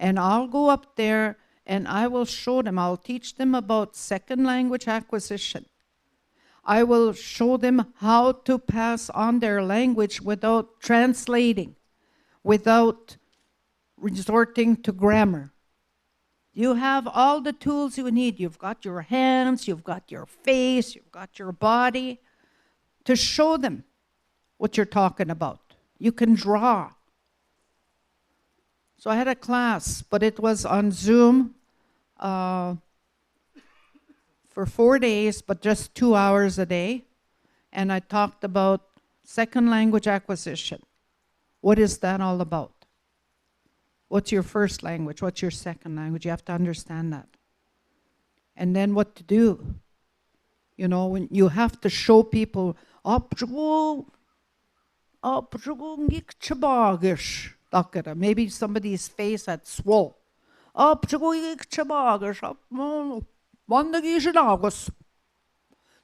And I'll go up there and I will show them, I'll teach them about second language acquisition. I will show them how to pass on their language without translating, without resorting to grammar. You have all the tools you need. You've got your hands, you've got your face, you've got your body to show them what you're talking about. You can draw. So I had a class, but it was on Zoom for 4 days, but just 2 hours a day. And I talked about second language acquisition. What is that all about? What's your first language? What's your second language? You have to understand that. And then what to do. When you have to show people, maybe somebody's face had swole. So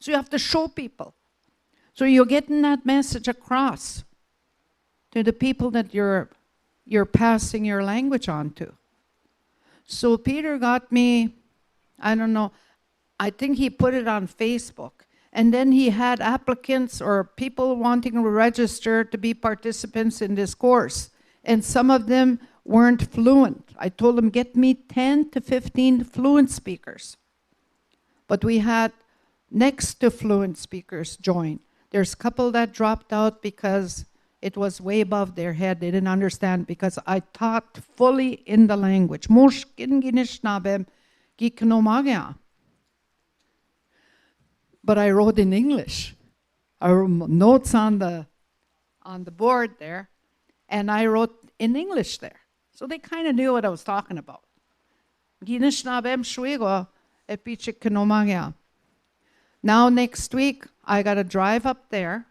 you have to show people. So you're getting that message across to the people that you're passing your language on to. So Peter got me, I don't know, I think he put it on Facebook. And then he had applicants or people wanting to register to be participants in this course. And some of them weren't fluent. I told him, get me 10 to 15 fluent speakers. But we had next to fluent speakers join. There's a couple that dropped out because it was way above their head. They didn't understand because I taught fully in the language. But I wrote in English. I wrote notes on the board there, and I wrote in English there. So they kind of knew what I was talking about. Now next week, I got to drive up there,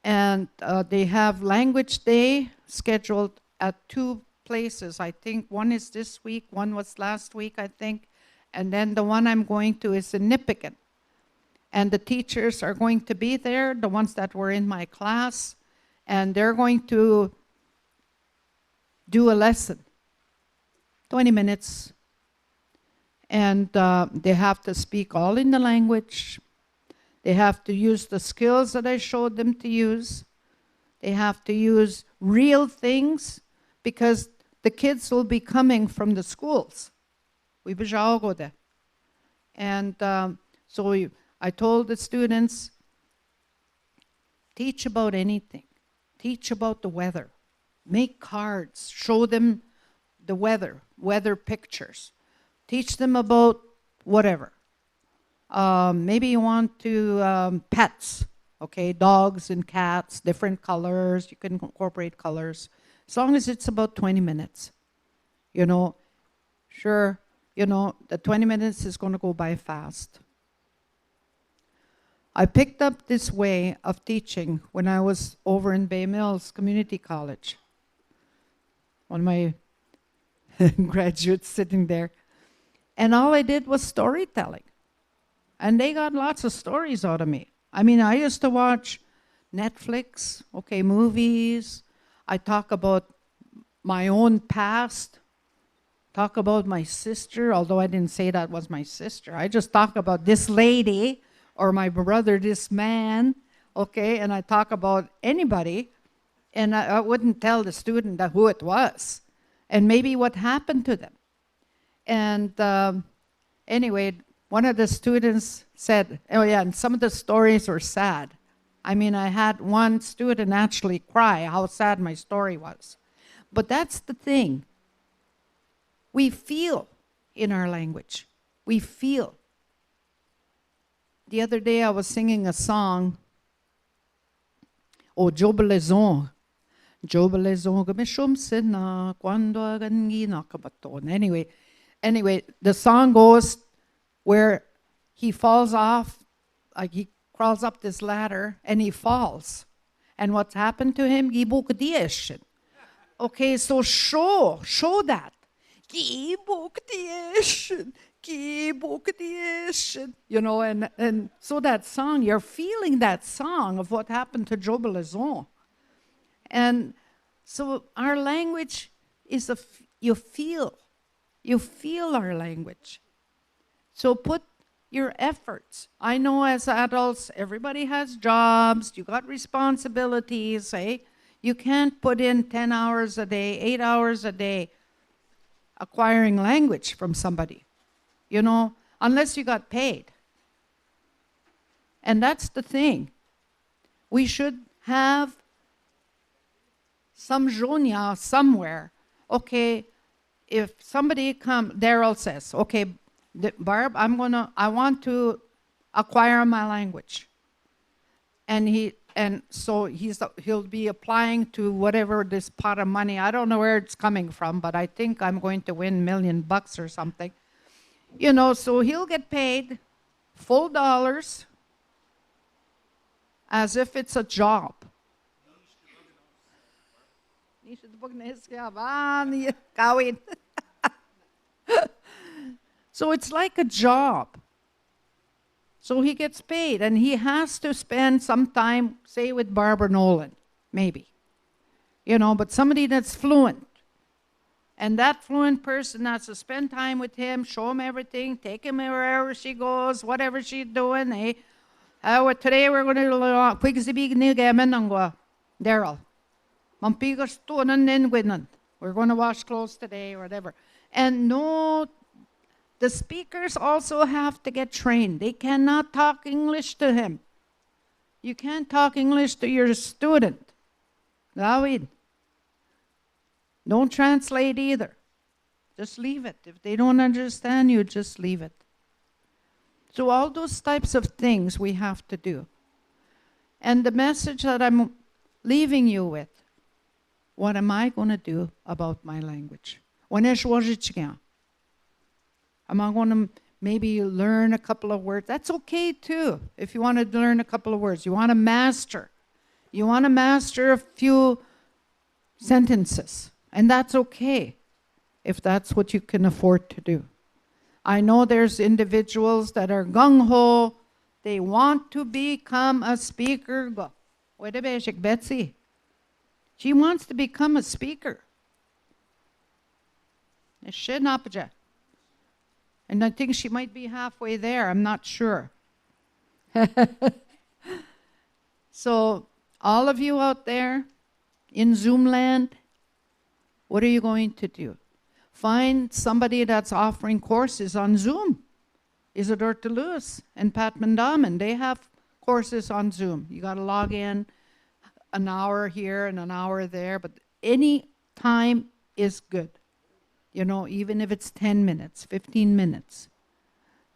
and they have Language Day scheduled at 2 places. I think one is this week, one was last week, I think. And then the one I'm going to is in Nipigon. And the teachers are going to be there, the ones that were in my class, and they're going to do a lesson, 20 minutes. And they have to speak all in the language. They have to use the skills that I showed them to use. They have to use real things because the kids will be coming from the schools. We go there. And I told the students, teach about anything. Teach about the weather. Make cards. Show them the weather pictures. Teach them about whatever. Maybe you want to, pets, okay? Dogs and cats, different colors. You can incorporate colors. As long as it's about 20 minutes. You know, sure, you know, the 20 minutes is going to go by fast. I picked up this way of teaching when I was over in Bay Mills Community College. One of my graduates sitting there. And all I did was storytelling. And they got lots of stories out of me. I mean, I used to watch Netflix, okay, movies. I talk about my own past. Talk about my sister, although I didn't say that was my sister. I just talk about this lady or my brother, this man, okay? And I talk about anybody, and I wouldn't tell the student that who it was and maybe what happened to them. And anyway, one of the students said, oh yeah, and some of the stories were sad. I mean, I had one student actually cry how sad my story was. But that's the thing. We feel in our language. We feel. The other day I was singing a song, O Jobelezon. Jobelezon gumishum sina quando agangi nakabaton. Anyway, the song goes where he falls off, like he crawls up this ladder and he falls. And what's happened to him? Gibukdieshin. Okay, so show that. Gibukdieshin. You know, and so that song, you're feeling that song of what happened to Jobelezon. And so our language is you feel our language. So put your efforts. I know as adults, everybody has jobs, you got responsibilities, eh? You can't put in 10 hours a day, 8 hours a day acquiring language from somebody. You know, unless you got paid. And that's the thing. We should have some jonia somewhere. Okay, if somebody Daryl says, okay, Barb, I want to acquire my language. And so he'll be applying to whatever this pot of money. I don't know where it's coming from, but I think I'm going to win $1 million or something. You know, so he'll get paid full dollars as if it's a job. So it's like a job. So he gets paid, and he has to spend some time, say, with Barbara Nolan, maybe. You know, but somebody that's fluent. And that fluent person has to spend time with him, show him everything, take him wherever she goes, whatever she's doing. Eh? Today we're going to Daryl. We're going to wash clothes today or whatever. And no, the speakers also have to get trained. They cannot talk English to him. You can't talk English to your student. Gawin. Don't translate either. Just leave it. If they don't understand you, just leave it. So all those types of things we have to do. And the message that I'm leaving you with, what am I going to do about my language? Am I going to maybe learn a couple of words? That's okay too, if you want to learn a couple of words. You want to master. You want to master a few sentences. And that's okay, if that's what you can afford to do. I know there's individuals that are gung-ho. They want to become a speaker. Wait a minute, Betsy. She wants to become a speaker. And I think she might be halfway there. I'm not sure. So all of you out there in Zoom land, what are you going to do? Find somebody that's offering courses on Zoom. Isidore Toulouse and Pat Mandaman, they have courses on Zoom. You got to log in an hour here and an hour there, but any time is good. You know, even if it's 10 minutes, 15 minutes.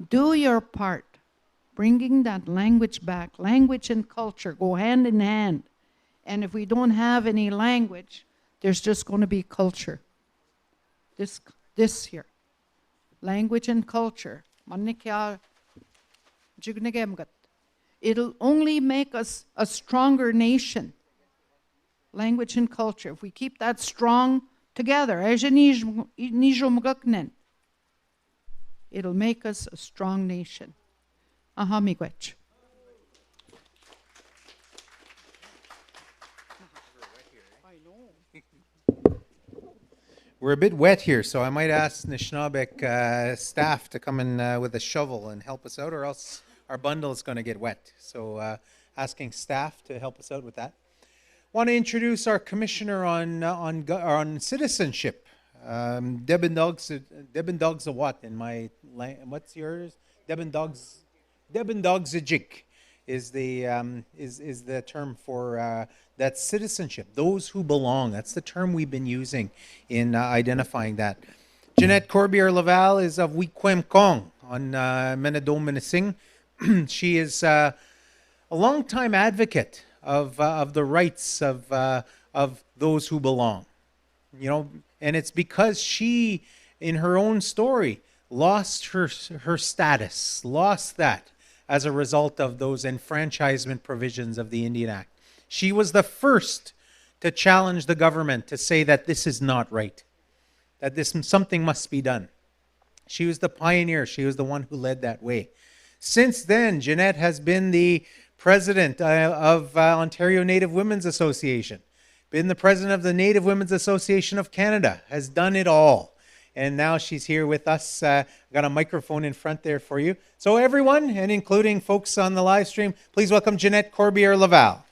Do your part. Bringing that language back. Language and culture go hand in hand. And if we don't have any language, there's just going to be culture. This here. Language and culture. It'll only make us a stronger nation. Language and culture. If we keep that strong together, it'll make us a strong nation. Aha, miigwech. We're a bit wet here, so I might ask Nishnabek staff to come in with a shovel and help us out, or else our bundle is going to get wet. So asking staff to help us out with that. Want to introduce our commissioner on citizenship. Debin Dogs a what in my what's yours? Debin Dogs a jig is the term for that citizenship. Those who belong. That's the term we've been using in identifying that. Jeanette Corbier-Laval is of Wikwemkong on Menadome Minising. She is a longtime advocate of the rights of those who belong. You know, and it's because she, in her own story, lost her status, lost that as a result of those enfranchisement provisions of the Indian Act. She was the first to challenge the government to say that this is not right, that something must be done. She was the pioneer. She was the one who led that way. Since then, Jeanette has been the president of Ontario Native Women's Association, been the president of the Native Women's Association of Canada, has done it all. And now she's here with us. I've got a microphone in front there for you. So everyone, and including folks on the live stream, please welcome Jeanette Corbier-Laval.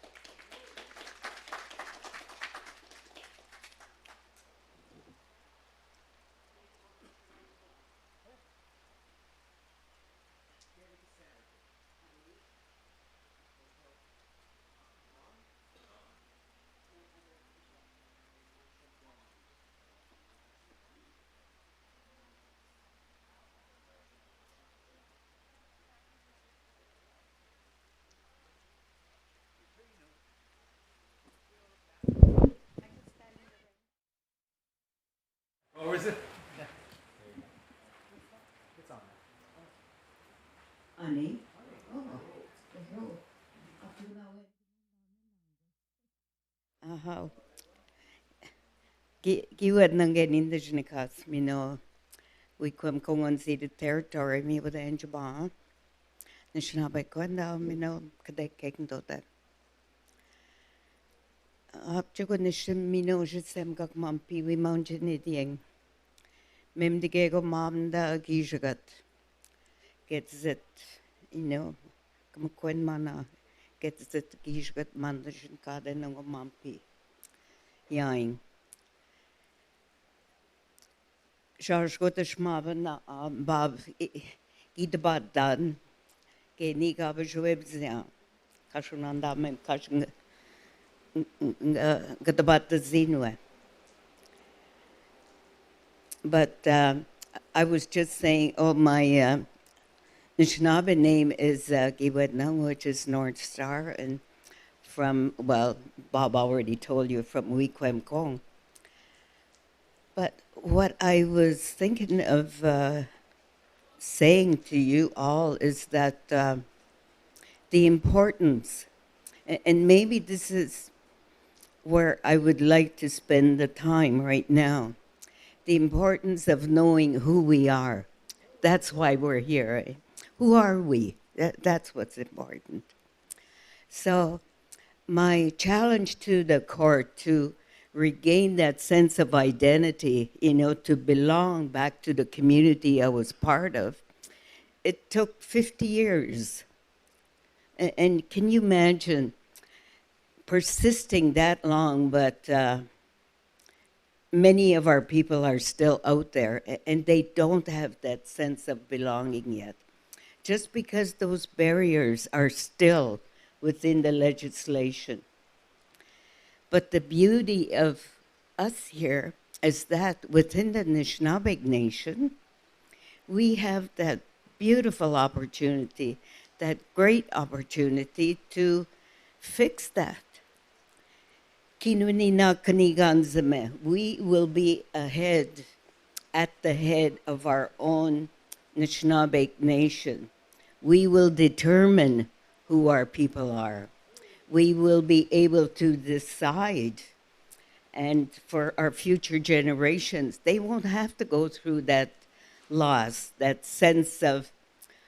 Or is it? Yeah. It's on. Ani? Aha. Giwad nang indigenous nikas, mino. We come on see the territory, me with the Anjaba. Nishnabek Gwanda, mino, Kadek Kaken Dota. Up to Nishim Mino, Jitsem Gak Mampi, we mountain it. Mem de Gego Mam da Gijagat gets it, you know, come Quen Mana gets it Gijagat Mandashin Kaden and Mampi. Yain. Charles got a schmaven, Bob, eat the bad done, gay Niga Visuebzia, Kashunanda, Mem Kashing, got about the Zinue. But I was just saying, my Anishinaabe name is Giwetnung, which is North Star, and from, well, Bob already told you, from Wikwemkong. But what I was thinking of saying to you all is that the importance, and maybe this is where I would like to spend the time right now, the importance of knowing who we are. That's why we're here. Right? Who are we? That's what's important. So my challenge to the court to regain that sense of identity, you know, to belong back to the community I was part of, it took 50 years. And can you imagine persisting that long, but many of our people are still out there and they don't have that sense of belonging yet. Just because those barriers are still within the legislation. But the beauty of us here is that within the Anishinaabe Nation, we have that beautiful opportunity, that great opportunity to fix that. Kinunina kaniganzame. We will be ahead, at the head of our own Anishinaabe Nation. We will determine who our people are. We will be able to decide. And for our future generations, they won't have to go through that loss, that sense of,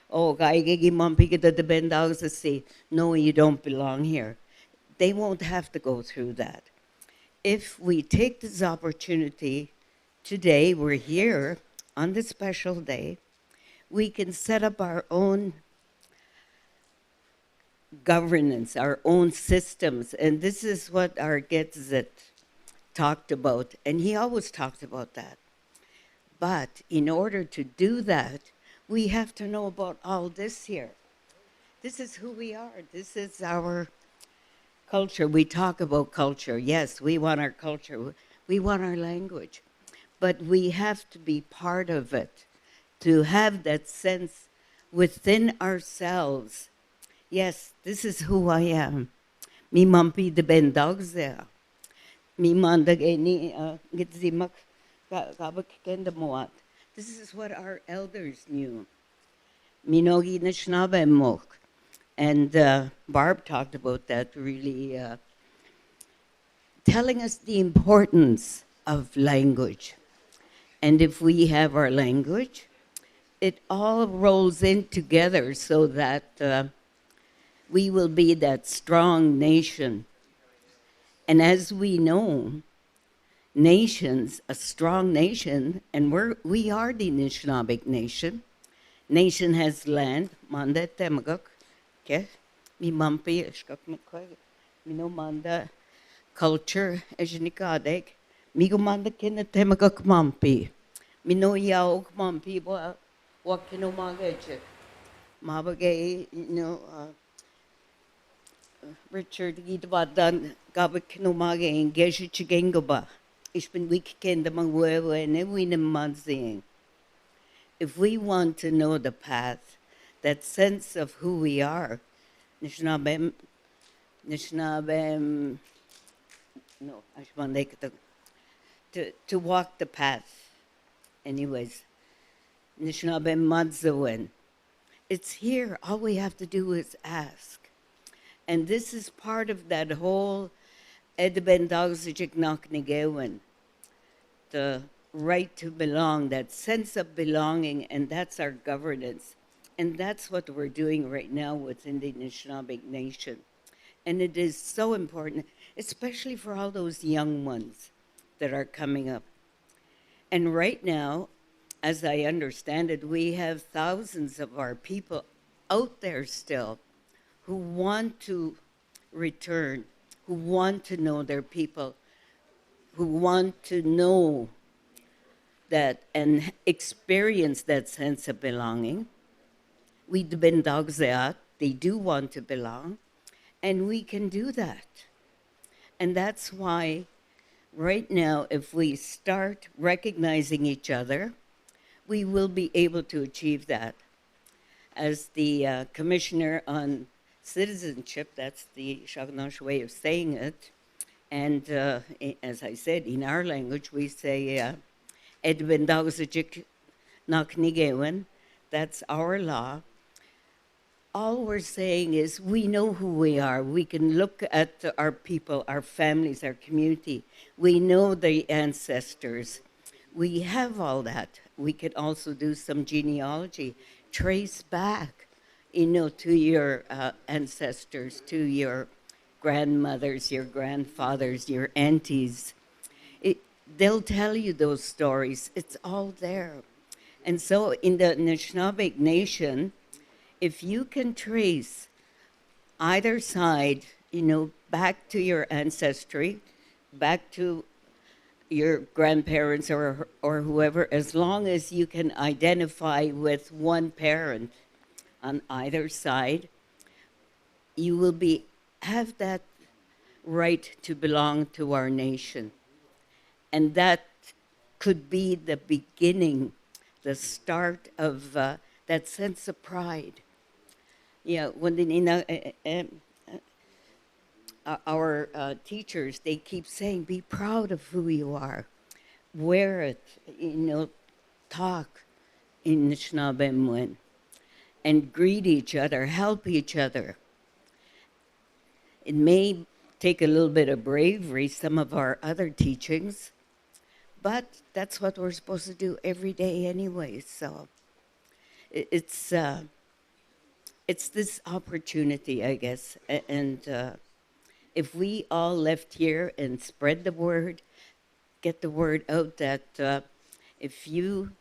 oh, no, you don't belong here. They won't have to go through that. If we take this opportunity today, we're here on this special day, we can set up our own governance, our own systems. And this is what our Getzit talked about. And he always talked about that. But in order to do that, we have to know about all this here. This is who we are. This is our culture. We talk about culture. Yes, we want our culture. We want our language. But we have to be part of it, to have that sense within ourselves. Yes, this is who I am. Mi mampi de ben dogzea. Mi mandag eni gitzimak kabak kendamoat. This is what our elders knew. Minogi Nishnaba mok. And Barb talked about that, really telling us the importance of language. And if we have our language, it all rolls in together so that we will be that strong nation. And as we know, nations, a strong nation, and we are the Anishinaabe Nation. Nation has land, manda temagok, okay? Mi mampi eshkak mikoy, mi no manda culture ejnikadek, mi go manda kina temagok mampi, mi no yaok mampi wa wakino magache, mabagay Richard Gidwadan gabak kino magay geshe chigengoba. Ich bin weekend among wherever and we manzing. If we want to know the path, that sense of who we are, Nishnabem, no, I should want to walk the path. Anyways, Nishnabem Madzawen. It's here. All we have to do is ask. And this is part of that whole Edben Dagzijik Naknigewen, the right to belong, that sense of belonging, and that's our governance. And that's what we're doing right now within the Anishinaabe Nation. And it is so important, especially for all those young ones that are coming up. And right now, as I understand it, we have thousands of our people out there still who want to return, who want to know their people, who want to know that and experience that sense of belonging. We dogzeat, they do want to belong, and we can do that. And that's why right now, if we start recognizing each other, we will be able to achieve that. As the Commissioner on Citizenship, that's the Shagnash way of saying it, and as I said, in our language, we say, Edwin Dagzijik Naknigewen, that's our law. All we're saying is we know who we are. We can look at our people, our families, our community. We know the ancestors. We have all that. We could also do some genealogy, trace back, to your ancestors, to your grandmothers, your grandfathers, your aunties. They'll tell you those stories. It's all there. And so in the Anishinaabe Nation, if you can trace either side, back to your ancestry, back to your grandparents or whoever, as long as you can identify with one parent on either side, you will have that right to belong to our nation. And that could be the beginning, the start of that sense of pride. Yeah, when our teachers, they keep saying, be proud of who you are. Wear it, talk in Anishinaabe and greet each other, help each other. It may take a little bit of bravery, some of our other teachings, but that's what we're supposed to do every day anyway. So it's this opportunity, I guess. And if we all left here and spread the word, get the word out that if you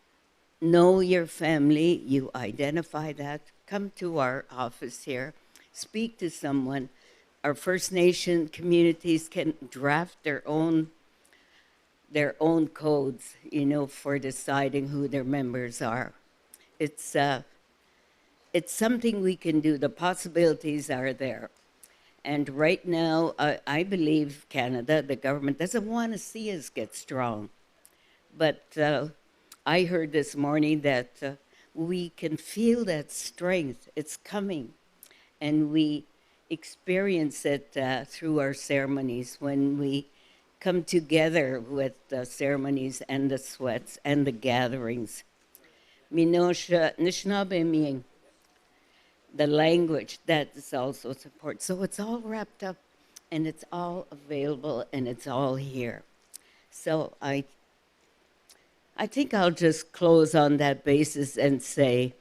know your family, you identify that, come to our office here, speak to someone. Our First Nation communities can draft their own codes, for deciding who their members are. It's something we can do. The possibilities are there. And right now, I believe Canada, the government, doesn't want to see us get strong. But I heard this morning that we can feel that strength. It's coming. And we experience it through our ceremonies when we come together with the ceremonies and the sweats and the gatherings. Minosha Nishnabeming, the language, that is also support. So it's all wrapped up and it's all available and it's all here. So I think I'll just close on that basis and say,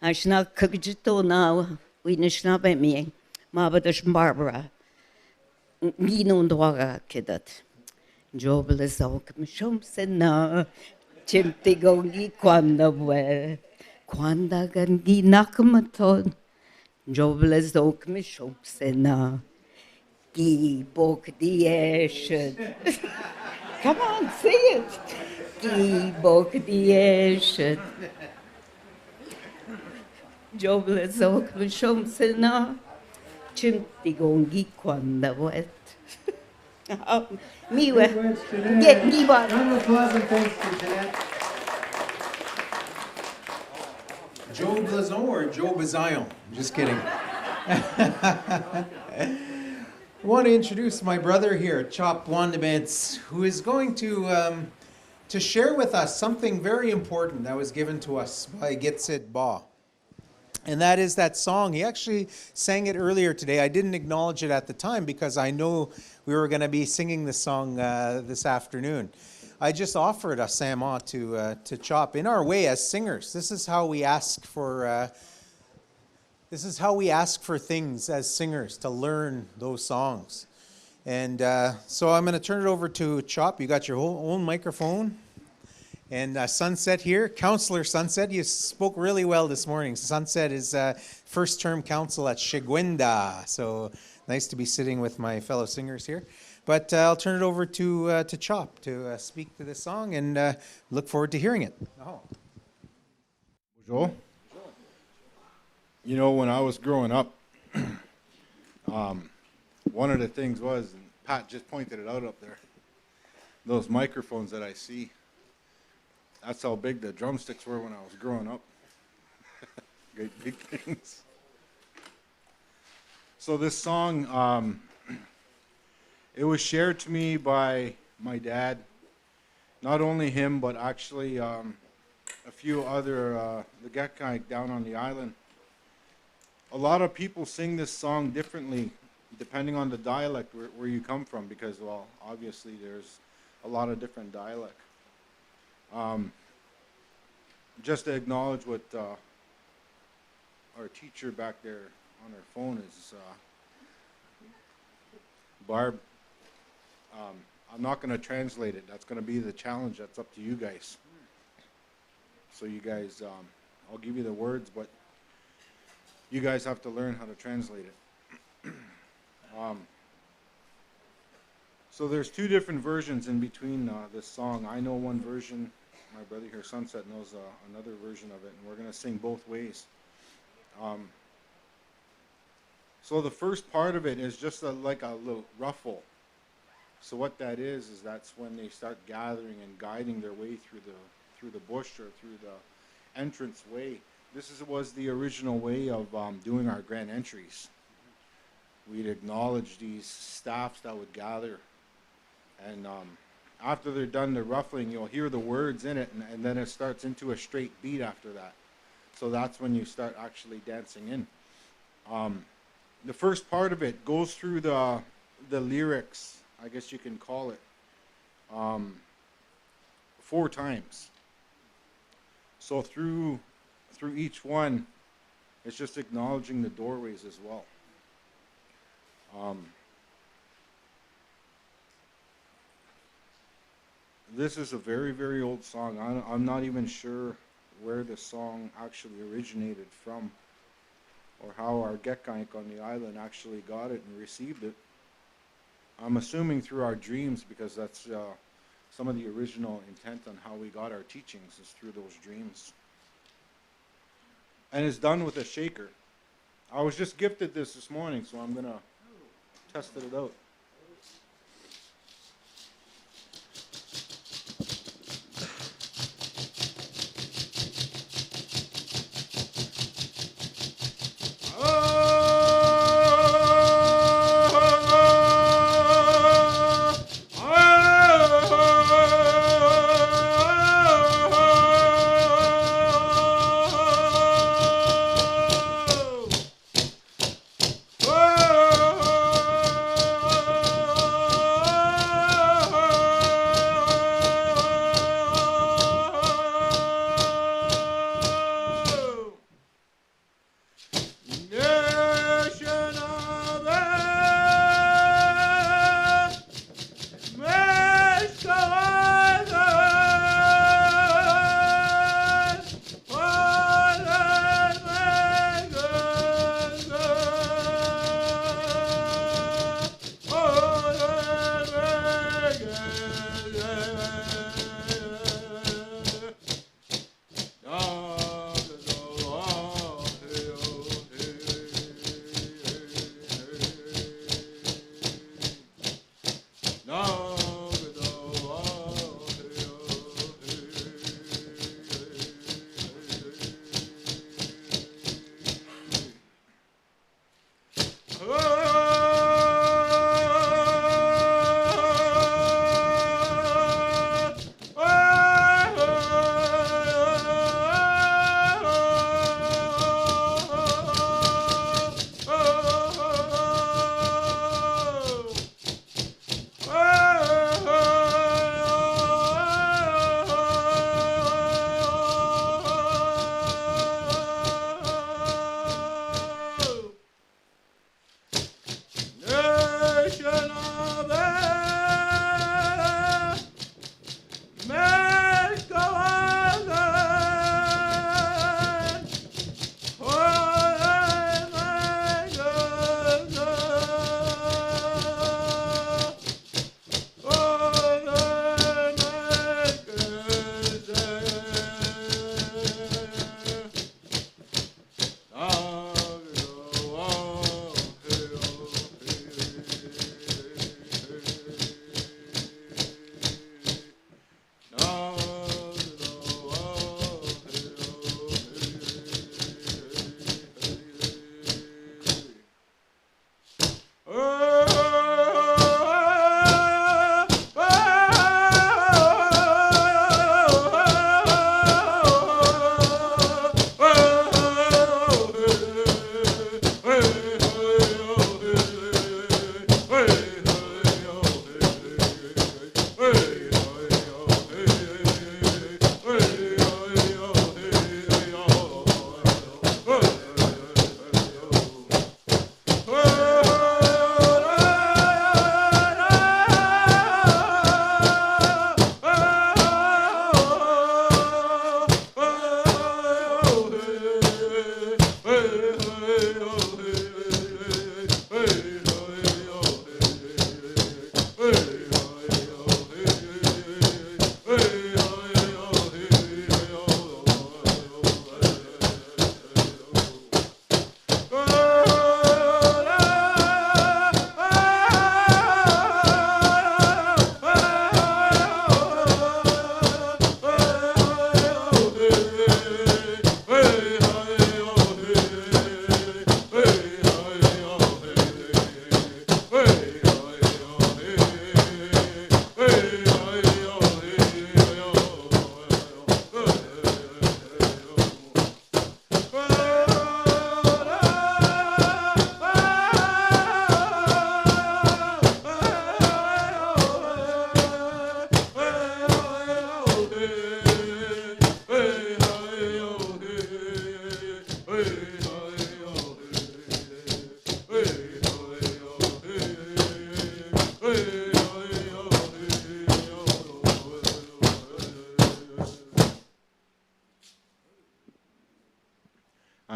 Ashna Kukjito now, we Nishnabeming, Mabadash Barbara, Ginundwaga Kidat. Jobless Okmishum Sena, Chimtigongi Quandabwe. Quanda gangi nakamaton, jobless oak mishop sena, gi bok dieshet. Come on, sing it. Gi bok dieshet. Jobless oak mishop sena, chimtigongi quanda wet. Miwe, get give up. Round of applause and thanks to Jeanette. Joe Blazon or Joe Bazion? Just kidding. I want to introduce my brother here, Chop Wandabents, who is going to share with us something very important that was given to us by Gitsit Ba. And that is that song. He actually sang it earlier today. I didn't acknowledge it at the time because I know we were going to be singing the song this afternoon. I just offered a sama to Chop in our way as singers. This is how we ask for. This is how we ask for things as singers, to learn those songs. And so I'm going to turn it over to Chop. You got your own microphone. And Sunset here, Counselor Sunset, you spoke really well this morning. Sunset is first-term council at Shigwenda. So nice to be sitting with my fellow singers here. But I'll turn it over to Chop to speak to this song and look forward to hearing it. Oh. Bonjour. You know, when I was growing up, one of the things was, and Pat just pointed it out up there, those microphones that I see, that's how big the drumsticks were when I was growing up. Great big things. So this song, it was shared to me by my dad. Not only him, but actually a few other, the Gakai down on the island. A lot of people sing this song differently depending on the dialect where you come from, because, well, obviously there's a lot of different dialect. Just to acknowledge what our teacher back there on her phone is, Barb. I'm not going to translate it. That's going to be the challenge. That's up to you guys. So you guys, I'll give you the words, but you guys have to learn how to translate it. So So there's two different versions in between this song. I know one version. My brother here, Sunset, knows another version of it, and we're gonna sing both ways. So the first part of it is just like a little ruffle. So what that is that's when they start gathering and guiding their way through the bush or through the entrance way. Was the original way of doing our grand entries. We'd acknowledge these staffs that would gather, and after they're done the ruffling, you'll hear the words in it, and then it starts into a straight beat after that. So that's when you start actually dancing in. The first part of it goes through the lyrics, I guess you can call it, 4 times. So through each one, it's just acknowledging the doorways as well. This is a very, very old song. I'm not even sure where the song actually originated from, or how our Gekkaink on the island actually got it and received it. I'm assuming through our dreams, because that's some of the original intent on how we got our teachings is through those dreams. And it's done with a shaker. I was just gifted this morning, so I'm gonna test it out.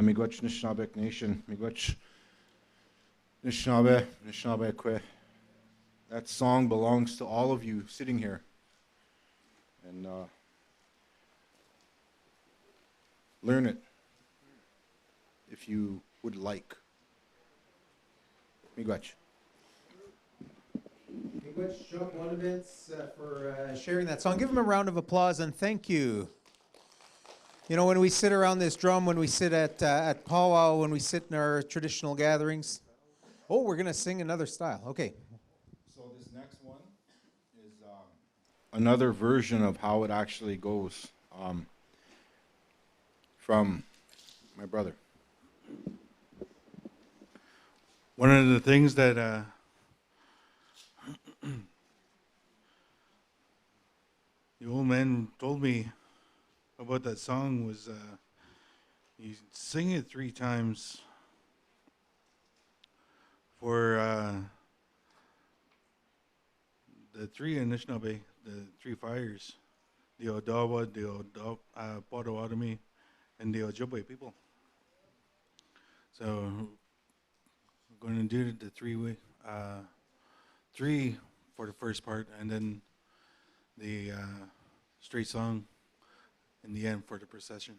Miigwech Nishnabek Nation, Miigwech Nishnabek Kwe. That song belongs to all of you sitting here. And learn it if you would like. Miigwech. Miigwech Chuck Wanavitz for sharing that song. Give him a round of applause and thank you. You know, when we sit around this drum, when we sit at powwow, when we sit in our traditional gatherings. Oh, we're going to sing another style. Okay. So this next one is another version of how it actually goes from my brother. One of the things that the old man told me about that song was you sing it 3 times for the 3 Anishinaabe, the 3 fires, the Odawa, the Potawatomi, and the Ojibwe people. So we're going to do the 3 for the first part, and then the straight song in the end for the procession.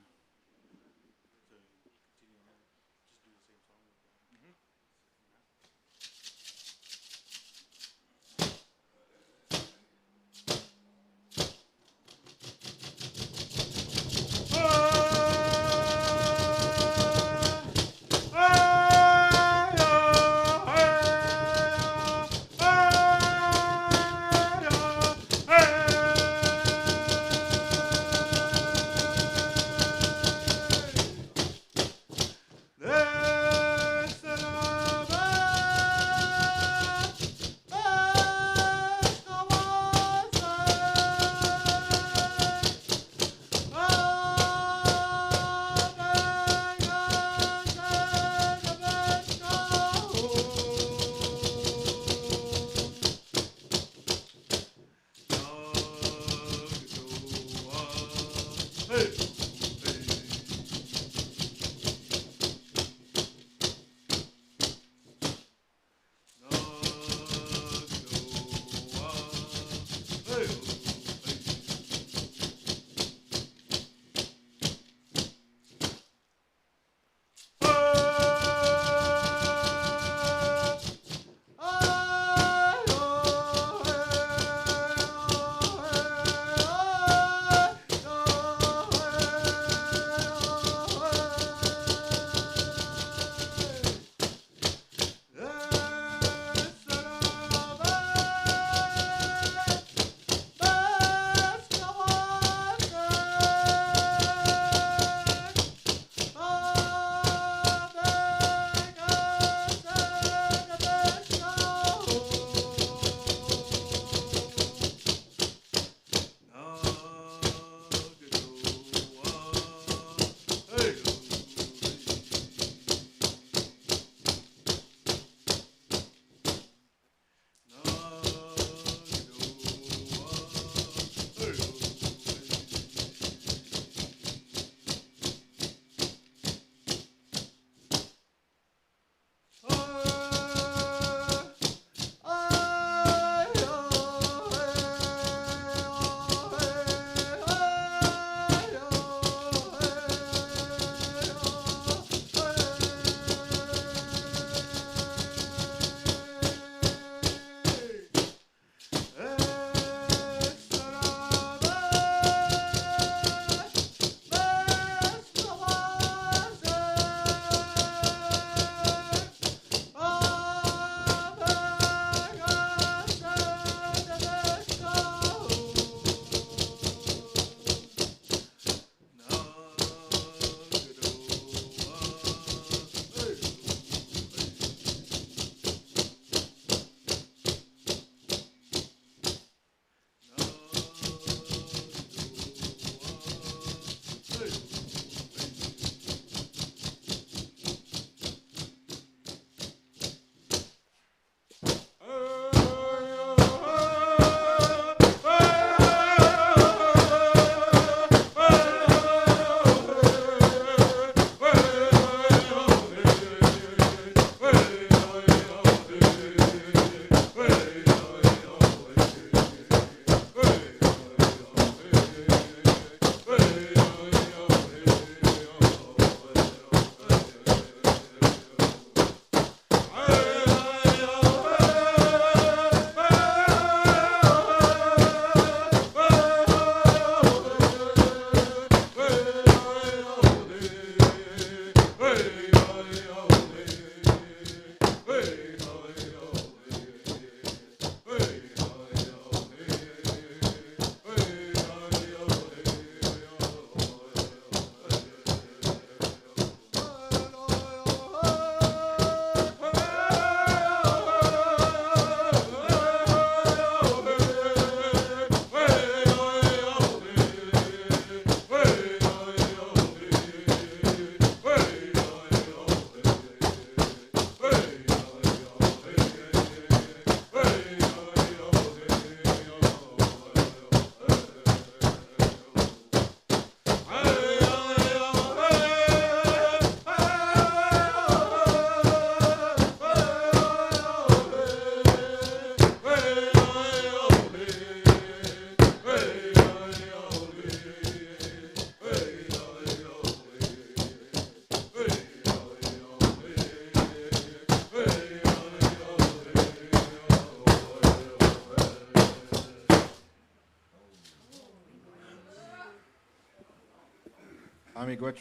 Miigwech,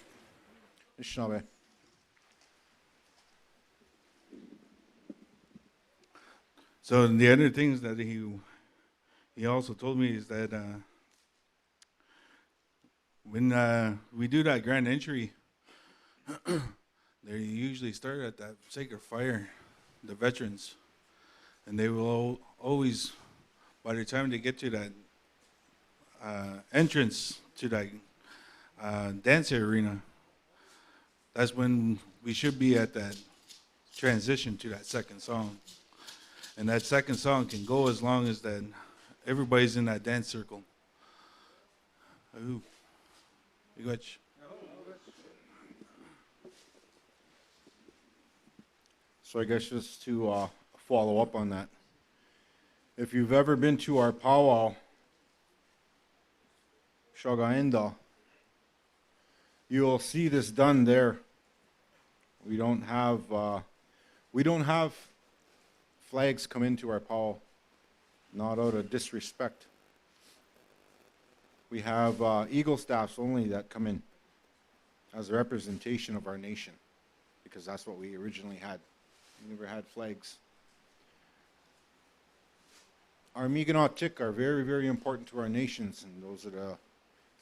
Anishinaabe. So the other things that he also told me is that when we do that grand entry, they usually start at that sacred fire, the veterans, and they will always, by the time they get to that entrance to that dance arena, that's when we should be at that transition to that second song. And that second song can go as long as that everybody's in that dance circle. Ooh. Miigwech. So I guess just to follow up on that, if you've ever been to our powwow, Shagaenda, you will see this done there. We don't have flags come into our powwow, not out of disrespect. We have eagle staffs only that come in as a representation of our nation, because that's what we originally had. We never had flags. Our Miigwech are very, very important to our nations, and those are the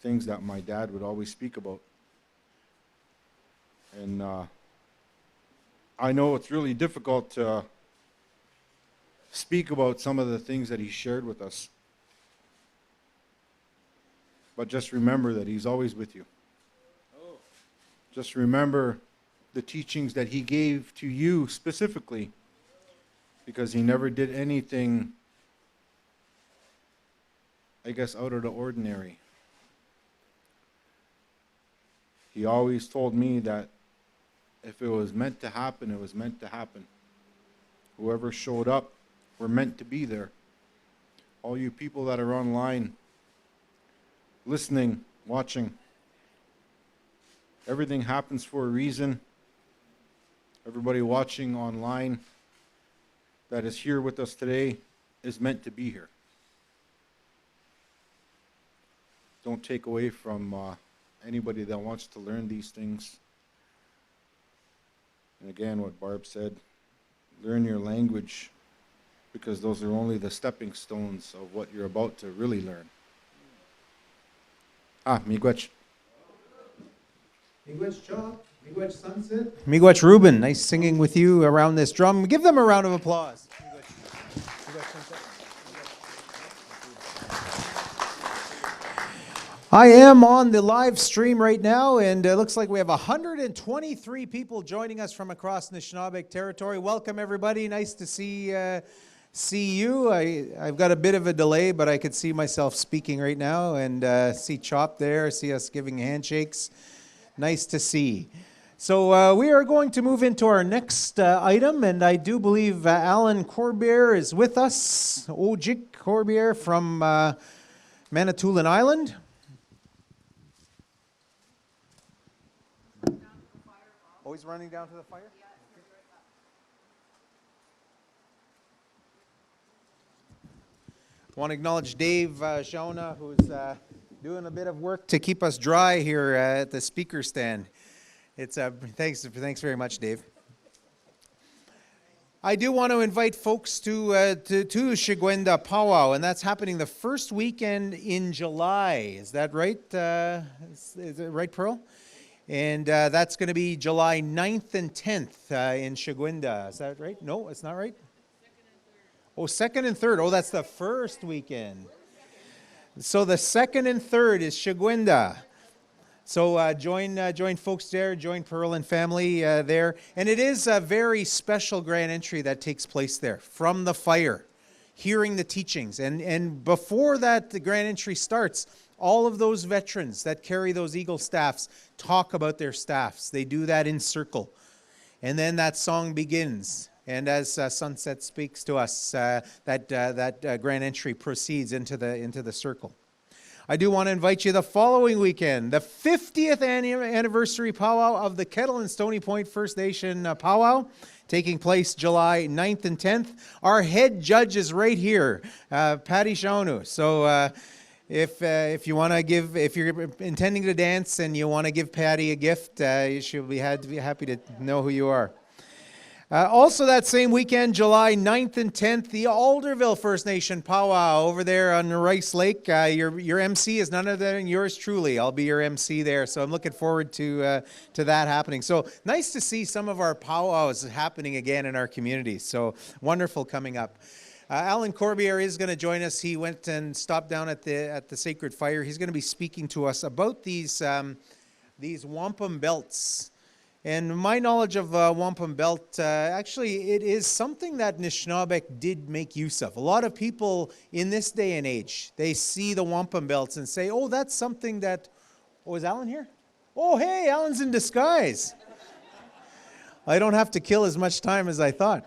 things that my dad would always speak about. And I know it's really difficult to speak about some of the things that he shared with us. But just remember that he's always with you. Just remember the teachings that he gave to you specifically, because he never did anything, I guess, out of the ordinary. He always told me that if it was meant to happen, it was meant to happen. Whoever showed up were meant to be there. All you people that are online, listening, watching, everything happens for a reason. Everybody watching online that is here with us today is meant to be here. Don't take away from anybody that wants to learn these things. And again, what Barb said, learn your language, because those are only the stepping stones of what you're about to really learn. Miigwech. Miigwech Chop, Miigwech Sunset. Miigwech Ruben, nice singing with you around this drum. Give them a round of applause. I am on the live stream right now, and it looks like we have 123 people joining us from across Anishinaabe territory. Welcome, everybody. Nice to see you. I've got a bit of a delay, but I could see myself speaking right now, and see Chop there, see us giving handshakes. Nice to see. So we are going to move into our next item, and I do believe Alan Corbier is with us. Ojik Corbier from Manitoulin Island. Always running down to the fire? I want to acknowledge Dave Shauna, who's doing a bit of work to keep us dry here at the speaker stand. It's thanks very much, Dave. I do want to invite folks to Shigwenda Powwow, and that's happening the first weekend in July. Is that right? Is it right, Pearl? And that's going to be July 9th and 10th in Shigwenda. Is that right? No, it's not right? Second and third. Oh, that's the first weekend. So the second and third is Shigwenda. So join folks there, join Pearl and family there. And it is a very special grand entry that takes place there from the fire, hearing the teachings. And before that, the grand entry starts, all of those veterans that carry those eagle staffs talk about their staffs. They do that in circle. And then that song begins. And as Sunset speaks to us, that grand entry proceeds into the circle. I do want to invite you the following weekend, the 50th anniversary powwow of the Kettle and Stony Point First Nation powwow, taking place July 9th and 10th. Our head judge is right here, Patty Shaunu. So if you want to give, if you're intending to dance and you want to give Patty a gift, she'll be happy to know who you are. Also that same weekend, July 9th and 10th, the Alderville First Nation powwow over there on Rice Lake. Your MC is none other than yours truly. I'll be your MC there, so I'm looking forward to that happening. So nice to see some of our powwows happening again in our community. So wonderful coming up. Alan Corbier is going to join us. He went and stopped down at the Sacred Fire. He's going to be speaking to us about these wampum belts. And my knowledge of wampum belt, actually, it is something that Nishnawbek did make use of. A lot of people in this day and age, they see the wampum belts and say, oh, that's something that... Oh, is Alan here? Oh, hey, Alan's in disguise. I don't have to kill as much time as I thought.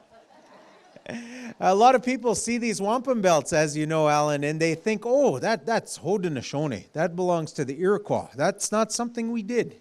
A lot of people see these wampum belts, as you know, Alan, and they think, oh, that's Haudenosaunee. That belongs to the Iroquois. That's not something we did.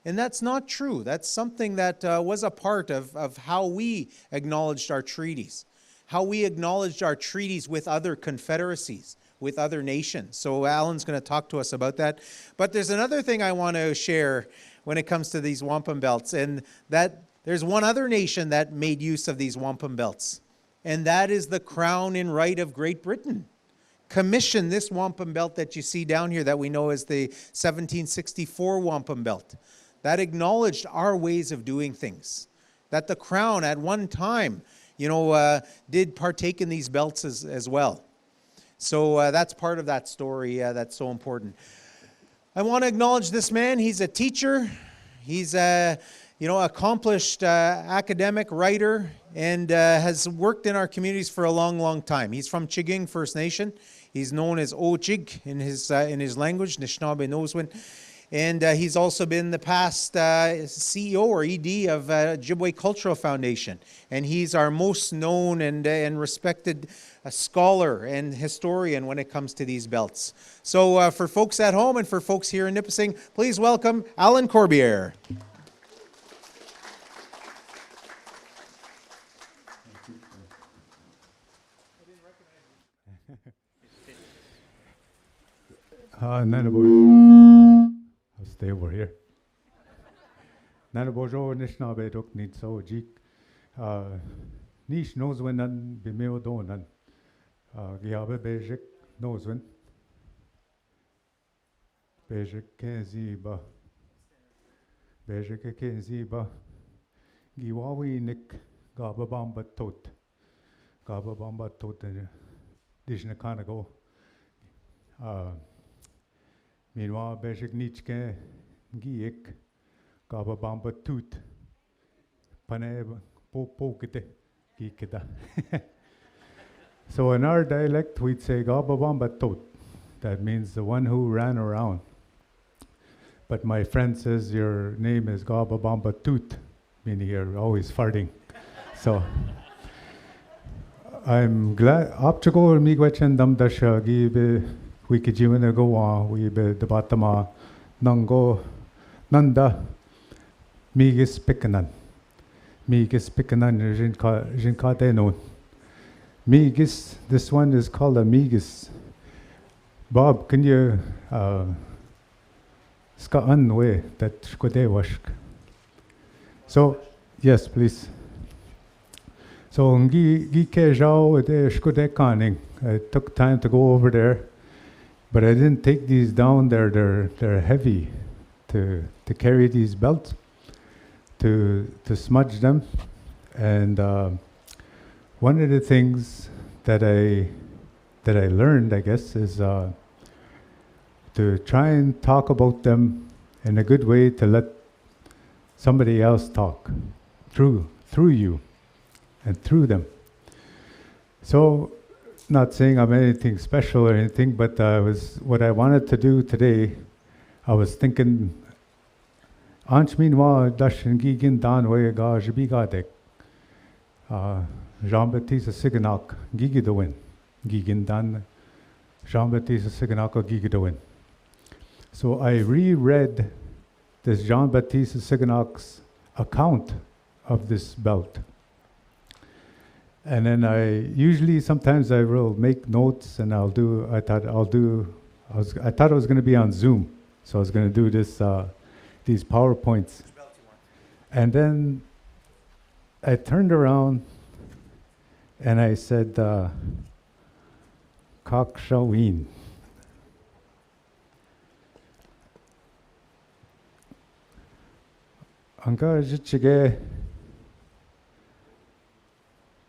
And that's not true. That's something that was a part of how we acknowledged our treaties, how we acknowledged our treaties with other confederacies, with other nations. So Alan's going to talk to us about that. But there's another thing I want to share when it comes to these wampum belts, and that there's one other nation that made use of these wampum belts, and that is the Crown and Right of Great Britain. Commissioned this wampum belt that you see down here that we know as the 1764 wampum belt. That acknowledged our ways of doing things. That the Crown at one time, did partake in these belts as well. So that's part of that story that's so important. I want to acknowledge this man. He's a teacher. He's a accomplished academic writer and has worked in our communities for a long, long time. He's from Chiging First Nation. He's known as Ochig in his language, Anishinaabe Noswin. And he's also been the past CEO or ED of Ojibwe Cultural Foundation. And he's our most known and respected scholar and historian when it comes to these belts. So for folks at home and for folks here in Nipissing, please welcome Alan Corbier. I'll stay over here. Nanabojo Nishnawbe Dok Need So Jik. Nish knows when none be meo donan. Giabe Bejik knows when. Bejik Kenziba. Bejik Kenziba. Giwawi Nick Gaba Bamba Tot. Gaba Bamba Tot and Dishnakanago. Meanwhile, Bejik Nichke Giek Gaba Bamba Toot Pane Pokete Gikeda. So in our dialect, we'd say Gaba Bamba Tot. That means the one who ran around. But my friend says your name is Gaba Bamba Toot, meaning you're always farting. So I'm glad. Optical Migwachan Damdasha give. We could go on, we be debatama nango nanda migis pikanan. Migis pikanan jinka denon. Migis, this one is called a migis. Bob, can you ska anwe that shkode washk? So, yes, please. So, ngi ke jao de shkode kaning. I took time to go over there. But I didn't take these down. They're heavy to carry these belts, to smudge them. And one of the things that I learned, I guess, is to try and talk about them in a good way, to let somebody else talk through you and through them. So, not saying I'm anything special or anything, but what I wanted to do today, I was thinking, Anchminwa dashin gigin danwe ga jibigadek. Jean-Baptiste Siganak gigidowin. Gigin dan Jean-Baptiste Siganak gigidowin. So I reread this Jean-Baptiste Siganak's account of this belt. And then sometimes I will make notes and I thought I'll do I thought I was going to be on Zoom, so I was going to do these PowerPoints. And then I turned around and I said, Kok Shawin. Anka jichige